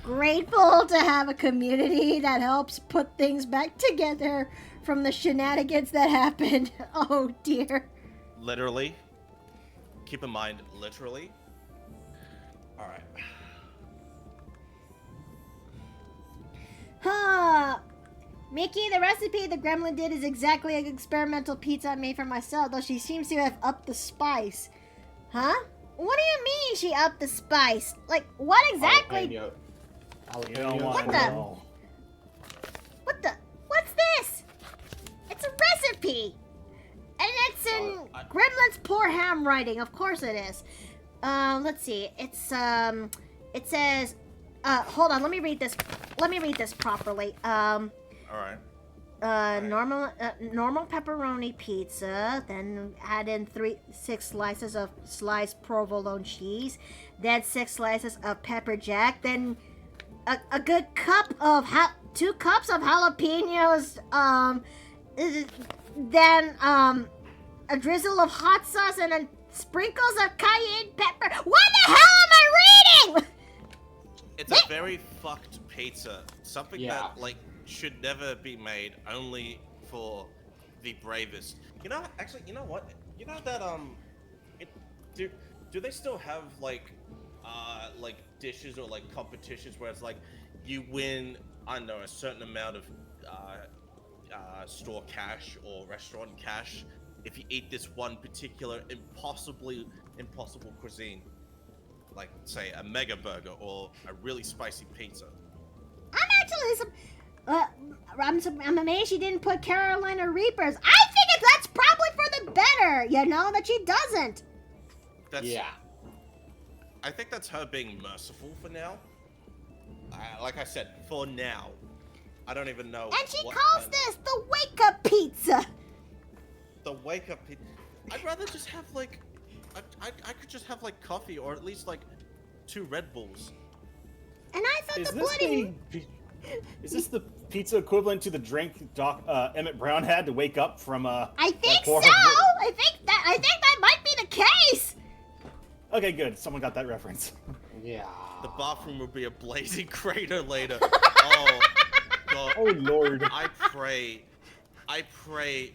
grateful to have a community that helps put things back together from the shenanigans that happened. Oh, dear. Literally. Keep in mind, literally. All right. Huh. Mickey, the recipe the gremlin did is exactly an experimental pizza I made for myself, though she seems to have upped the spice. Huh? What do you mean she upped the spice? Like, what exactly? Jalapeno. You don't want What to the- know. What's this? It's a recipe! And it's in Gremlin's poor handwriting. Of course it is. Let's see. It says, hold on, let me read this properly. All right. Normal pepperoni pizza, then add in 6 slices of sliced provolone cheese, then 6 slices of pepper jack, then a good cup of 2 cups of jalapenos, then a drizzle of hot sauce, and then sprinkles of cayenne pepper. What the hell am I reading? It's a very fucked pizza. Something Yeah. that like should never be made only for the bravest. You know, actually, you know what? You know that do they still have like dishes or like competitions where it's like you win, I don't know, a certain amount of store cash or restaurant cash if you eat this one particular impossible cuisine, like say a mega burger or a really spicy pizza. I'm amazed she didn't put Carolina Reapers. I think that's probably for the better, you know, that she doesn't. Yeah. I think that's her being merciful for now. Like I said, for now. I don't even know. And she calls this the wake up pizza. The wake up pizza. I'd rather just have like, I could just have like coffee or at least like 2 Red Bulls. And I thought the pudding. Is this the pizza equivalent to the drink Emmett Brown had to wake up from? I think so. I think that might be the case. Okay, good. Someone got that reference. Yeah. The bathroom will be a blazing crater later. Oh God. Oh Lord. I pray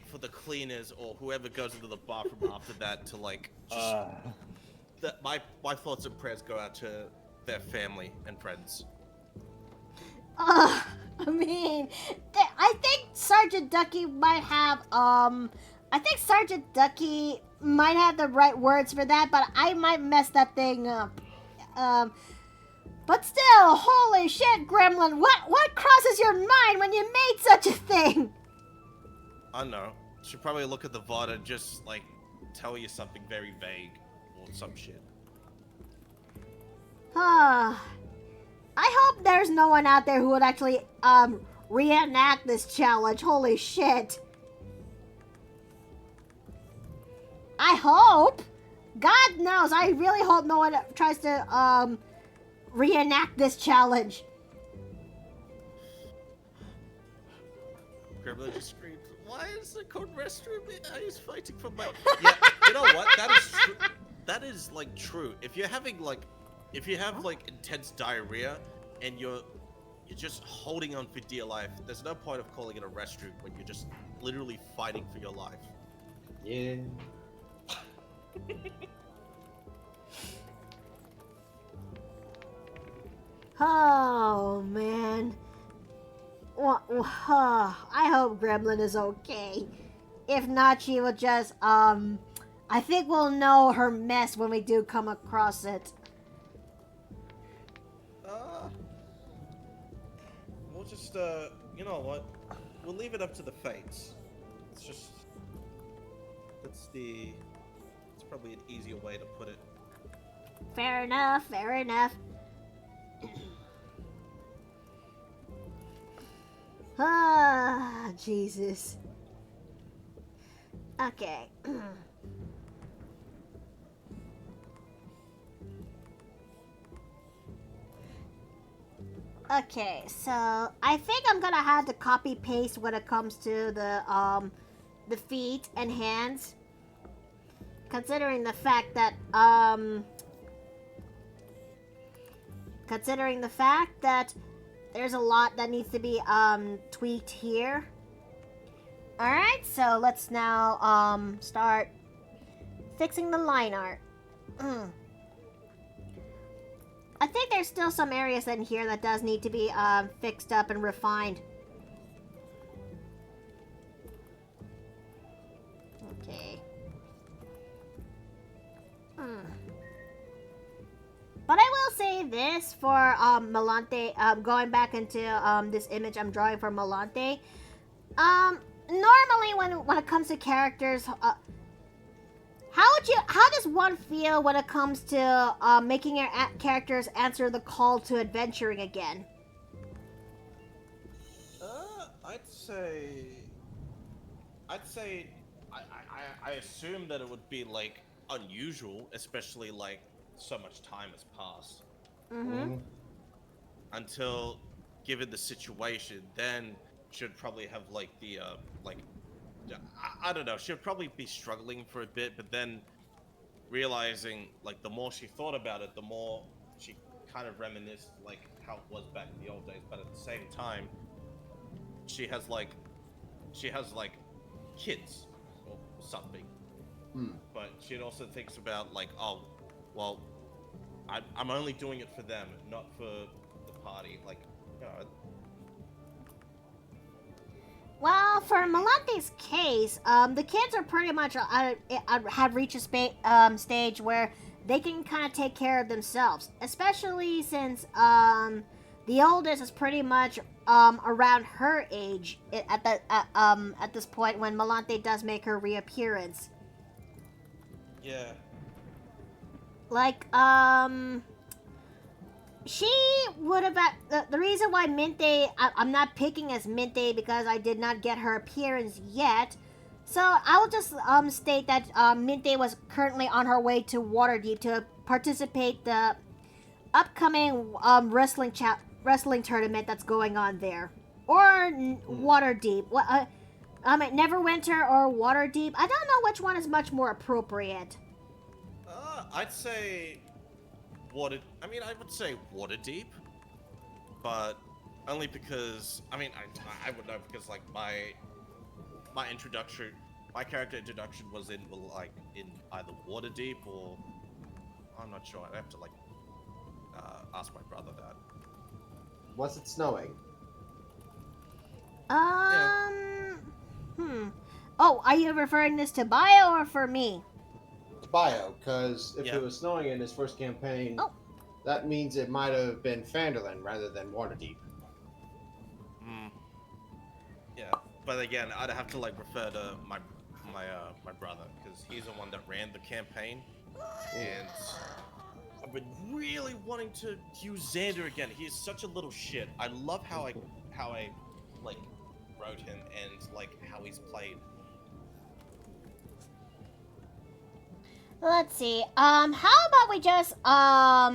for the cleaners or whoever goes into the bathroom after that to like just that my thoughts and prayers go out to their family and friends. I mean, I think Sergeant Ducky might have the right words for that, but I might mess that thing up. But still, holy shit, Gremlin, what crosses your mind when you made such a thing? I don't know. Should probably look at the VOD and just like tell you something very vague or some shit. I hope there's no one out there who would actually reenact this challenge. Holy shit. I hope. God knows, I really hope no one tries to reenact this challenge. Gremlin just screams, "Why is the code restroom? He's fighting for my..." Yeah, you know what? That is true. That is like true. If you have like intense diarrhea and you're just holding on for dear life, there's no point of calling it a restroom when you're just literally fighting for your life. Yeah. Oh, man. I hope Gremlin is okay. If not, she will just, I think we'll know her mess when we do come across it. We'll just, you know what? We'll leave it up to the fates. It's probably an easier way to put it. Fair enough, fair enough. Ah, Jesus. Okay. Okay, so I think I'm gonna have to copy paste when it comes to the feet and hands, considering the fact that there's a lot that needs to be tweaked here. All right, so let's now start fixing the line art. I think there's still some areas in here that does need to be fixed up and refined. Okay. But I will say this for Melanthe, going back into this image I'm drawing for Melanthe. Normally when it comes to characters, how does one feel when it comes to making your characters answer the call to adventuring again? I'd say, I assume that it would be like unusual, especially like so much time has passed. Mm-hmm. Until, given the situation, then should probably have like the like, I don't know, she'd probably be struggling for a bit, but then realizing like the more she thought about it, the more she kind of reminisced like how it was back in the old days. But at the same time, she has like kids or something. But she also thinks about like, oh, well, I'm only doing it for them, not for the party. Like, you know. Well, for Melanthe's case, the kids are pretty much have reached a stage where they can kind of take care of themselves, especially since the oldest is pretty much around her age at this point when Melanthe does make her reappearance. Yeah. Like, she would have... The reason why Minte... I'm not picking as Minte because I did not get her appearance yet. So, I'll just state that Minte was currently on her way to Waterdeep to participate the upcoming wrestling tournament that's going on there. Or Waterdeep. Neverwinter or Waterdeep. I don't know which one is much more appropriate. I'd say I would say Waterdeep, but only because I would know because like my character introduction was in either Waterdeep or I'm not sure. I have to ask my brother that. Was it snowing? Oh, are you referring this to Bio or for me? Bio, because if it was snowing in his first campaign, that means it might have been Phandalin rather than Waterdeep. Yeah, but again, I'd have to refer to my brother because he's the one that ran the campaign, and I've been really wanting to use Xander again. He's such a little shit. I love how I wrote him and how he's played. Let's see. How about we just, let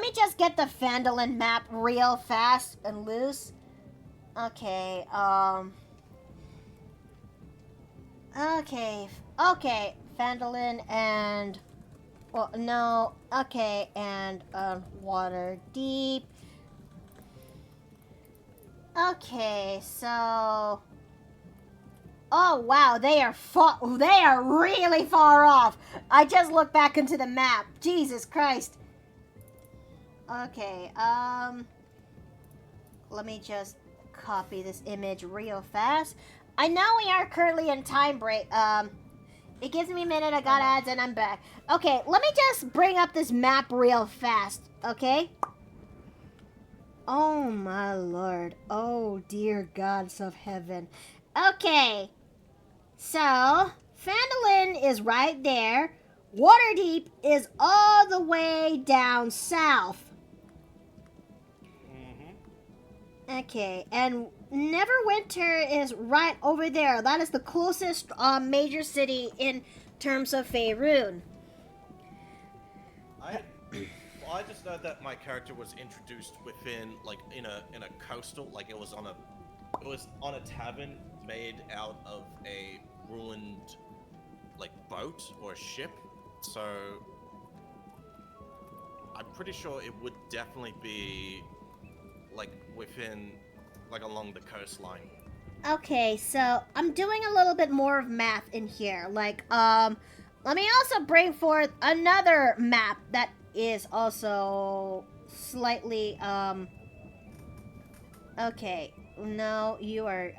me just get the Phandalin map real fast and loose. Okay, okay, Phandalin and, well, no, okay, and, Waterdeep. Okay, so... Oh wow, they are really far off. I just looked back into the map. Jesus Christ. Okay, let me just copy this image real fast. I know we are currently in time break. It gives me a minute, I got ads and I'm back. Okay, let me just bring up this map real fast, okay? Oh my lord. Oh dear gods of heaven. Okay. So, Phandalin is right there. Waterdeep is all the way down south. Okay, and Neverwinter is right over there. That is the closest major city in terms of Faerun. Well, I just know that my character was introduced within, like, in a coastal, like it was on a tavern made out of a ruined, like, boat or ship. So I'm pretty sure it would definitely be, like, within, like, along the coastline. Okay, so I'm doing a little bit more of math in here. Like, let me also bring forth another map that is also slightly, okay. No, you are,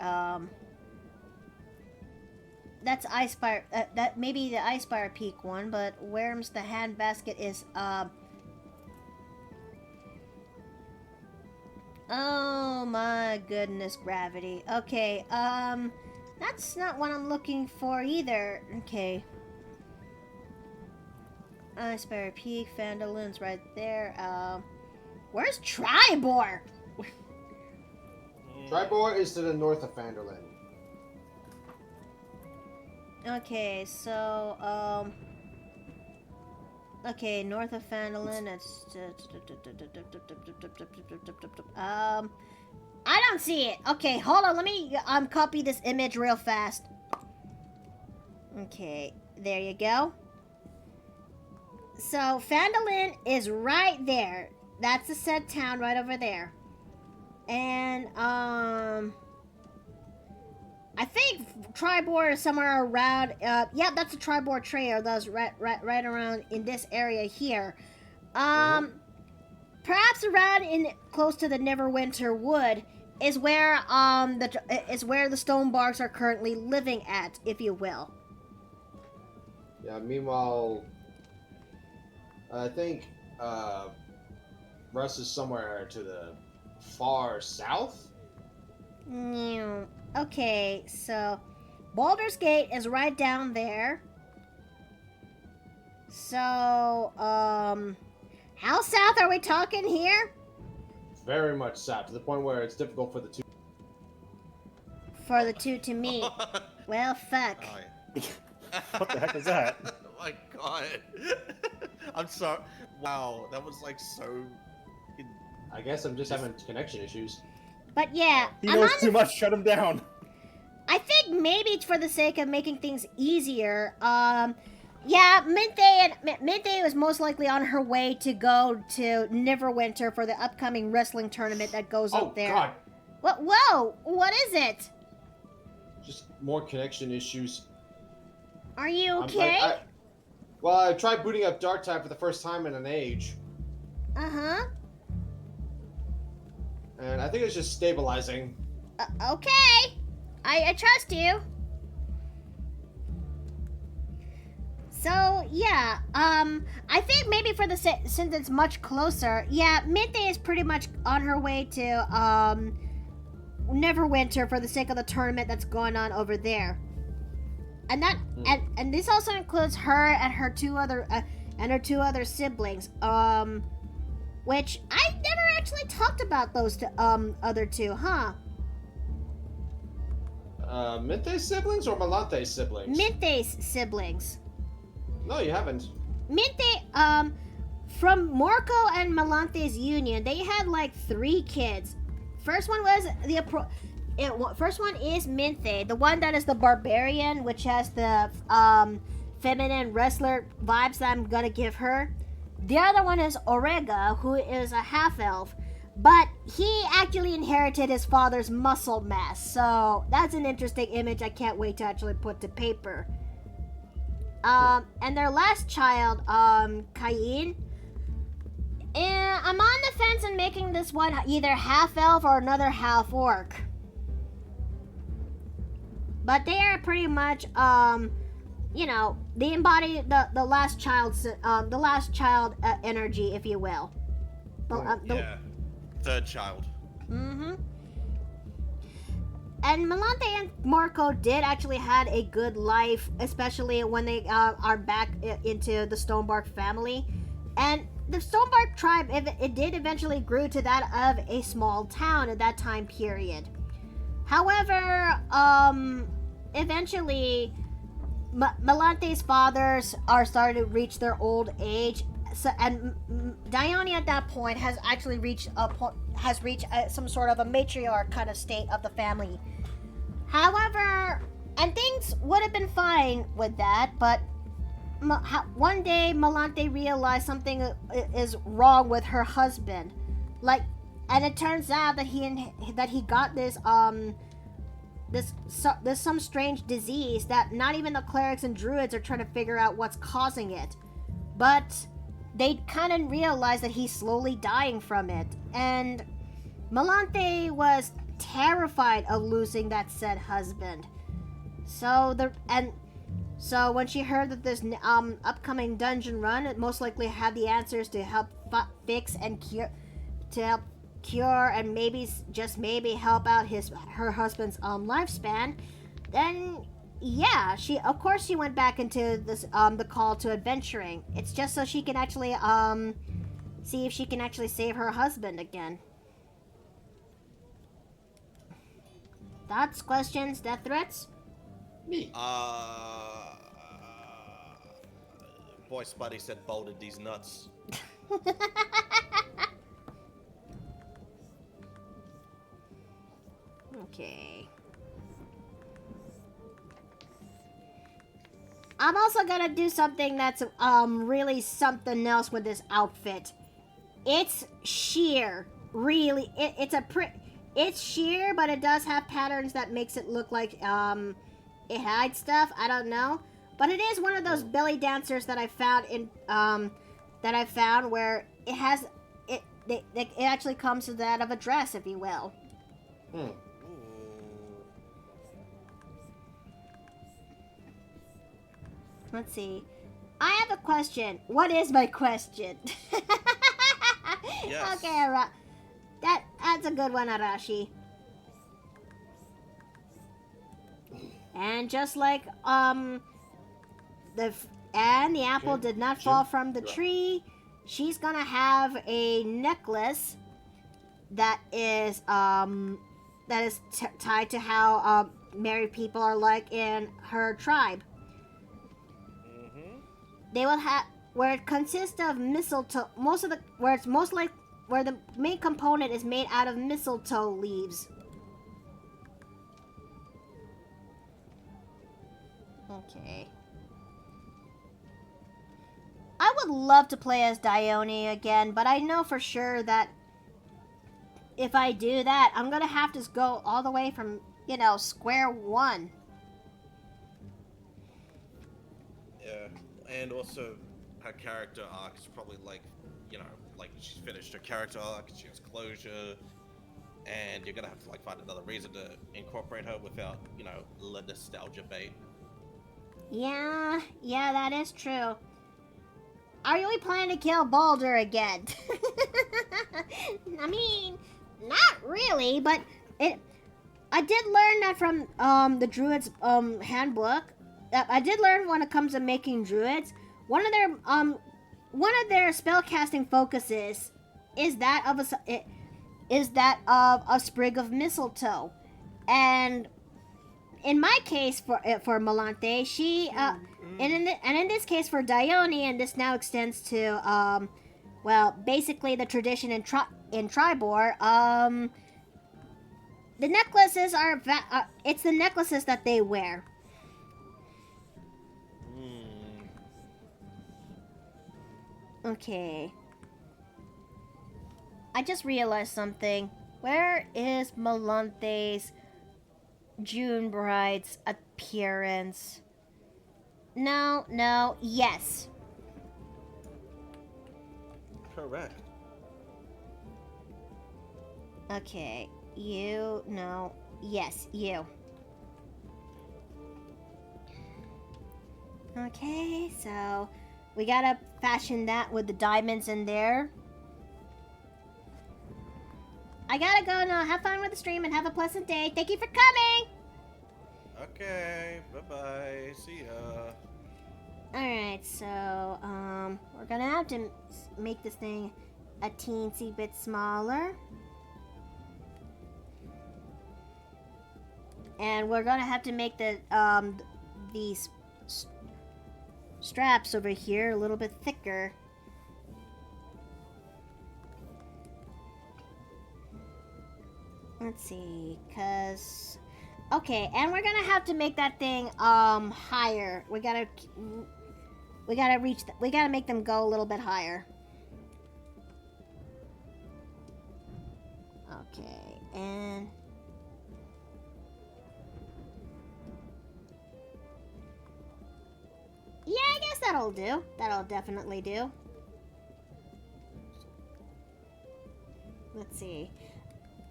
that's Icespire, that may be the Icespire Peak one, but Worms the Handbasket is, oh my goodness, gravity. Okay, that's not what I'm looking for either. Okay. Icespire Peak, Phandolin's right there. Where's Tribor? Tribor is to the north of Vanderlyn. Okay, so, okay, north of Phandalin, it's, I don't see it. Okay, hold on, let me, copy this image real fast. Okay, there you go. So, Phandalin is right there. That's the said town right over there. And, I think Tribor is somewhere around, yeah, that's a Tribor trail. That's right around in this area here. Perhaps around in close to the Neverwinter Wood is where, the Stonebarks are currently living at, if you will. Yeah, meanwhile, I think, Russ is somewhere to the far south? No. Okay, so Baldur's Gate is right down there. So, how south are we talking here? Very much south, to the point where it's difficult for the two. For the two to meet. Well, fuck. What the heck is that? Oh my god. I'm sorry. Wow, that was like so. I guess I'm just having connection issues. But yeah, He knows too much. Shut him down. I think maybe it's for the sake of making things easier. Yeah, Minthe was most likely on her way to go to Neverwinter for the upcoming wrestling tournament that goes up there. Oh god, What? Whoa! What is it? just more connection issues. Are you okay? Well, I tried booting up Dark Tide for the first time in an age. Uh-huh. And I think it's just stabilizing. Okay. I trust you. So, yeah, I think maybe for the since it's much closer, yeah, Minthe is pretty much on her way to, Neverwinter for the sake of the tournament that's going on over there. And that, and this also includes her and her two other siblings, which I never actually talked about those other two, huh? Minthe's siblings or Melanthe's siblings? Minthe's siblings. No, you haven't. Minthe, from Morco and Melanthe's union, they had like 3 kids. First one was first one is Minthe, the one that is the barbarian, which has the feminine wrestler vibes that I'm gonna give her. The other one is Orega, who is a half-elf, but he actually inherited his father's muscle mass, so that's an interesting image I can't wait to actually put to paper. And their last child, Kayin, I'm on the fence in making this one either half-elf or another half-orc. But they are pretty much, you know, they embody the last child's, energy, if you will. Yeah, third child. Mm-hmm. And Melanthe and Marco did actually had a good life, especially when they are back into the Stonebark family. And the Stonebark tribe, it did eventually grew to that of a small town at that time period. However, eventually, Melanthe's fathers are starting to reach their old age, Dione at that point has actually reached some sort of a matriarch kind of state of the family. However, and things would have been fine with that, but one day Melanthe realized something is wrong with her husband, and it turns out that he got this some strange disease that not even the clerics and druids are trying to figure out what's causing it, but they kind of realized that he's slowly dying from it, and Melanthe was terrified of losing that said husband. So when she heard that this upcoming dungeon run, it most likely had the answers to help fix and cure, and just maybe help out her husband's lifespan, then yeah, she went back into this the call to adventuring. It's just so she can actually see if she can actually save her husband again. Thoughts, questions, death threats? Me. Boy Spuddy said bolted these nuts. Okay. I'm also gonna do something that's really something else with this outfit. It's sheer. Really, it's sheer, but it does have patterns that makes it look like it hides stuff. I don't know, but it is one of those belly dancers that I found where it has it actually comes to that of a dress, if you will. Let's see. I have a question. What is my question? Yes. Okay, that's a good one, Arashi. And just like the apple did not fall from the tree, she's gonna have a necklace that is tied to how married people are like in her tribe. They will have where it consists of mistletoe. Where the main component is made out of mistletoe leaves. Okay. I would love to play as Dione again, but I know for sure that if I do that, I'm gonna have to go all the way from, square one. Yeah, and also her character arc is probably like she's finished her character arc, she has closure, and you're gonna have to find another reason to incorporate her without, the nostalgia bait. Yeah, that is true. Are you planning to kill Baldur again? I mean, not really, but I did learn that from the Druids handbook. I did learn when it comes to making druids, one of their spellcasting focuses is that of a sprig of mistletoe, and in my case for Melanthe, she and in this case for Dione, and this now extends to basically the tradition in Tribor. The necklaces are it's the necklaces that they wear. Okay. I just realized something. Where is Melanthe's June Bride's appearance? No, yes. Correct. Okay, yes, you. Okay, so we gotta fashion that with the diamonds in there. I gotta go now. Have fun with the stream and have a pleasant day. Thank you for coming! Okay, bye-bye. See ya. Alright, so, we're gonna have to make this thing a teensy bit smaller. And we're gonna have to make these straps over here a little bit thicker. Let's see, cause okay, and we're gonna have to make that thing higher. We gotta we gotta make them go a little bit higher. Okay, and yeah, I guess that'll do. That'll definitely do. Let's see.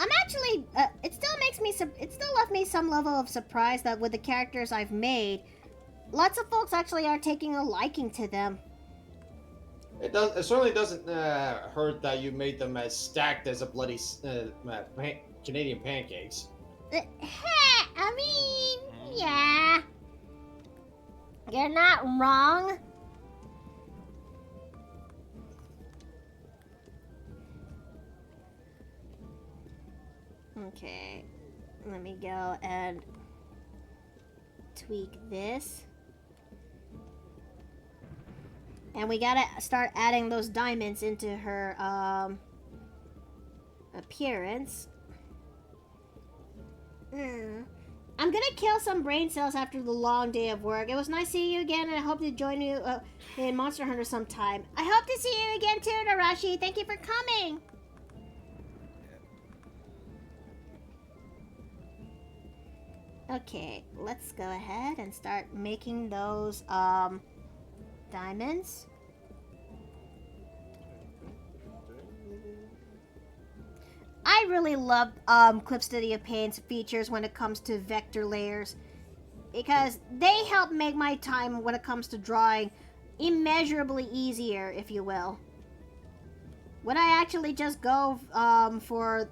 I'm actually, it still left me some level of surprise that with the characters I've made, lots of folks actually are taking a liking to them. It certainly doesn't hurt that you made them as stacked as a bloody Canadian pancakes. I mean, yeah. You're not wrong. Okay, let me go and tweak this. And we gotta start adding those diamonds into her appearance. I'm gonna kill some brain cells after the long day of work. It was nice seeing you again, and I hope to join you in Monster Hunter sometime. I hope to see you again too, Narashi. Thank you for coming. Okay, let's go ahead and start making those diamonds. I really love Clip Study of Pain's features when it comes to vector layers, because they help make my time when it comes to drawing immeasurably easier, if you will. Would I actually just go for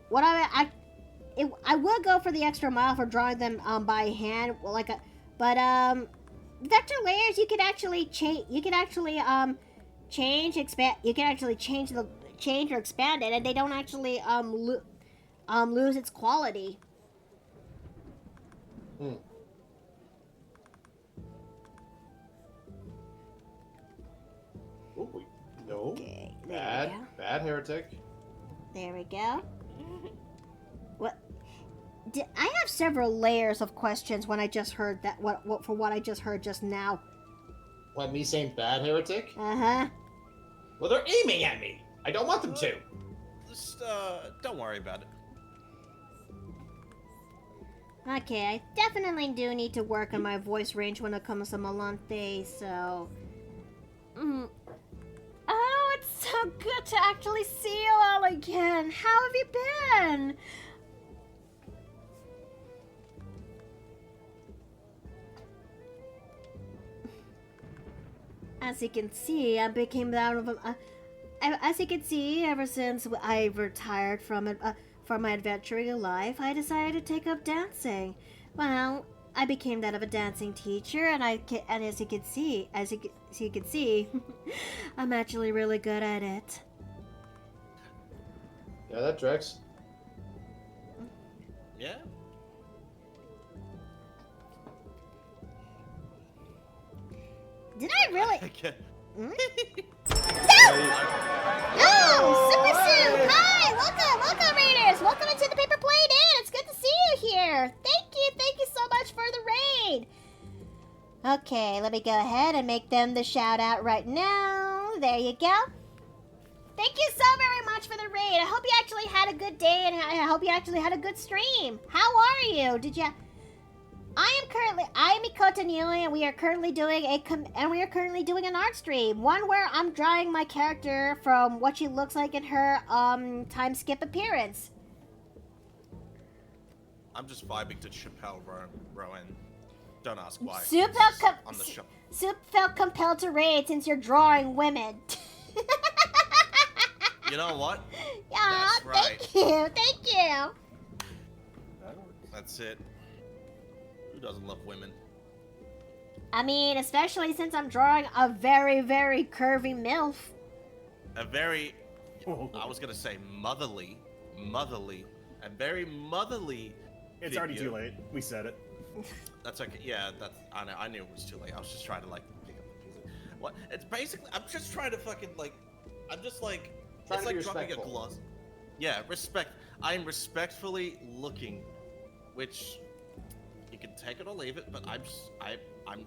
what I would go for the extra mile for drawing them by hand, but vector layers you could actually change. You could actually expand. You can actually change or expand it, and they don't actually lose its quality. Ooh, no. Okay, there we go. Bad heretic. There we go. What? I have several layers of questions when I just heard that. What I just heard just now. What, me saying bad heretic? Uh-huh. Well, they're aiming at me. I don't want them to. Just, don't worry about it. Okay, I definitely do need to work on my voice range when it comes to Melanthe, so... Oh, it's so good to actually see you all again. How have you been? As you can see, I became out of as you can see, ever since I retired from my adventuring life, I decided to take up dancing. Well, I became that of a dancing teacher, and as you can see, I'm actually really good at it. Yeah, that tracks. Yeah? Did I really? Okay. Oh, Super Sue! Hi! Welcome, Raiders! Welcome into the Paper Plate Inn! It's good to see you here! Thank you so much for the raid! Okay, let me go ahead and make them the shout out right now. There you go. Thank you so very much for the raid. I hope you actually had a good day, and I hope you actually had a good stream. How are you? I am Mikota Neely, and we are currently doing an art stream. One where I'm drawing my character from what she looks like in her time skip appearance. I'm just vibing to Chappelle Rowan. Don't ask why. Soup felt compelled to raid since you're drawing women. You know what? Yeah, That's right. Thank you. That's it. Who doesn't love women? I mean, especially since I'm drawing a very, very curvy MILF. A very, I was gonna say motherly, a very motherly. It's already too late. We said it. That's okay. Yeah, I knew it was too late. I was just trying to pick up the pieces. What? It's basically, I'm just trying to fucking I'm just Trying it's to be like dropping a respectful. gloss. Yeah, respect. I'm respectfully looking, which you can take it or leave it, but I'm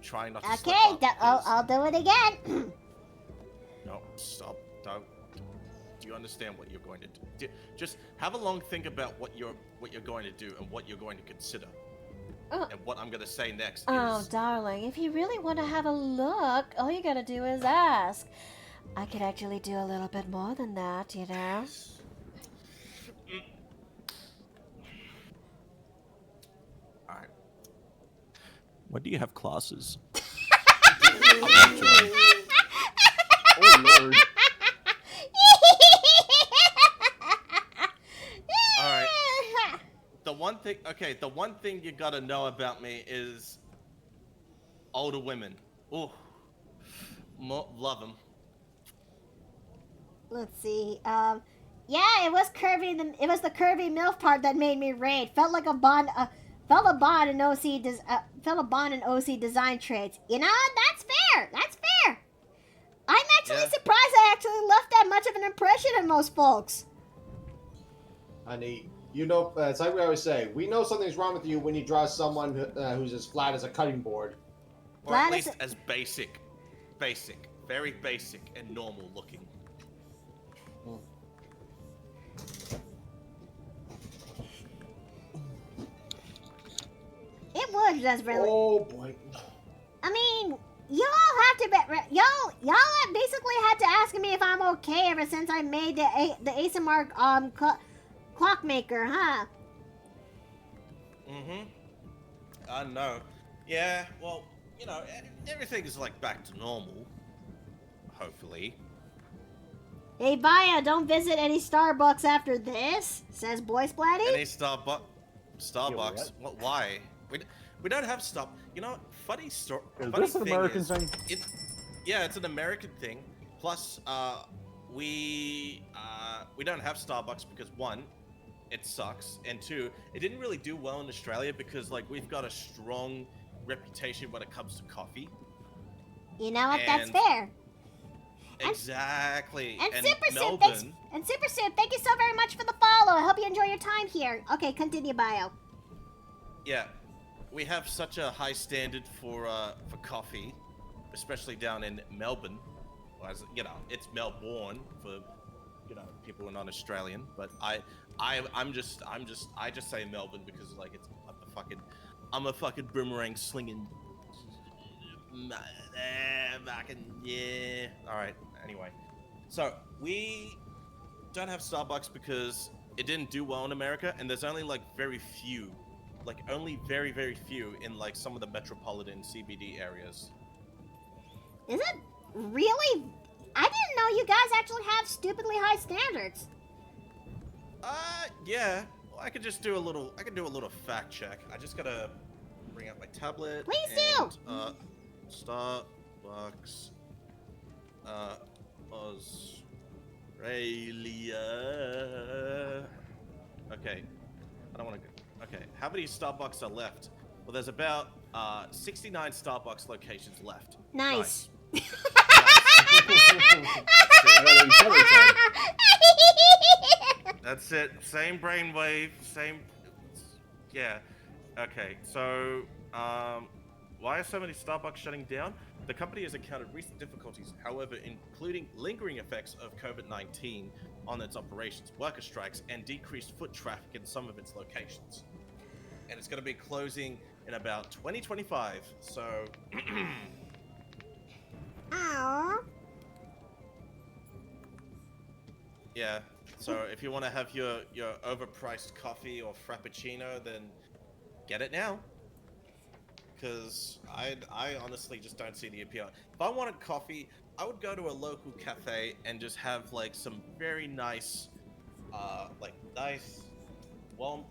trying not to slip Okay, up. I'll do it again. No, stop. Don't. Do you understand what you're going to do? Just have a long think about what you're going to do and what you're going to consider. Oh. And what I'm going to say next Oh, is... darling, if you really want to have a look, all you gotta do is ask. I could actually do a little bit more than that, you know? Alright. When do you have classes? Oh lord. Alright. The one thing you gotta know about me is older women. Ooh. Love them. Let's see. Yeah, it was curvy. It was the curvy MILF part that made me rage. Felt like a bond. Felt a bond in OC. Felt a bond in OC design traits. You know, that's fair. That's fair. I'm actually surprised I actually left that much of an impression on most folks. Honey, you know, it's like we always say, we know something's wrong with you when you draw someone who's as flat as a cutting board. Or at least as basic. Basic. Very basic and normal looking. It would just really. Oh boy. I mean, y'all have to be. Y'all basically had to ask me if I'm okay ever since I made the ASMR clockmaker, huh? Mm-hmm. I know. Yeah, well, you know, everything is like back to normal. Hopefully. Hey, Baya, don't visit any Starbucks after this, says Boy Splatty. Any Starbucks? What? Why? We don't have You know, funny story. Is this an American thing? Yeah, it's an American thing. Plus, we don't have Starbucks because one, it sucks, and two, it didn't really do well in Australia because like we've got a strong reputation when it comes to coffee. You know what? That's fair. Exactly. And Super Soup, thank you so very much for the follow. I hope you enjoy your time here. Okay, continue, Bio. Yeah, we have such a high standard for coffee, especially down in Melbourne. As you know, it's Melbourne for people who are not Australian. But I just say Melbourne because like I'm a fucking boomerang slinging. Yeah. All right. Anyway, so we don't have Starbucks because it didn't do well in America, and there's only like very few, only very few in like some of the metropolitan CBD areas. Is it really? I didn't know you guys actually have stupidly high standards. Yeah. Well, I could do a little fact check. I just gotta bring out my tablet. Please do. Starbucks, Australia. Okay, I don't want to go. Okay, how many Starbucks are left? Well, there's about 69 Starbucks locations left. Nice. That's it. Same brainwave. Same. Yeah. Okay. So, why are so many Starbucks shutting down? The company has encountered recent difficulties, however, including lingering effects of COVID-19 on its operations, worker strikes, and decreased foot traffic in some of its locations. And it's going to be closing in about 2025. So. Aww. Yeah. So if you want to have your overpriced coffee or frappuccino, then get it now. Because I honestly just don't see the appeal. If I wanted coffee, I would go to a local cafe and just have like some very nice, well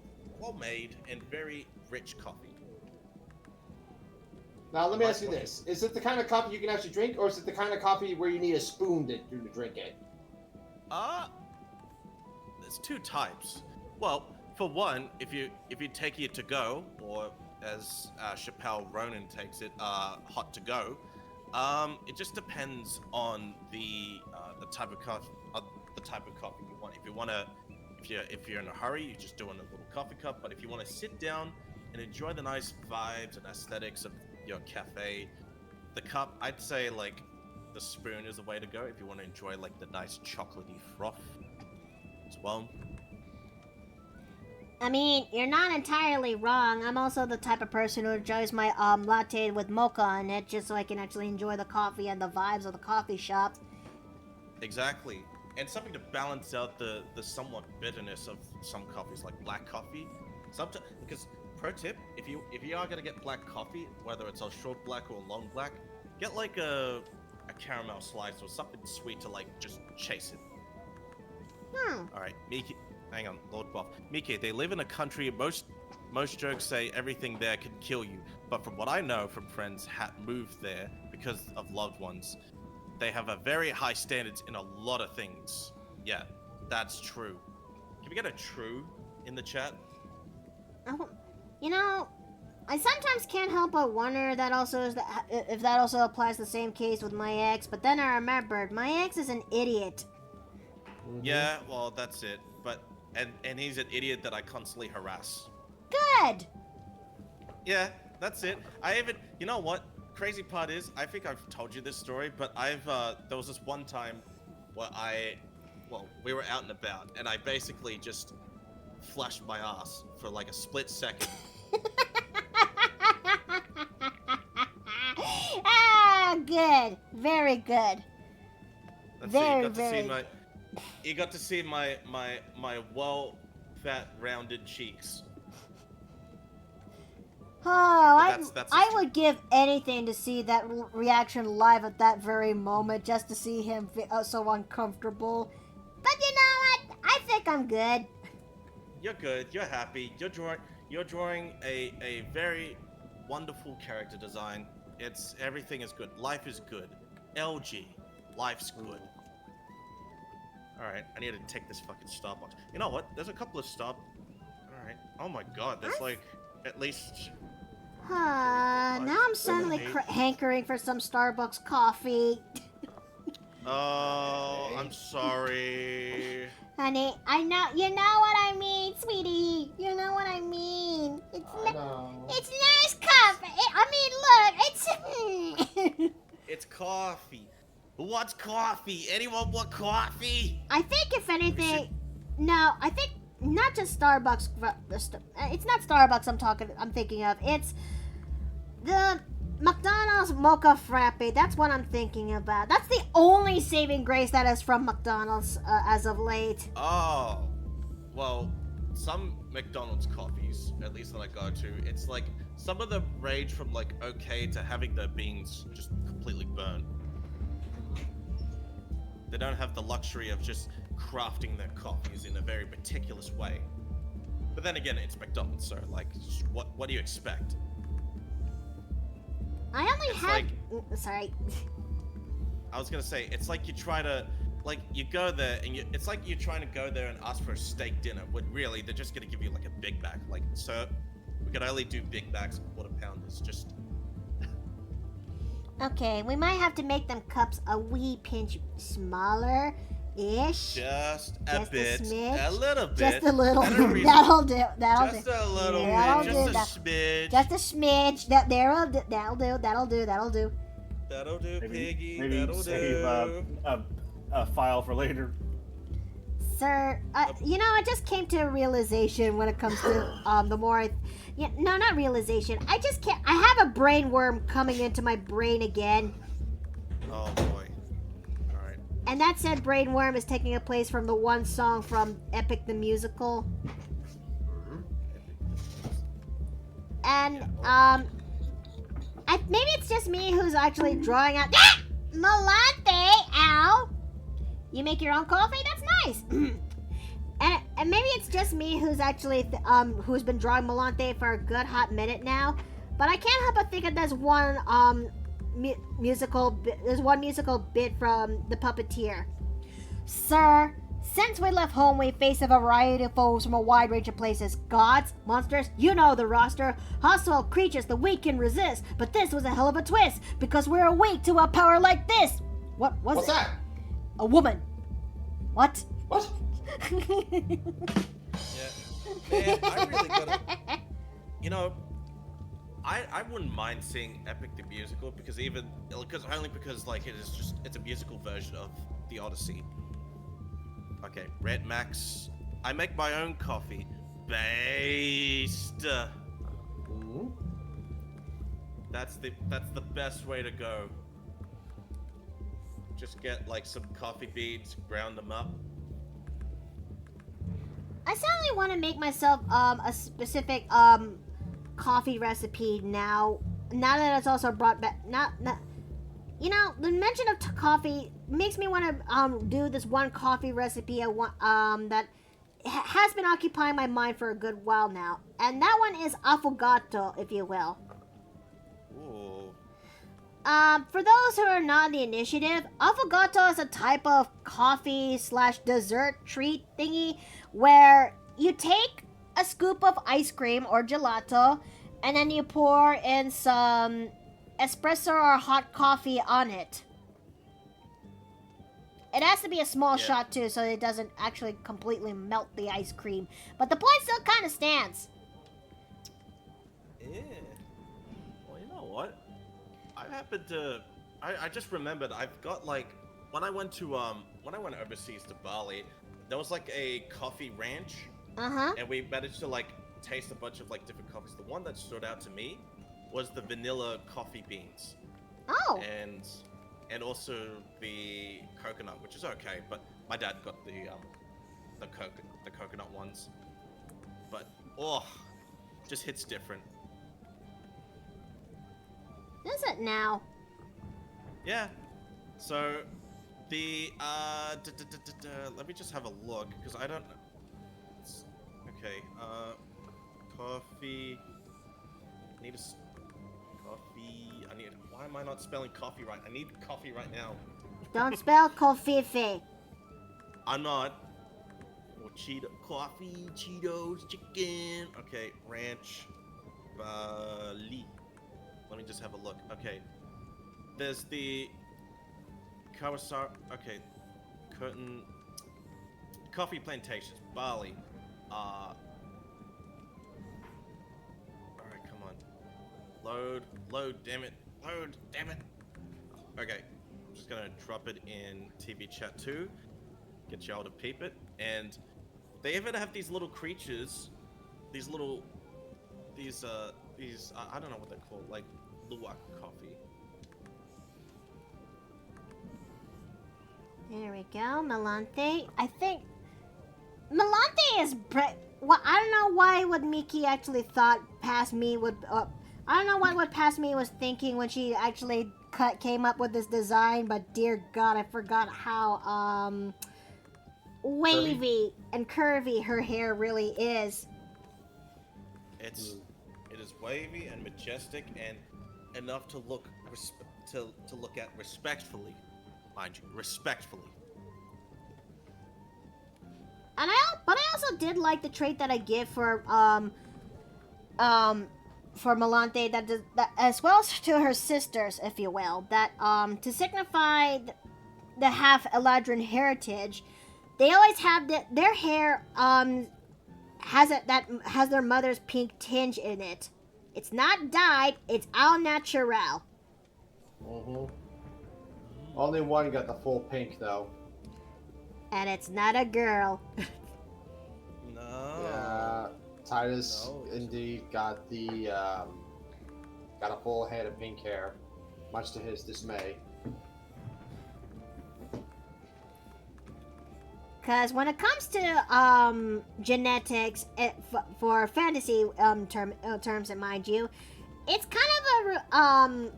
made and very rich coffee. Now let me ask you this: is it the kind of coffee you can actually drink, or is it the kind of coffee where you need a spoon to drink it? There's two types. Well, for one, if you take it to go, or as Chappelle Ronan takes it, hot to go, it just depends on the type of coffee you want. If if you're in a hurry, you just do it in a little coffee cup. But if you want to sit down and enjoy the nice vibes and aesthetics of your cafe, the cup, I'd say like the spoon is the way to go if you want to enjoy like the nice chocolatey froth as well. I mean, you're not entirely wrong. I'm also the type of person who enjoys my latte with mocha in it, just so I can actually enjoy the coffee and the vibes of the coffee shop. Exactly. And something to balance out the somewhat bitterness of some coffees, like black coffee. Sometimes, because pro tip, if you are gonna get black coffee, whether it's a short black or a long black, get like a caramel slice or something sweet to like just chase it. All right, Miki, hang on, Lord Buff. Miki, they live in a country. Most jokes say everything there can kill you, but from what I know from friends moved there because of loved ones, they have a very high standards in a lot of things. Yeah, that's true. Can we get a true in the chat? Oh, you know, I sometimes can't help but wonder that also if that also applies the same case with my ex. But then I remembered my ex is an idiot. Yeah, well, that's it. But and he's an idiot that I constantly harass. Good. Yeah, that's it. You know what? Crazy part is, I think I've told you this story, but there was this one time where we were out and about, and I basically just flashed my ass for like a split second. Ah, good. Very good. You got to see my well fat rounded cheeks. Oh, That's I would give anything to see that reaction live at that very moment, just to see him so uncomfortable. But you know what? I think I'm good. You're good. You're happy. You're drawing a very wonderful character design. Everything is good. Life is good. LG, life's good. All right, I need to take this fucking Starbucks. You know what? There's a couple of All right. Oh my God, there's like at least. Now I'm suddenly hankering for some Starbucks coffee. Oh, I'm sorry. Honey, you know what I mean, sweetie. You know what I mean. It's nice coffee. Look, It's coffee. Who wants coffee? Anyone want coffee? I think if anything, no, I think not just Starbucks. It's not Starbucks I'm thinking of. It's the McDonald's Mocha Frappe. That's what I'm thinking about. That's the only saving grace that is from McDonald's as of late. Oh, well, some McDonald's coffees, at least that I go to, it's like some of them range from like okay to having their beans just completely burned. They don't have the luxury of just crafting their coffees in a very meticulous way. But then again, it's McDonald's, so like, what do you expect? I only had. Sorry. I was gonna say, it's like you try to, like, you go there and it's like you're trying to go there and ask for a steak dinner, when really they're just gonna give you like a Big Mac. Like, sir, we can only do Big Macs and quarter pounders. Just. Okay, we might have to make them cups a wee pinch smaller-ish. Just a bit. Smidge. A little bit. Just a little. That'll do. Just a little bit. Just a smidge. Just a smidge. That'll do. That'll do, Piggy. Maybe That'll save a file for later. Sir, you know, I just came to a realization when it comes to the more no, not realization. I just can't. I have a brain worm coming into my brain again. Oh boy. All right. And that said brain worm is taking a place from the one song from Epic the Musical. And maybe it's just me who's actually drawing out. Melanthe, ow! You make your own coffee? That's nice. And maybe it's just me who's actually who's been drawing Melanthe for a good hot minute now. But I can't help but think that there's one musical bit from The Puppeteer. Sir, since we left home, we face a variety of foes from a wide range of places. Gods, monsters, you know the roster. Hostile creatures the weak can resist. But this was a hell of a twist, because we're weak to a power like this. What's that? A woman. What? Man, I really gotta. You know, I wouldn't mind seeing Epic the musical because only because like it's a musical version of the Odyssey. Okay, Red Max. I make my own coffee. Based. Mhm. That's the best way to go. Just get like some coffee beans, ground them up. I certainly want to make myself a specific coffee recipe now. Now that it's also brought back, not you know, the mention of coffee makes me want to do this one coffee recipe I want that has been occupying my mind for a good while now, and that one is affogato, if you will. Ooh. For those who are not in the initiative, affogato is a type of coffee slash dessert treat thingy where you take a scoop of ice cream or gelato and then you pour in some espresso or hot coffee on it. It has to be a small shot too, so it doesn't actually completely melt the ice cream. But the point still kind of stands. Yeah. Well, you know what? I just remembered I've got like when I went overseas to Bali, there was like a coffee ranch, and we managed to like taste a bunch of like different coffees. The one that stood out to me was the vanilla coffee beans. Oh. And also the coconut, which is okay, but my dad got the coconut ones. But just hits different. Is it now? Yeah. So the let me just have a look because I don't. Okay. Coffee. Coffee. Why am I not spelling coffee right? I need coffee right now. Don't spell coffee. I'm not. Coffee, Cheetos, chicken. Okay, ranch, Bali. Let me just have a look. Okay, there's the Kawasaki. Okay, curtain. Coffee plantations, Bali. All right, come on. Load, damn it. Okay, I'm just gonna drop it in TV chat too. Get y'all to peep it. And they even have these little creatures, I don't know what they're called, like luwak coffee. There we go, Melanthe. I think Melanthe is well, I don't know why what Miki actually thought past me would. I don't know what past me was thinking when she actually came up with this design. But dear God, I forgot how wavy and curvy her hair really is. It is wavy and majestic and enough to look to look at respectfully, mind you, respectfully. And but I also did like the trait that I give for Melanthe that as well as to her sisters, if you will, that to signify the half Eladrin heritage, they always have their hair has their mother's pink tinge in it. It's not dyed, it's au naturel. Only one got the full pink though. And it's not a girl. No. Yeah, Titus indeed got the got a full head of pink hair, much to his dismay. Because when it comes to genetics for fantasy terms, mind you, it's kind of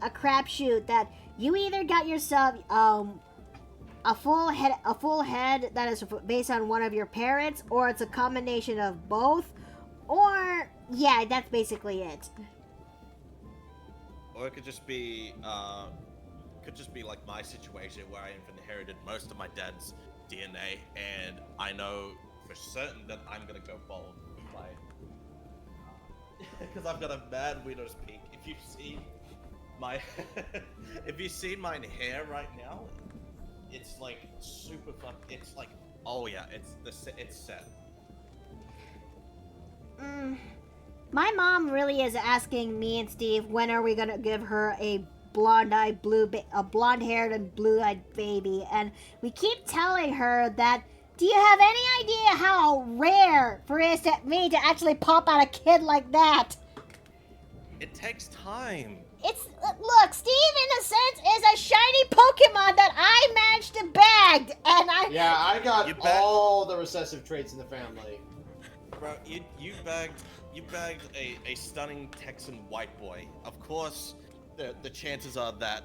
a crapshoot that you either got yourself a full head that is based on one of your parents, or it's a combination of both, or yeah, that's basically it. Or it could just be like my situation where I've inherited most of my dad's DNA, and I know for certain that I'm gonna go bald, like, because I've got a mad widow's peak. If you've seen my, if you've seen my hair right now, it's like super fun. It's like Oh yeah, it's set. My mom really is asking me and Steve when are we gonna give her a blonde-eyed a blonde-haired and blue-eyed baby, and we keep telling her that. Do you have any idea how rare for me to actually pop out a kid like that? It takes time. It's look, Steve, in a sense, is a shiny Pokemon that I managed to bag, and I got all the recessive traits in the family. Bro, you bagged a stunning Texan white boy. Of course, the chances are that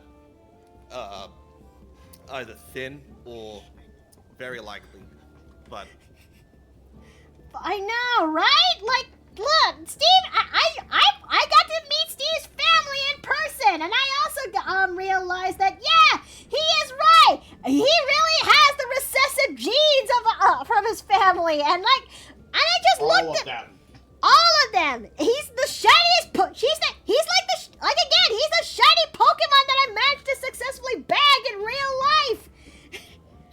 either thin or very likely, but I know, right? Like, look, Steve, I got to meet Steve's family in person, and I also realized that he is right. He really has the recessive genes from his family, and I just looked at all of them. He's the shiniest. He's a shiny Pokemon that I managed to successfully bag in real life.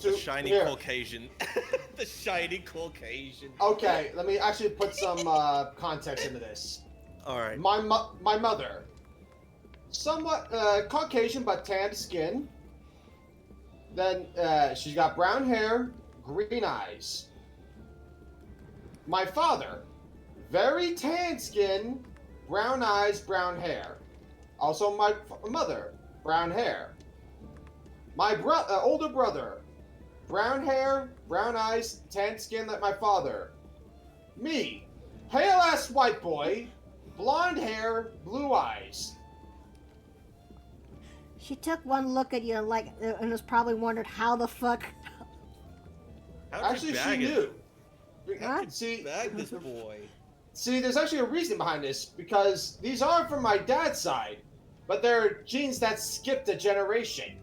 the shiny Caucasian. The shiny Caucasian. Okay, let me actually put some context into this. All right. My mother, somewhat Caucasian but tanned skin. Then she's got brown hair, green eyes. My father, very tan skin, brown eyes, brown hair. Also my mother, brown hair. My older brother, brown hair, brown eyes, tan skin like my father. Me, pale ass white boy, blonde hair, blue eyes. She took one look at you and was probably wondered how the fuck. Actually, she knew. Huh? See, bag this boy. See, there's actually a reason behind this because these are from my dad's side, but they're genes that skipped a generation.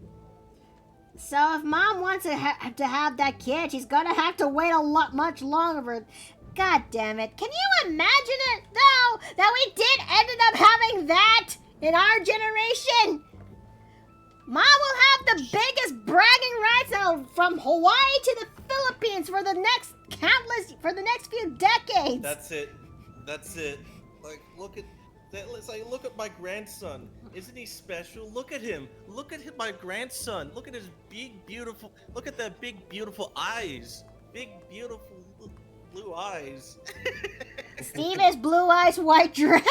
So if Mom wants to have that kid, she's gonna have to wait much longer. God damn it! Can you imagine it though that we ended up having that in our generation? Mom will have the biggest bragging rights now from Hawaii to the Philippines for the next few decades. That's it. Like, look at that. Let's like, look at my grandson. Isn't he special? Look at him. Look at my grandson. Look at his big, beautiful. Look at that big, beautiful eyes. Big, beautiful blue eyes. Steve is blue eyes white dragon.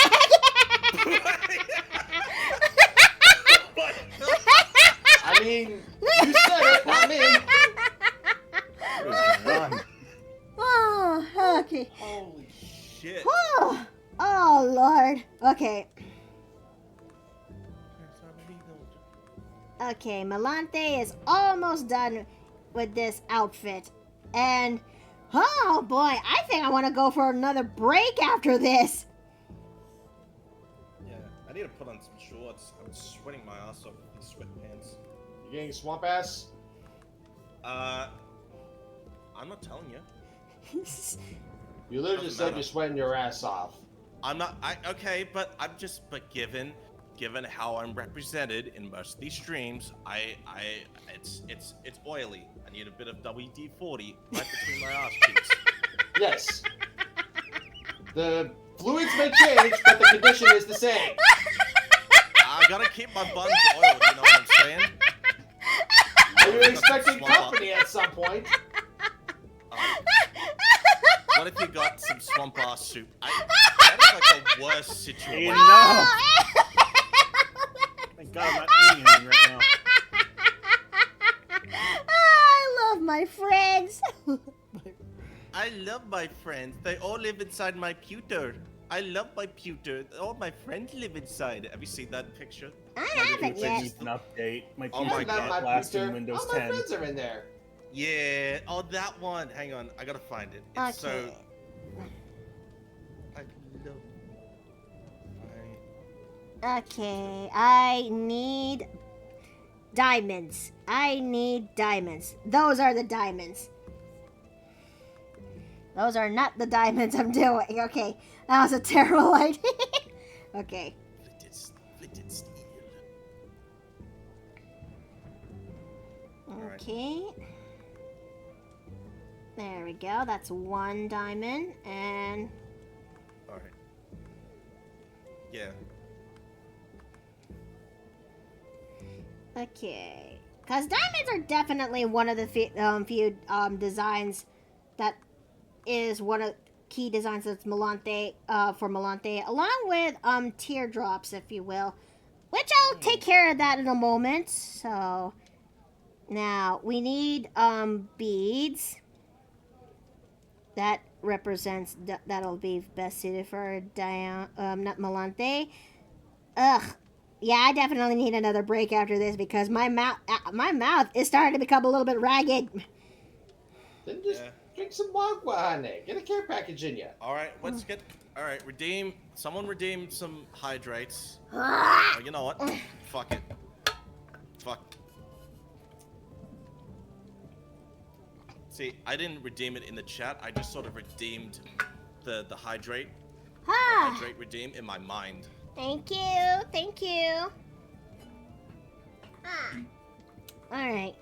I mean, you said it, not me. Oh, okay. Holy shit. Oh, Lord. Okay. Okay, Melanthe is almost done with this outfit. And, oh boy, I think I want to go for another break after this. Yeah, I need to put on some shorts. I'm sweating my ass off with these sweatpants. You getting swamp ass? I'm not telling you. You literally just said you're sweating your ass off. I'm not. Okay, but given how I'm represented in most of these streams, it's oily. I need a bit of WD-40 right between my ass cheeks. Yes. The fluids may change, but the condition is the same. I gotta keep my buns oiled. You know what I'm saying? Are you expecting company at some point? What if you got some swamp ass soup? That is like the worst situation. No! Thank God I'm not eating anything right now. I love my friends. I love my friends. They all live inside my pewter. I love my pewter. All my friends live inside. Have you seen that picture? I haven't yet. Needs an update. My Oh my computer's God. not lasting All Windows my 10. friends are in there. Yeah. Oh, that one. Hang on. I gotta find it. It's so. Okay. I love. Okay, I need diamonds. Those are the diamonds. Those are not the diamonds I'm doing. Okay, that was a terrible idea. Okay. Flinted steel. Okay. There we go. That's 1 diamond. And All right. Yeah. okay. Because diamonds are definitely one of the few designs that is one of key designs that's Melanthe, for Melanthe, along with teardrops, if you will. Which I'll take care of that in a moment. So now we need beads. That represents that'll be best suited for not Melanthe. Ugh. Yeah, I definitely need another break after this because my mouth is starting to become a little bit ragged. Then just drink some wagwa, honey. Get a care package in you. All right, let's get. All right, redeem. Someone redeem some hydrates. Ah! Oh, you know what? Fuck it. Fuck. See, I didn't redeem it in the chat. I just sort of redeemed the hydrate. Ah. Hydrate redeem in my mind. Thank you. Thank you. Ah. All right.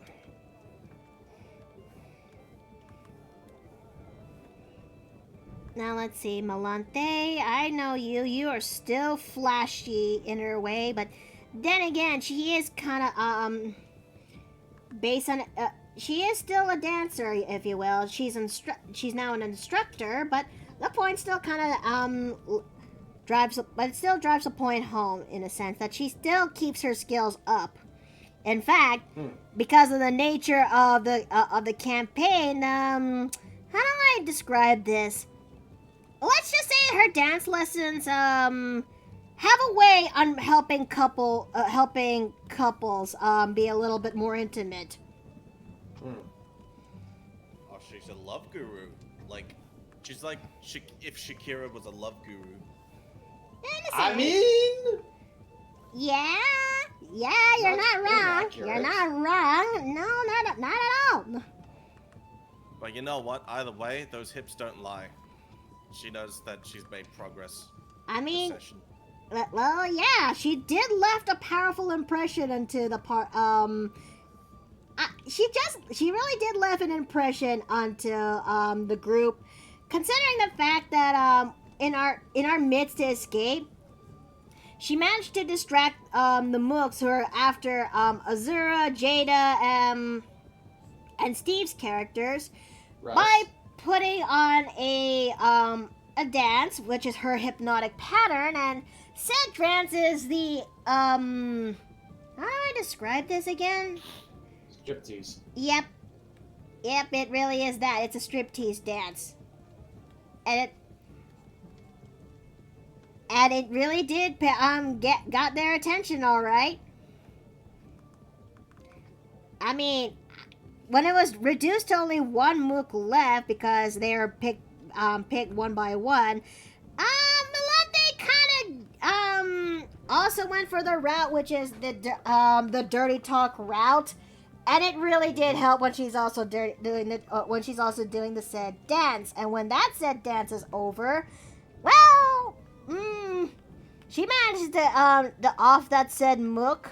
Now let's see, Melanthe, I know you. You are still flashy in her way, but then again, she is kind of based on she is still a dancer, if you will. She's now an instructor, but the point still kind of but it still drives a point home in a sense that she still keeps her skills up. In fact, because of the nature of the campaign, how do I describe this? Let's just say her dance lessons have a way on helping couples be a little bit more intimate. Oh, she's a love guru. Like, she's like if Shakira was a love guru. I mean, yeah, you're not wrong. inaccurate. You're not wrong. No, not at all. But you know what? Either way, those hips don't lie. She knows that she's made progress. I mean, this session. well, yeah, she did left a powerful impression into the part. She really did leave an impression onto the group, considering the fact that in our midst to escape, she managed to distract the mooks who are after Azura, Jada, and Steve's characters by putting on a dance, which is her hypnotic pattern, and said trance is the how do I describe this again? Striptease. Yep, it really is that. It's a striptease dance. And it really did got their attention, all right. I mean, when it was reduced to only 1 mook left because they were picked one by one, Melanthe kind of also went for the route, which is the dirty talk route. And it really did help when she's also doing the said dance. And when that said dance is over, well, she managed to off that said mook.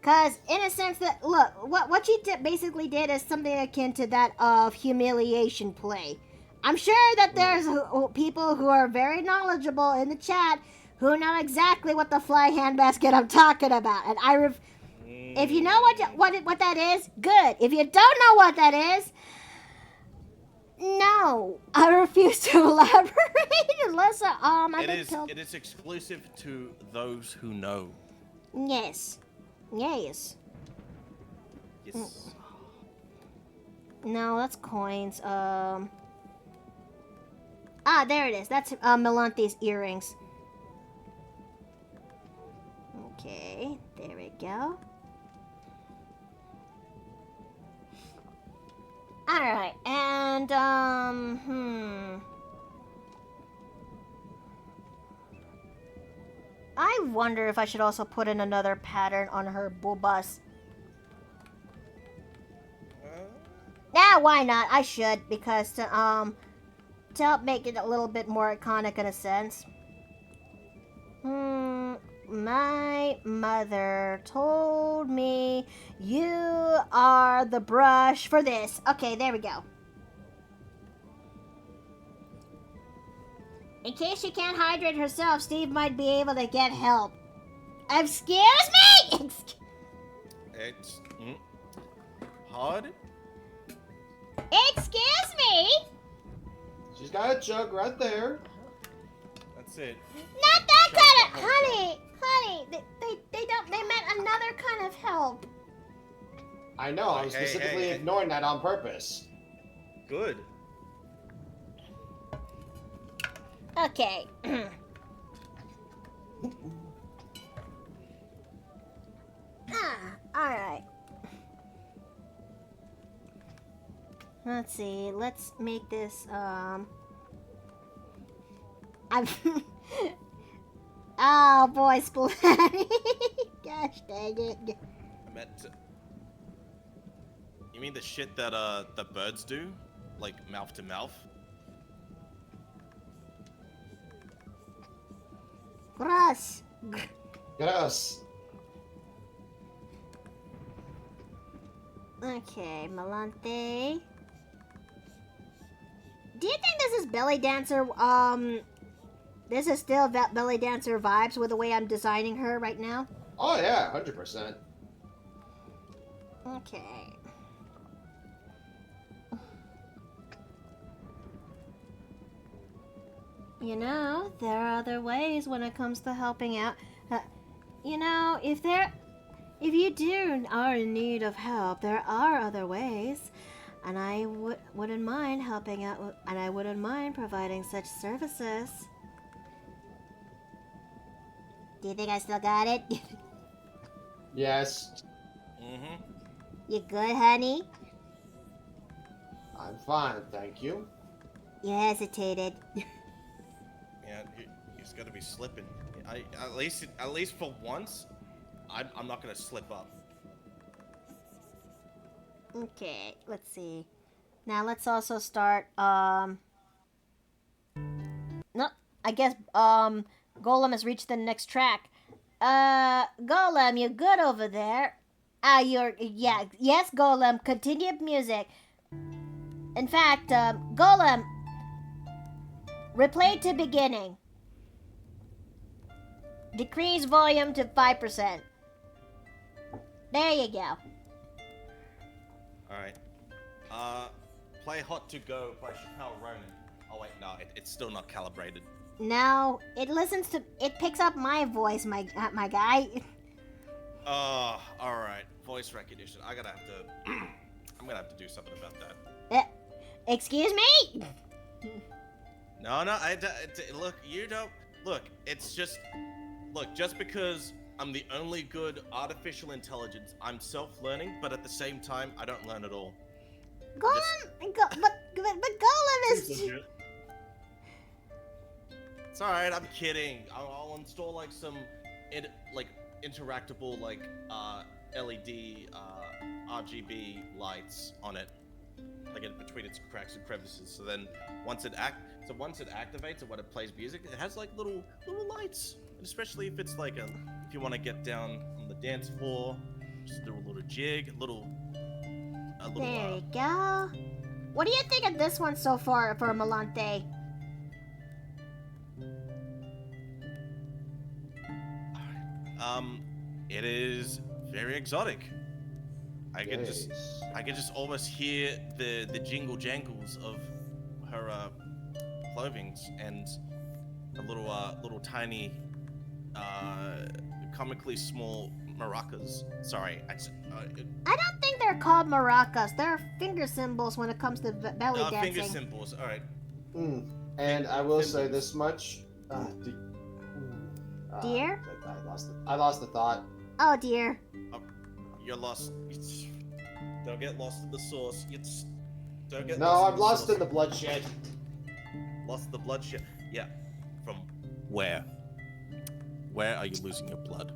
Cause in a sense that look, what she basically did is something akin to that of humiliation play. I'm sure that there's people who are very knowledgeable in the chat who know exactly what the flying handbasket I'm talking about, and if you know what that is, good. If you don't know what that is, no, I refuse to elaborate unless It is exclusive to those who know. Yes. Yes. No, that's coins. There it is. That's Melanthe's earrings. Okay, there we go. Alright, and, I wonder if I should also put in another pattern on her boobas. Yeah, why not? I should, because to help make it a little bit more iconic in a sense. my mother told me you are the brush for this. Okay, there we go. In case she can't hydrate herself, Steve might be able to get help. Excuse me! It's hard. Excuse me? She's got a jug right there. That's it. Not that Shut kind of... the whole Honey, they meant another kind of help. I know, I was Hey, specifically hey. ignoring that on purpose. Good. Okay. Alright. Let's see, let's make this, I'm... Oh boy, Splatty. Gosh dang it. I meant to... You mean the shit that the birds do? Like mouth to mouth? Gross. Yes. Okay, Melanthe. Do you think this is belly dancer, this is still belly dancer vibes with the way I'm designing her right now? Oh yeah, 100%. Okay. You know, there are other ways when it comes to helping out. You know, if you are in need of help, there are other ways. And I wouldn't mind helping out, and I wouldn't mind providing such services. Do you think I still got it? Yes. Mm-hmm. You good, honey? I'm fine, thank you. You hesitated. Yeah, he's gonna be slipping. At least for once, I'm not gonna slip up. Okay, let's see. Now let's also start, no, I guess, Golem has reached the next track. Golem, you good over there? Yes, Golem, continue music. In fact, Golem, replay to beginning. Decrease volume to 5%. There you go. Alright. Play Hot to Go by Chappelle Ronan. Oh wait, no, it's still not calibrated. Now, it picks up my voice, my guy. Oh, alright. Voice recognition. I'm gonna have to do something about that. Excuse me? No, look, you don't, look, it's just, look, just because I'm the only good artificial intelligence, I'm self-learning, but at the same time, I don't learn at all. Golem, but Golem is... It's alright, I'm kidding. I'll install like some, interactable, like, LED, RGB lights on it. Like in between its cracks and crevices. So then, once it activates and when it plays music, it has like little lights. And especially if it's like if you want to get down on the dance floor, just do a little jig, a little. There you go. What do you think of this one so far for Melanthe? It is very exotic. I can just almost hear the jingle jangles of her clothings and the little tiny comically small maracas. Sorry, I don't think they're called maracas. They're finger cymbals when it comes to belly dancing. Finger cymbals. All right. And I will say this much. Dear? I lost the thought. Oh dear. You're lost. Don't get lost in the sauce. I'm lost in the bloodshed. Lost in the bloodshed. Yeah. From where? Where are you losing your blood?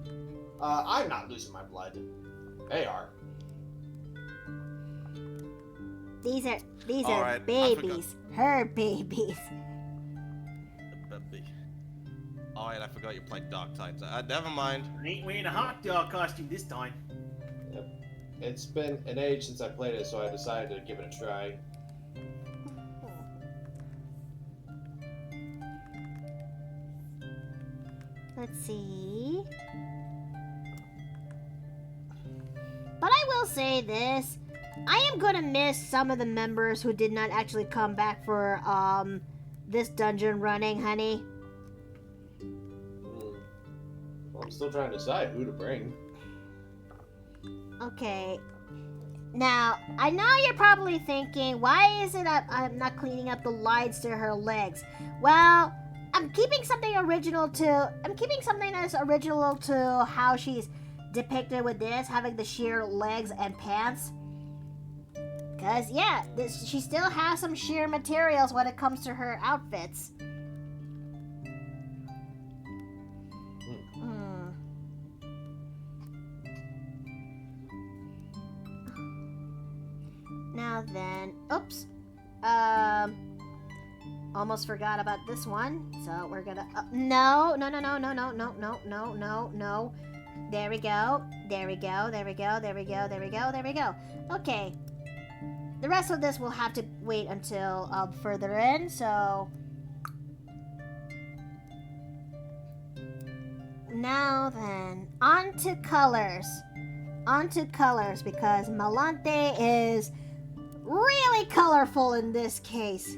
I'm not losing my blood. They are. These All are right, babies. Her babies. Baby. Oh, and I forgot you played Dark Tides. Never mind. Ain't wearing a hot dog costume this time. Yep. It's been an age since I played it, so I decided to give it a try. Let's see. But I will say this. I am gonna miss some of the members who did not actually come back for this dungeon running, honey. Well, I'm still trying to decide who to bring. Okay. Now, I know you're probably thinking, why is it I'm not cleaning up the lines to her legs? Well, I'm keeping something that's original to how she's depicted with this, having the sheer legs and pants. Because, yeah, she still has some sheer materials when it comes to her outfits. Now then, oops. Almost forgot about this one. So we're gonna, no. There we go. Okay. The rest of this will have to wait until further in, so... Now then, on to colors. Because Melanthe is really colorful in this case.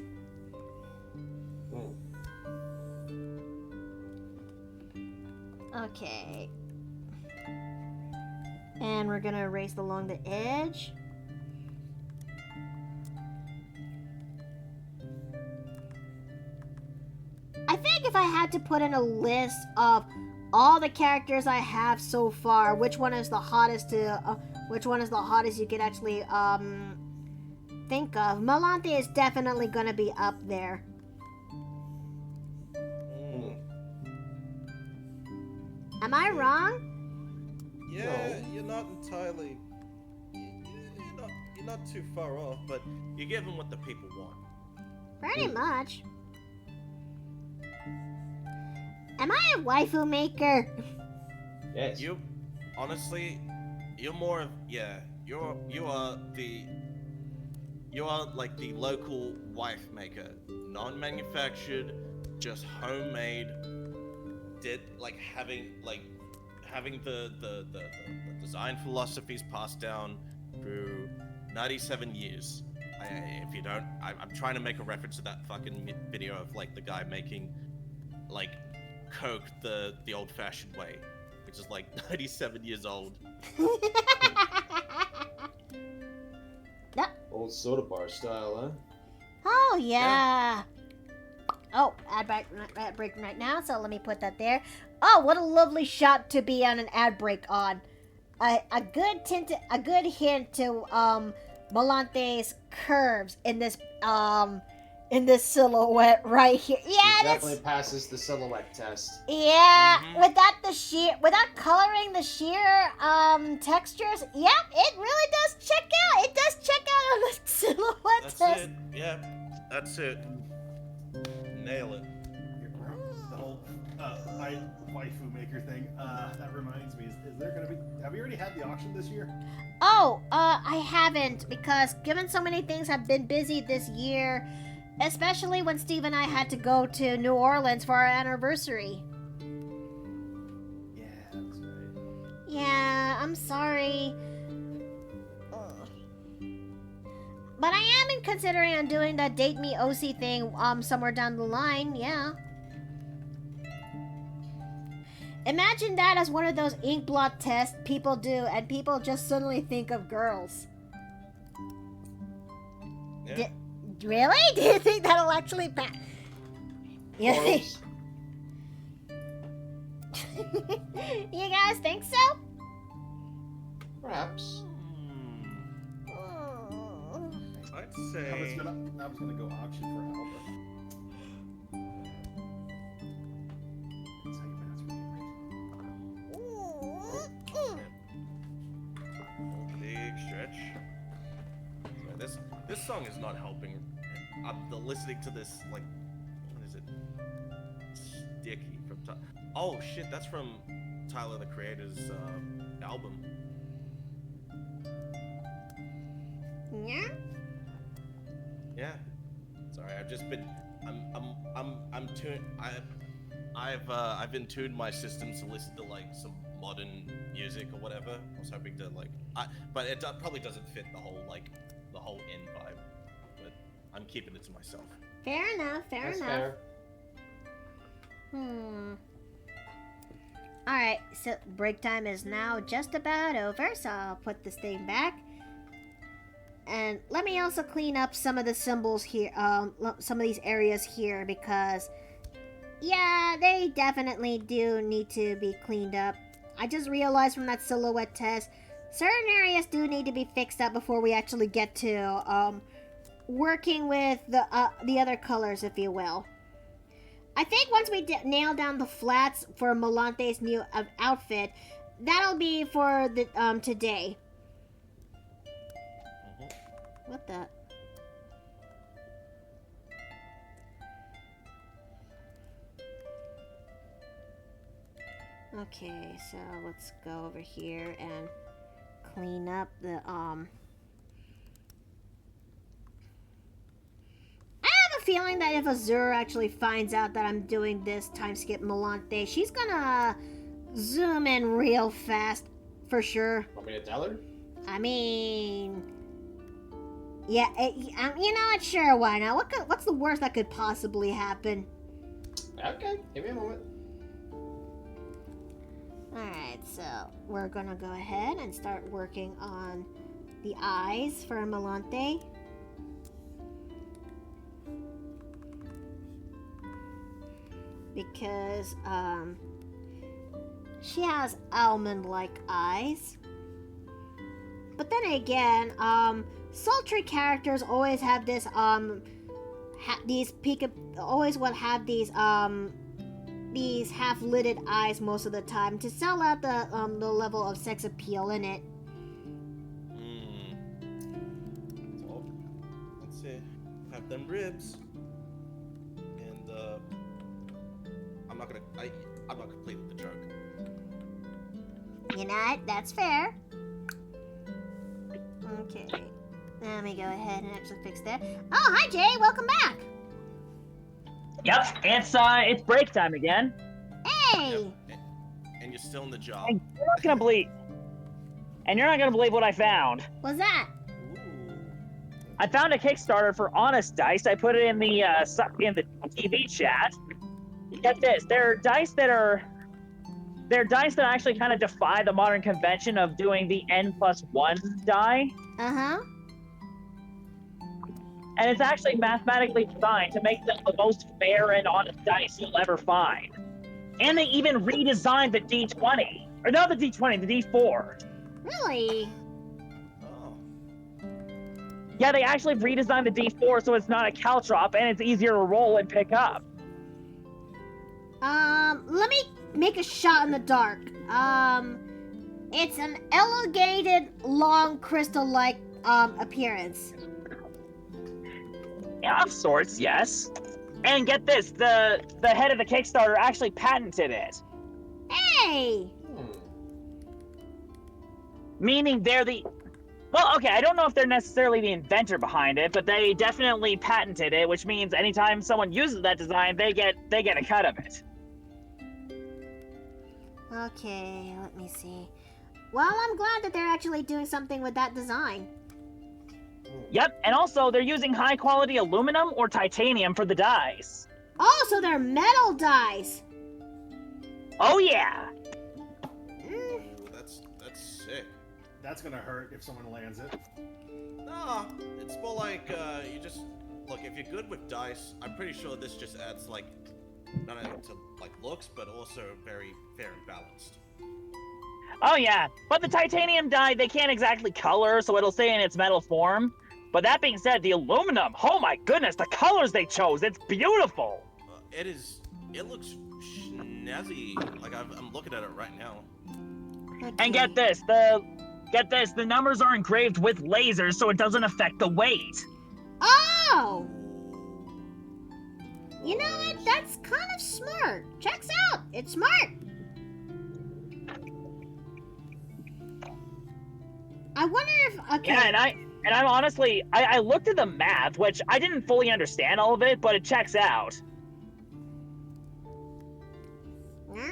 Okay. And we're gonna erase along the edge. I think if I had to put in a list of all the characters I have so far, which one is the hottest you could actually think of, Melanthe is definitely gonna be up there. Am I wrong? Yeah, No. you're not entirely. You're not too far off, but you're giving what the people want. Pretty much. Am I a waifu maker? Yes. You, honestly, you're more of You are like the local wife maker, non-manufactured, just homemade. Having the design philosophies passed down through 97 years. If you don't, I'm trying to make a reference to that fucking video of like the guy making like Coke the old-fashioned way, which is like 97 years old. Old soda bar style, huh? Oh, yeah. Oh, ad break right now, so let me put that there. Oh, what a lovely shot to be on an ad break on. A good hint to Melanthe's curves in this silhouette right here. Yeah, It definitely passes the silhouette test. Yeah, without coloring the sheer textures, yep, it really does check out. It does check out on the silhouette That's test. it. Yeah, that's it. Nail it. The whole waifu maker thing. That reminds me. Is there gonna be? Have we already had the auction this year? Oh, I haven't, because given so many things have been busy this year, especially when Steve and I had to go to New Orleans for our anniversary. Yeah, that's right. Yeah, I'm sorry. Ugh. But I am considering on doing that Date Me OC thing somewhere down the line, yeah. Imagine that as one of those ink blot tests people do, and people just suddenly think of girls. Yeah. Really? Do you think that'll actually pass? You guys think so? Perhaps. I'd I was say. gonna go auction for Albert. That's how you pronounce it, right? Big stretch. So this song is not helping. I'm listening to this like, what is it? Dicky from. Oh shit, that's from Tyler the Creator's album. Yeah. Yeah. Sorry, I've just been. I'm tuned. I've been tuned my systems to listen to like some modern music or whatever. I was hoping to like, but it probably doesn't fit the whole end vibe. But I'm keeping it to myself. Fair enough. Fair That's enough. fair. Alright, so break time is now just about over, so I'll put this thing back. And let me also clean up some of the symbols here, some of these areas here, because, yeah, they definitely do need to be cleaned up. I just realized from that silhouette test, certain areas do need to be fixed up before we actually get to, working with the other colors, if you will. I think once we nail down the flats for Melanthe's new outfit, that'll be for the today. What the? Okay, so let's go over here and clean up the feeling that if Azura actually finds out that I'm doing this Timeskip Melanthe, she's gonna zoom in real fast, for sure. Want me to tell her? I mean, yeah, you know what? Sure, why not? What's the worst that could possibly happen? Okay, give me a moment. Alright, so we're gonna go ahead and start working on the eyes for Melanthe. Because, she has almond-like eyes. But then again, sultry characters always have this, always will have these half-lidded eyes most of the time to sell out the level of sex appeal in it. So, let's see. Have them ribs. And, I'm not completing the joke. You know what? That's fair. Okay. Let me go ahead and actually fix that. Oh, hi Jay! Welcome back! Yep, it's break time again. Hey! Yep. And you're still in the job. And you're not gonna believe what I found. What's that? Ooh. I found a Kickstarter for Honest Dice. I put it in the TV chat. Get this, they're dice that actually kind of defy the modern convention of doing the N+1 die. Uh-huh. And it's actually mathematically designed to make them the most fair and honest dice you'll ever find. And they even redesigned the D20. Or not the D20, the D4. Really? Oh. Yeah, they actually redesigned the D4 so it's not a caltrop and it's easier to roll and pick up. Let me make a shot in the dark. It's an elongated, long crystal-like, appearance. Yeah, of sorts, yes. And get this, the head of the Kickstarter actually patented it. Hey! Meaning they're the... Well, okay, I don't know if they're necessarily the inventor behind it, but they definitely patented it, which means anytime someone uses that design, they get a cut of it. Okay, let me see. Well, I'm glad that they're actually doing something with that design. Yep, and also they're using high-quality aluminum or titanium for the dice. Oh, so they're metal dice! Oh yeah! Ooh, that's sick. That's gonna hurt if someone lands it. No, it's more like you just look. If you're good with dice, I'm pretty sure this just adds like not only to like looks, but also very fair and balanced. Oh yeah, but the titanium die, they can't exactly color, so it'll stay in its metal form. But that being said, the aluminum, oh my goodness, the colors they chose, it's beautiful! It looks snazzy. Like I'm looking at it right now. Okay. And get this, the numbers are engraved with lasers so it doesn't affect the weight. Oh! You know what? That's kind of smart. Checks out. It's smart. I wonder if okay. Yeah, and I'm honestly, I looked at the math, which I didn't fully understand all of it, but it checks out. Yeah?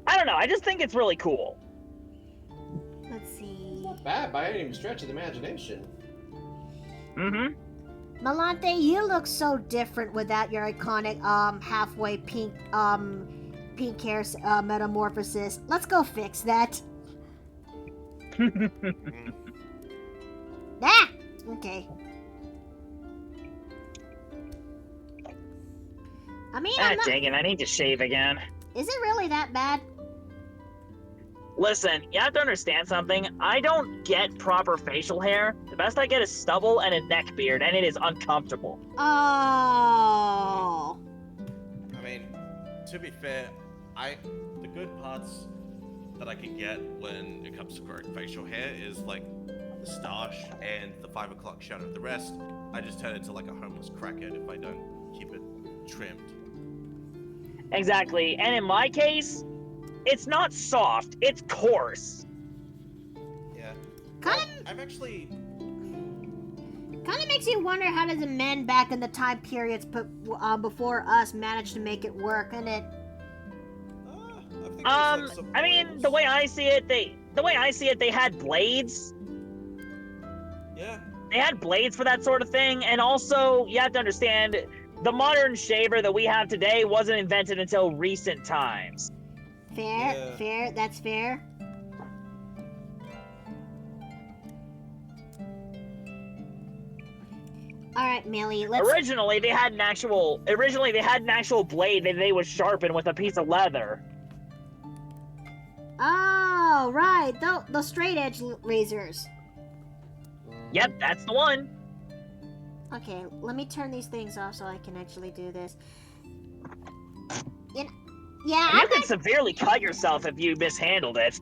I don't know. I just think it's really cool. Let's see. Not bad by any stretch of the imagination. Mm-hmm. Melanthe, you look so different without your iconic halfway pink pink hair metamorphosis. Let's go fix that. Ah! Okay. I mean, I'm not... Dang it, I need to shave again. Is it really that bad? Listen, you have to understand something. I don't get proper facial hair. The best I get is stubble and a neck beard, and it is uncomfortable. Oh. I mean, to be fair, the good parts that I can get when it comes to growing facial hair is like the stash and the 5 o'clock shadow. The rest, I just turn into like a homeless crackhead if I don't keep it trimmed. Exactly, and in my case, it's not soft, it's coarse. Yeah. Kind Well, I've actually... Kind of makes you wonder how did the men back in the time periods before us manage to make it work, and it... I mean, the way I see it, they had blades. Yeah. They had blades for that sort of thing, and also, you have to understand, the modern shaver that we have today wasn't invented until recent times. Fair, that's fair. Alright, Millie, let's... Originally, they had an actual blade that they would sharpen with a piece of leather. Oh, right, the straight edge razors. Yep, that's the one. Okay, let me turn these things off so I can actually do this. Yeah, you could severely cut yourself if you mishandled it.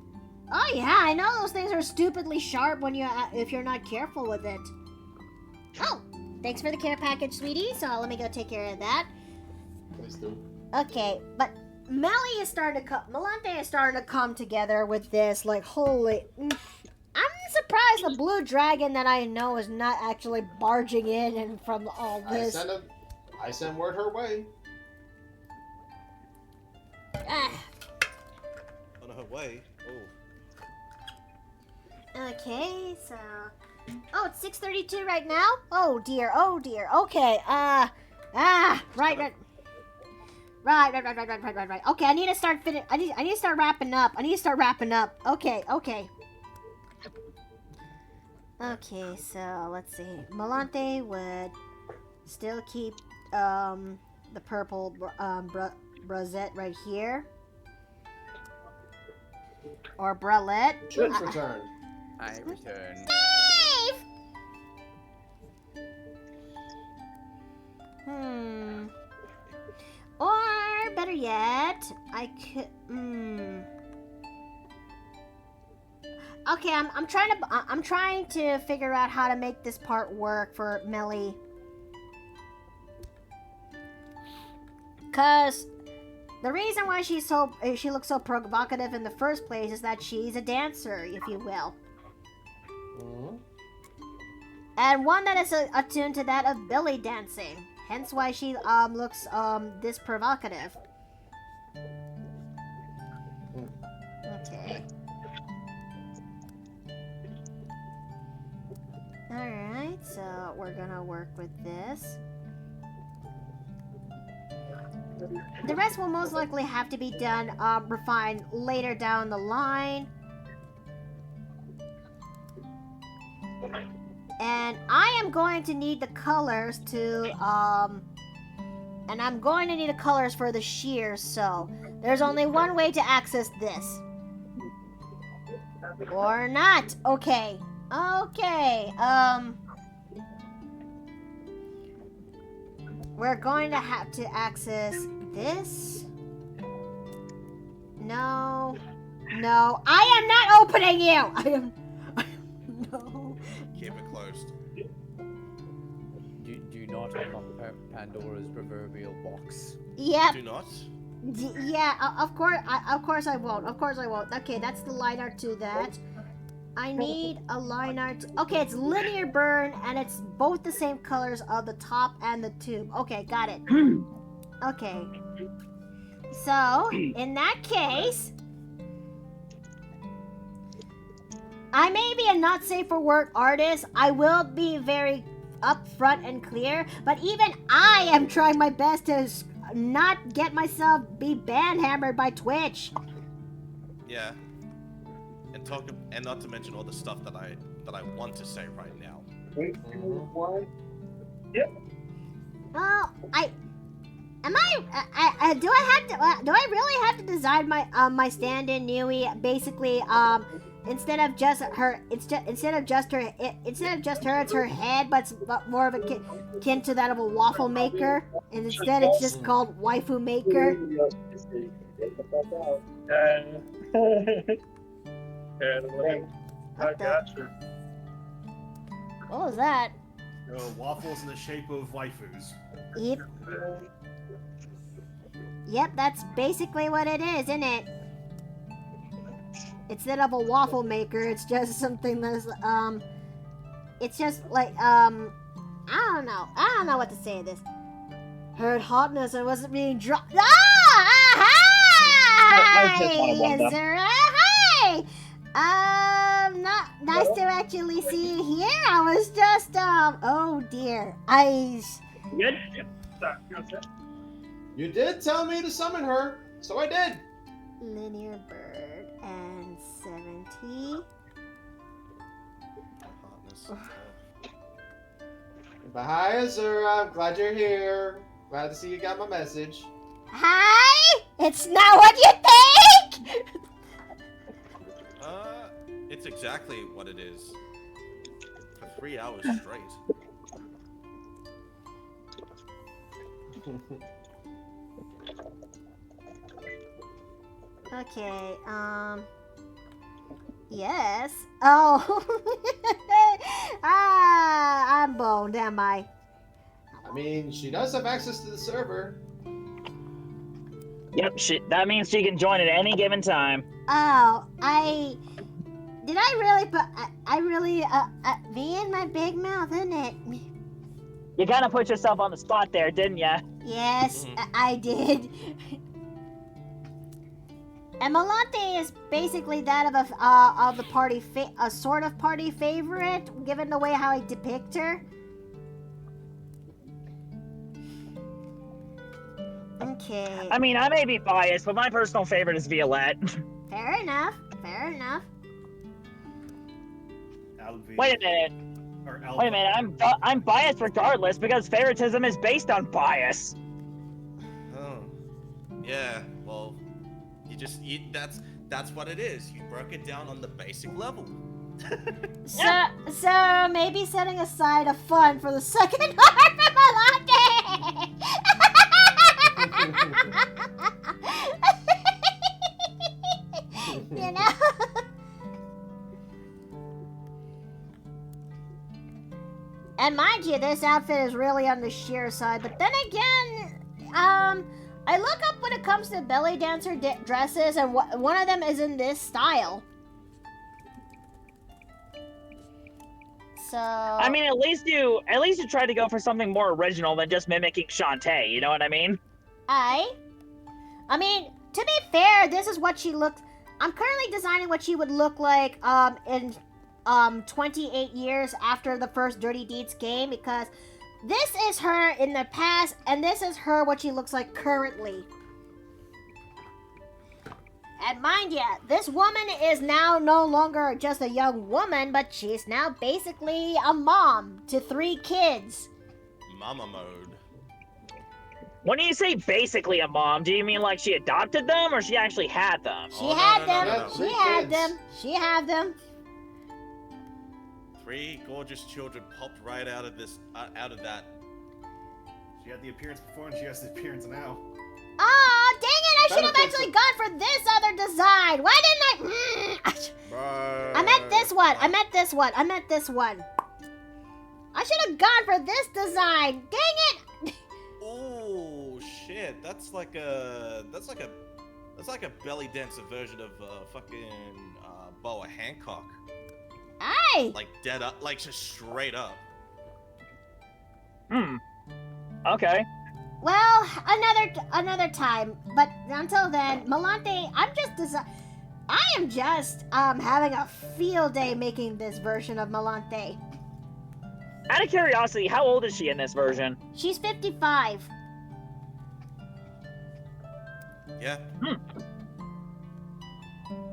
Oh yeah, I know those things are stupidly sharp when if you're not careful with it. Oh, thanks for the care package, sweetie. So let me go take care of that. Please do. Okay, but Melanthe is starting to come together with this. Like, holy, I'm surprised the blue dragon that I know is not actually barging in and from all this. I send word her way. On her way. Oh. Okay, so... Oh, it's 6:32 right now? Oh dear, okay, right. Okay, I need to start I need to start wrapping up. Okay. Okay, so, let's see. Melanthe would still keep, the purple, brosette right here. Or bralette. Chips return. I return. Dave! Or, better yet, I could, Okay, I'm trying to figure out how to make this part work for Melly. 'Cause the reason why she looks so provocative in the first place is that she's a dancer, if you will. Mm-hmm. And one that is attuned to that of belly dancing. Hence why she looks this provocative. Okay. Alright, so we're gonna work with this. The rest will most likely have to be done, refined later down the line. And I am going to need the colors to, and I'm going to need the colors for the shears, so there's only one way to access this. Or not. Okay. We're going to have to access this. No, I am not opening you. No. Keep it closed. Do not unlock Pandora's proverbial box. Yep. Do not. Yeah, of course I won't. Of course I won't. Okay, that's the line art to that. I need a line art. Okay, it's linear burn, and it's both the same colors of the top and the tube. Okay, got it. Okay. So, in that case, I may be a not safe for work artist. I will be very upfront and clear, but even I am trying my best to not get myself be banhammered by Twitch. Yeah. And not to mention all the stuff that I want to say right now. Well, do I really have to design my my stand-in Nui basically instead of just her it's her head, but more of a kin to that of a waffle maker, and instead it's just called waifu maker. I got you. What was that? Waffles in the shape of waifus. Yep. Yep, that's basically what it is, isn't it? Instead of a waffle maker, it's just something that's it's just like I don't know what to say to this. Heard hotness, I wasn't being dropped. Hi! Yes, sir. Hi! Not nice to actually see you here. I was just oh dear. Good. You did tell me to summon her, so I did. Linear bird and 70. Hi, Azura. I'm glad you're here. Glad to see you got my message. Hi! It's not what you think! It's exactly what it is. For 3 hours straight. Okay, yes. Oh. I'm boned, am I? I mean, she does have access to the server. Yep, that means she can join at any given time. Oh, did I really put, I really, V in my big mouth, isn't it? You kind of put yourself on the spot there, didn't ya? Yes, I did. And Melanthe is basically that of the party, a sort of party favorite, given the way how I depict her. Okay. I mean, I may be biased, but my personal favorite is Violette. Fair enough. Fair enough. Wait a minute. Wait a minute. I'm biased regardless because favoritism is based on bias. Oh. Yeah. Well, that's what it is. You broke it down on the basic level. So maybe setting aside a fun for the second half of Melanthe. You know. And mind you, this outfit is really on the sheer side. But then again, I look up when it comes to belly dancer dresses, and one of them is in this style. So I mean, at least you tried to go for something more original than just mimicking Shantae. You know what I mean? I mean, to be fair, this is what she looked. I'm currently designing what she would look like in 28 years after the first Dirty Deeds game, because this is her in the past, and this is her what she looks like currently. And mind you, this woman is now no longer just a young woman, but she's now basically a mom to 3 kids. Mama mode. When you say basically a mom, do you mean like she adopted them or she actually had them? She had them. She had them. She had them. 3 gorgeous children popped right out of that. She had the appearance before and she has the appearance now. Oh, dang it! I should have actually gone for this other design. Why didn't I? I meant this one. I meant this one. I I should have gone for this design. Dang it! Oh shit! That's like a belly dancer version of fucking Boa Hancock. Aye. Like dead up, like just straight up. Okay. Well, another time. But until then, Melanthe, I am just having a field day making this version of Melanthe. Out of curiosity, how old is she in this version? She's 55. Yeah.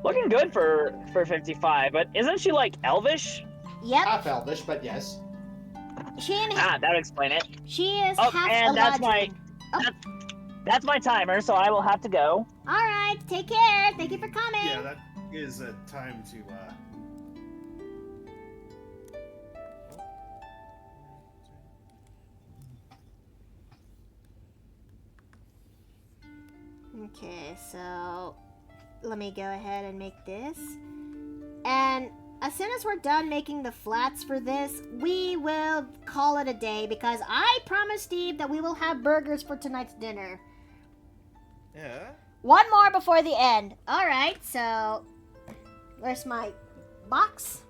Looking good for 55, but isn't she like elvish? Yep. Half elvish, but yes. That would explain it. She is Oh, half and that's my timer, so I will have to go. All right, take care. Thank you for coming. Yeah, that is a time to. Okay, so let me go ahead and make this. And as soon as we're done making the flats for this, we will call it a day because I promised Steve that we will have burgers for tonight's dinner. Yeah. One more before the end. All right, so where's my box?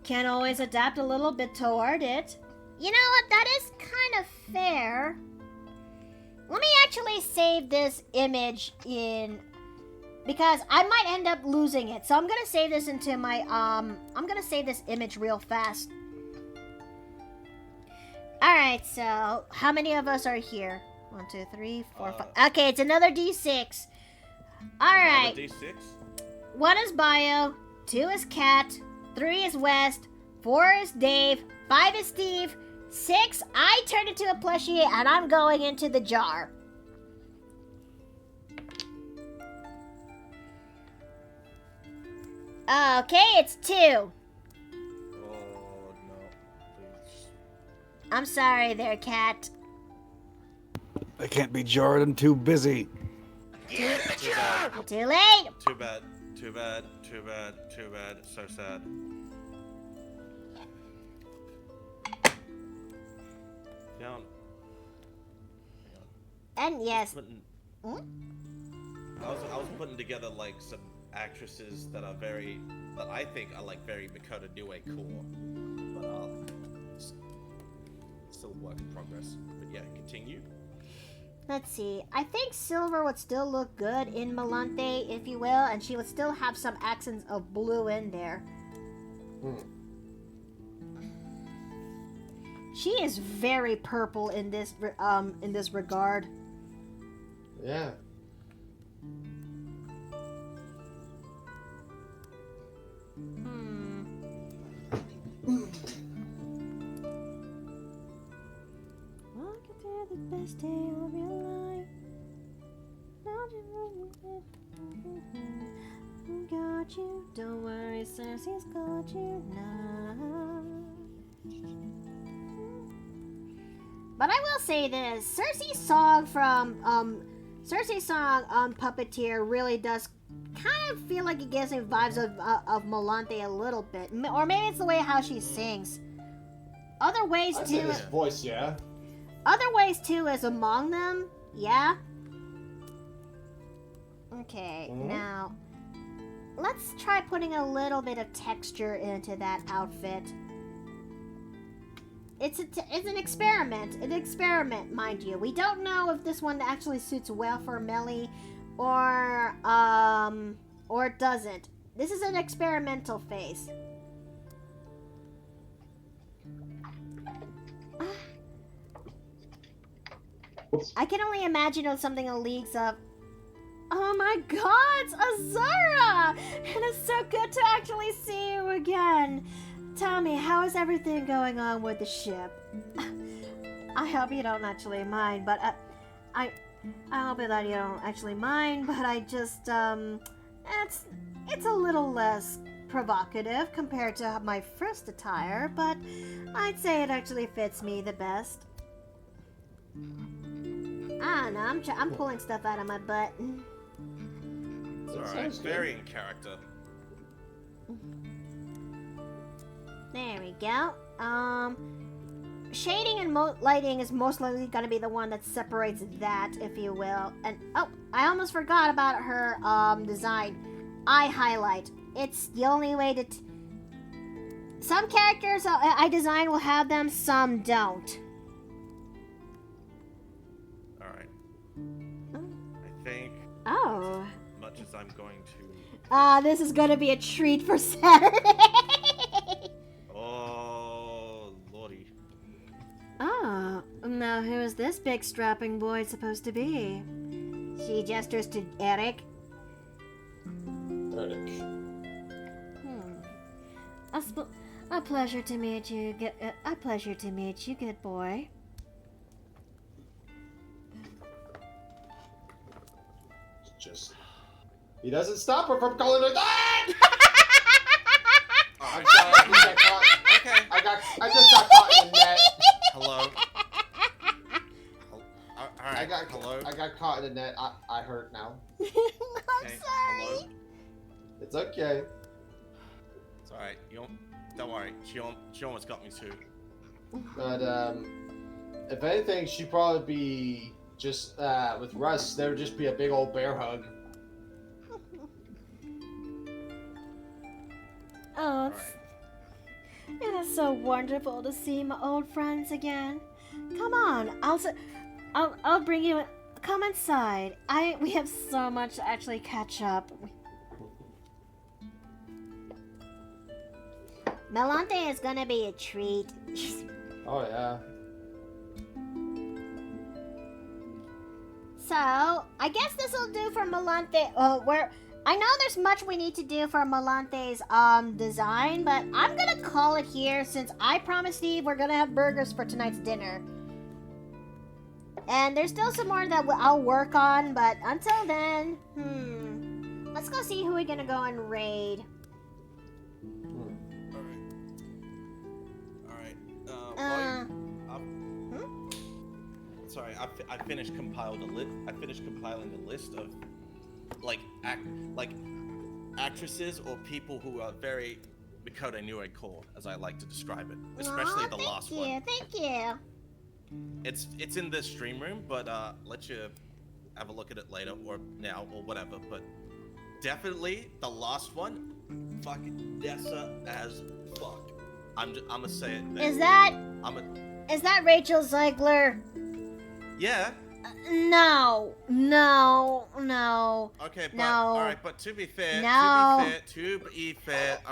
Can always adapt a little bit toward it. You know what? That is kind of fair. Let me actually save this image in, because I might end up losing it. So I'm gonna save this into my I'm gonna save this image real fast. All right, so how many of us are here? 1, 2, 3, 4, 5. Okay, it's another D6. All right. D6. 1 is Bio, 2 is Cat, 3 is West, 4 is Dave, 5 is Steve, 6 I turned into a plushie, and I'm going into the jar. Okay, it's 2. Oh no, please. I'm sorry there, Cat. I can't be jarred. I'm too busy. Too late. Too bad. Too bad. Too bad. Too bad. So sad. Down. And yes. I was putting together like some actresses that I think are like very Makota Nue cool, but still a work in progress. But yeah, continue. Let's see. I think Silver would still look good in Melanthe, if you will, and she would still have some accents of blue in there. She is very purple in this regard. Yeah. Walking through the best day of your life. Got you. Don't worry, Cersei's got you now. But I will say this: Cersei's song on Puppeteer really does kind of feel like it gives me vibes of Melanthe a little bit, or maybe it's the way how she sings. Other ways I'd too. say this voice, yeah. Other ways too is among them, yeah. Okay, now let's try putting a little bit of texture into that outfit. It's an experiment, mind you. We don't know if this one actually suits well for Melly, or it doesn't. This is an experimental phase. I can only imagine if something leaks up. Oh my God, Azara! And it's so good to actually see you again. Tell me, how is everything going on with the ship? I hope you don't actually mind, but I hope that you don't actually mind, but I just it's a little less provocative compared to my first attire, but I'd say it actually fits me the best. I don't know, I'm pulling stuff out of my butt. It's alright, very in character. There we go. Shading and lighting is most likely going to be the one that separates that, if you will. And, oh, I almost forgot about her, design. Eye highlight. It's the only way to... Some characters I design will have them, some don't. Alright. I think, Oh. as much as I'm going to... This is going to be a treat for Saturday. Oh, lordy. Oh, now who is this big strapping boy supposed to be? She gestures to Eric. Eric. A pleasure to meet you. A pleasure to meet you, good boy. Just he doesn't stop her from calling her that. I'm sorry. Okay. I just got caught in the net. Hello. Alright, hello. I got caught in the net. I hurt now. I'm Okay, sorry. hello. It's okay. It's alright. Don't worry. She almost got me too. But if anything, she'd probably be just with Russ. There would just be a big old bear hug. Oh, it is so wonderful to see my old friends again. Come on, I'll bring you. Come inside. We have so much to actually catch up. Melanthe is gonna be a treat. Oh yeah. So, I guess this will do for Melanthe. I know there's much we need to do for Melanthe's design, but I'm gonna call it here since I promised Steve we're gonna have burgers for tonight's dinner. And there's still some more that I'll work on, but until then, let's go see who we're gonna go and raid. Sorry, I finished compiling the list of like actresses or people who are very Mikoto Nue core, as I like to describe it, especially the last one. Thank you. It's in the stream room, but let you have a look at it later or now or whatever. But definitely the last one, fucking Dessa as fuck. I'ma say it. There. Is that Rachel Zegler? Yeah. No. Okay, but No. all right, but to be fair, No.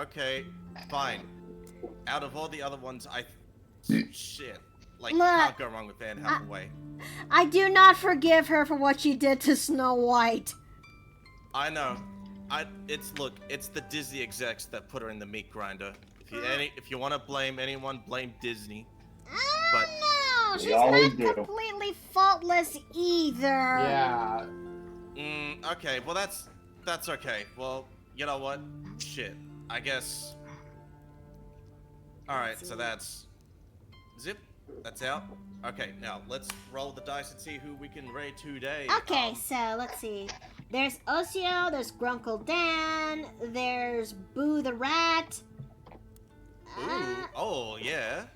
okay, fine. Out of all the other ones, shit, like you Look, can't go wrong with Anne Hathaway. I do not forgive her for what she did to Snow White. I know. It's the Disney execs that put her in the meat grinder. If you want to blame anyone, blame Disney. But No, she's not completely faultless either. Yeah. Okay, well that's okay. Well, you know what? Shit. I guess. Alright, so that's zip. That's out. Okay, now let's roll the dice and see who we can raid today. Okay, so let's see. There's Osio, there's Grunkle Dan, there's Boo the Rat. Ooh, oh yeah.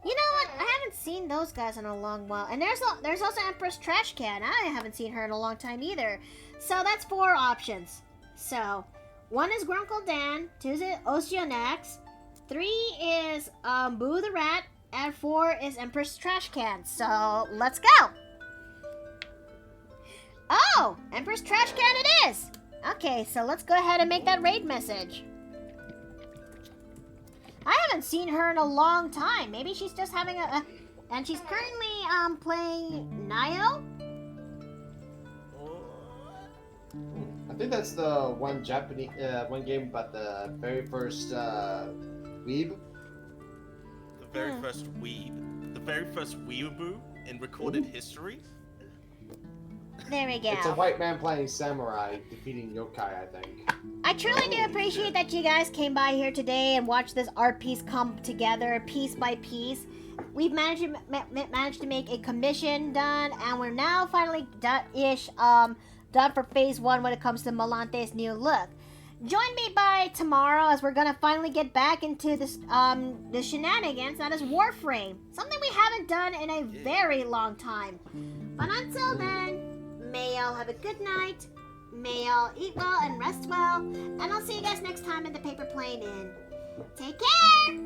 You know what? I haven't seen those guys in a long while. And there's also Empress Trash Can. I haven't seen her in a long time either. So that's 4 options. So 1 is Grunkle Dan, 2 is Oceanax, 3 is Boo the Rat, and 4 is Empress Trash Can. So let's go. Oh, Empress Trash Can it is. Okay, so let's go ahead and make that raid message. I haven't seen her in a long time. Maybe she's just having and she's currently playing Nio. I think that's the one game about the very first weeb. The very first weeb. The very first weeaboo in recorded history. There we go. It's a white man playing samurai defeating yokai, I think. I truly do appreciate that you guys came by here today and watched this art piece come together piece by piece. We've managed to make a commission done, and we're now finally done for phase 1 when it comes to Melanthe's new look. Join me by tomorrow as we're gonna finally get back into this the shenanigans that is Warframe. Something we haven't done in a very long time. But until then, may y'all have a good night. May y'all eat well and rest well. And I'll see you guys next time in the Paper Plane Inn. Take care!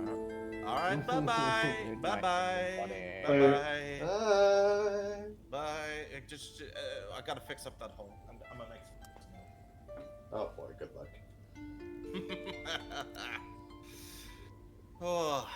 Alright, bye-bye. Good Bye-bye. night. Bye-bye. Bye. Bye. I gotta fix up that hole. I'm gonna make Oh boy, good luck. Oh.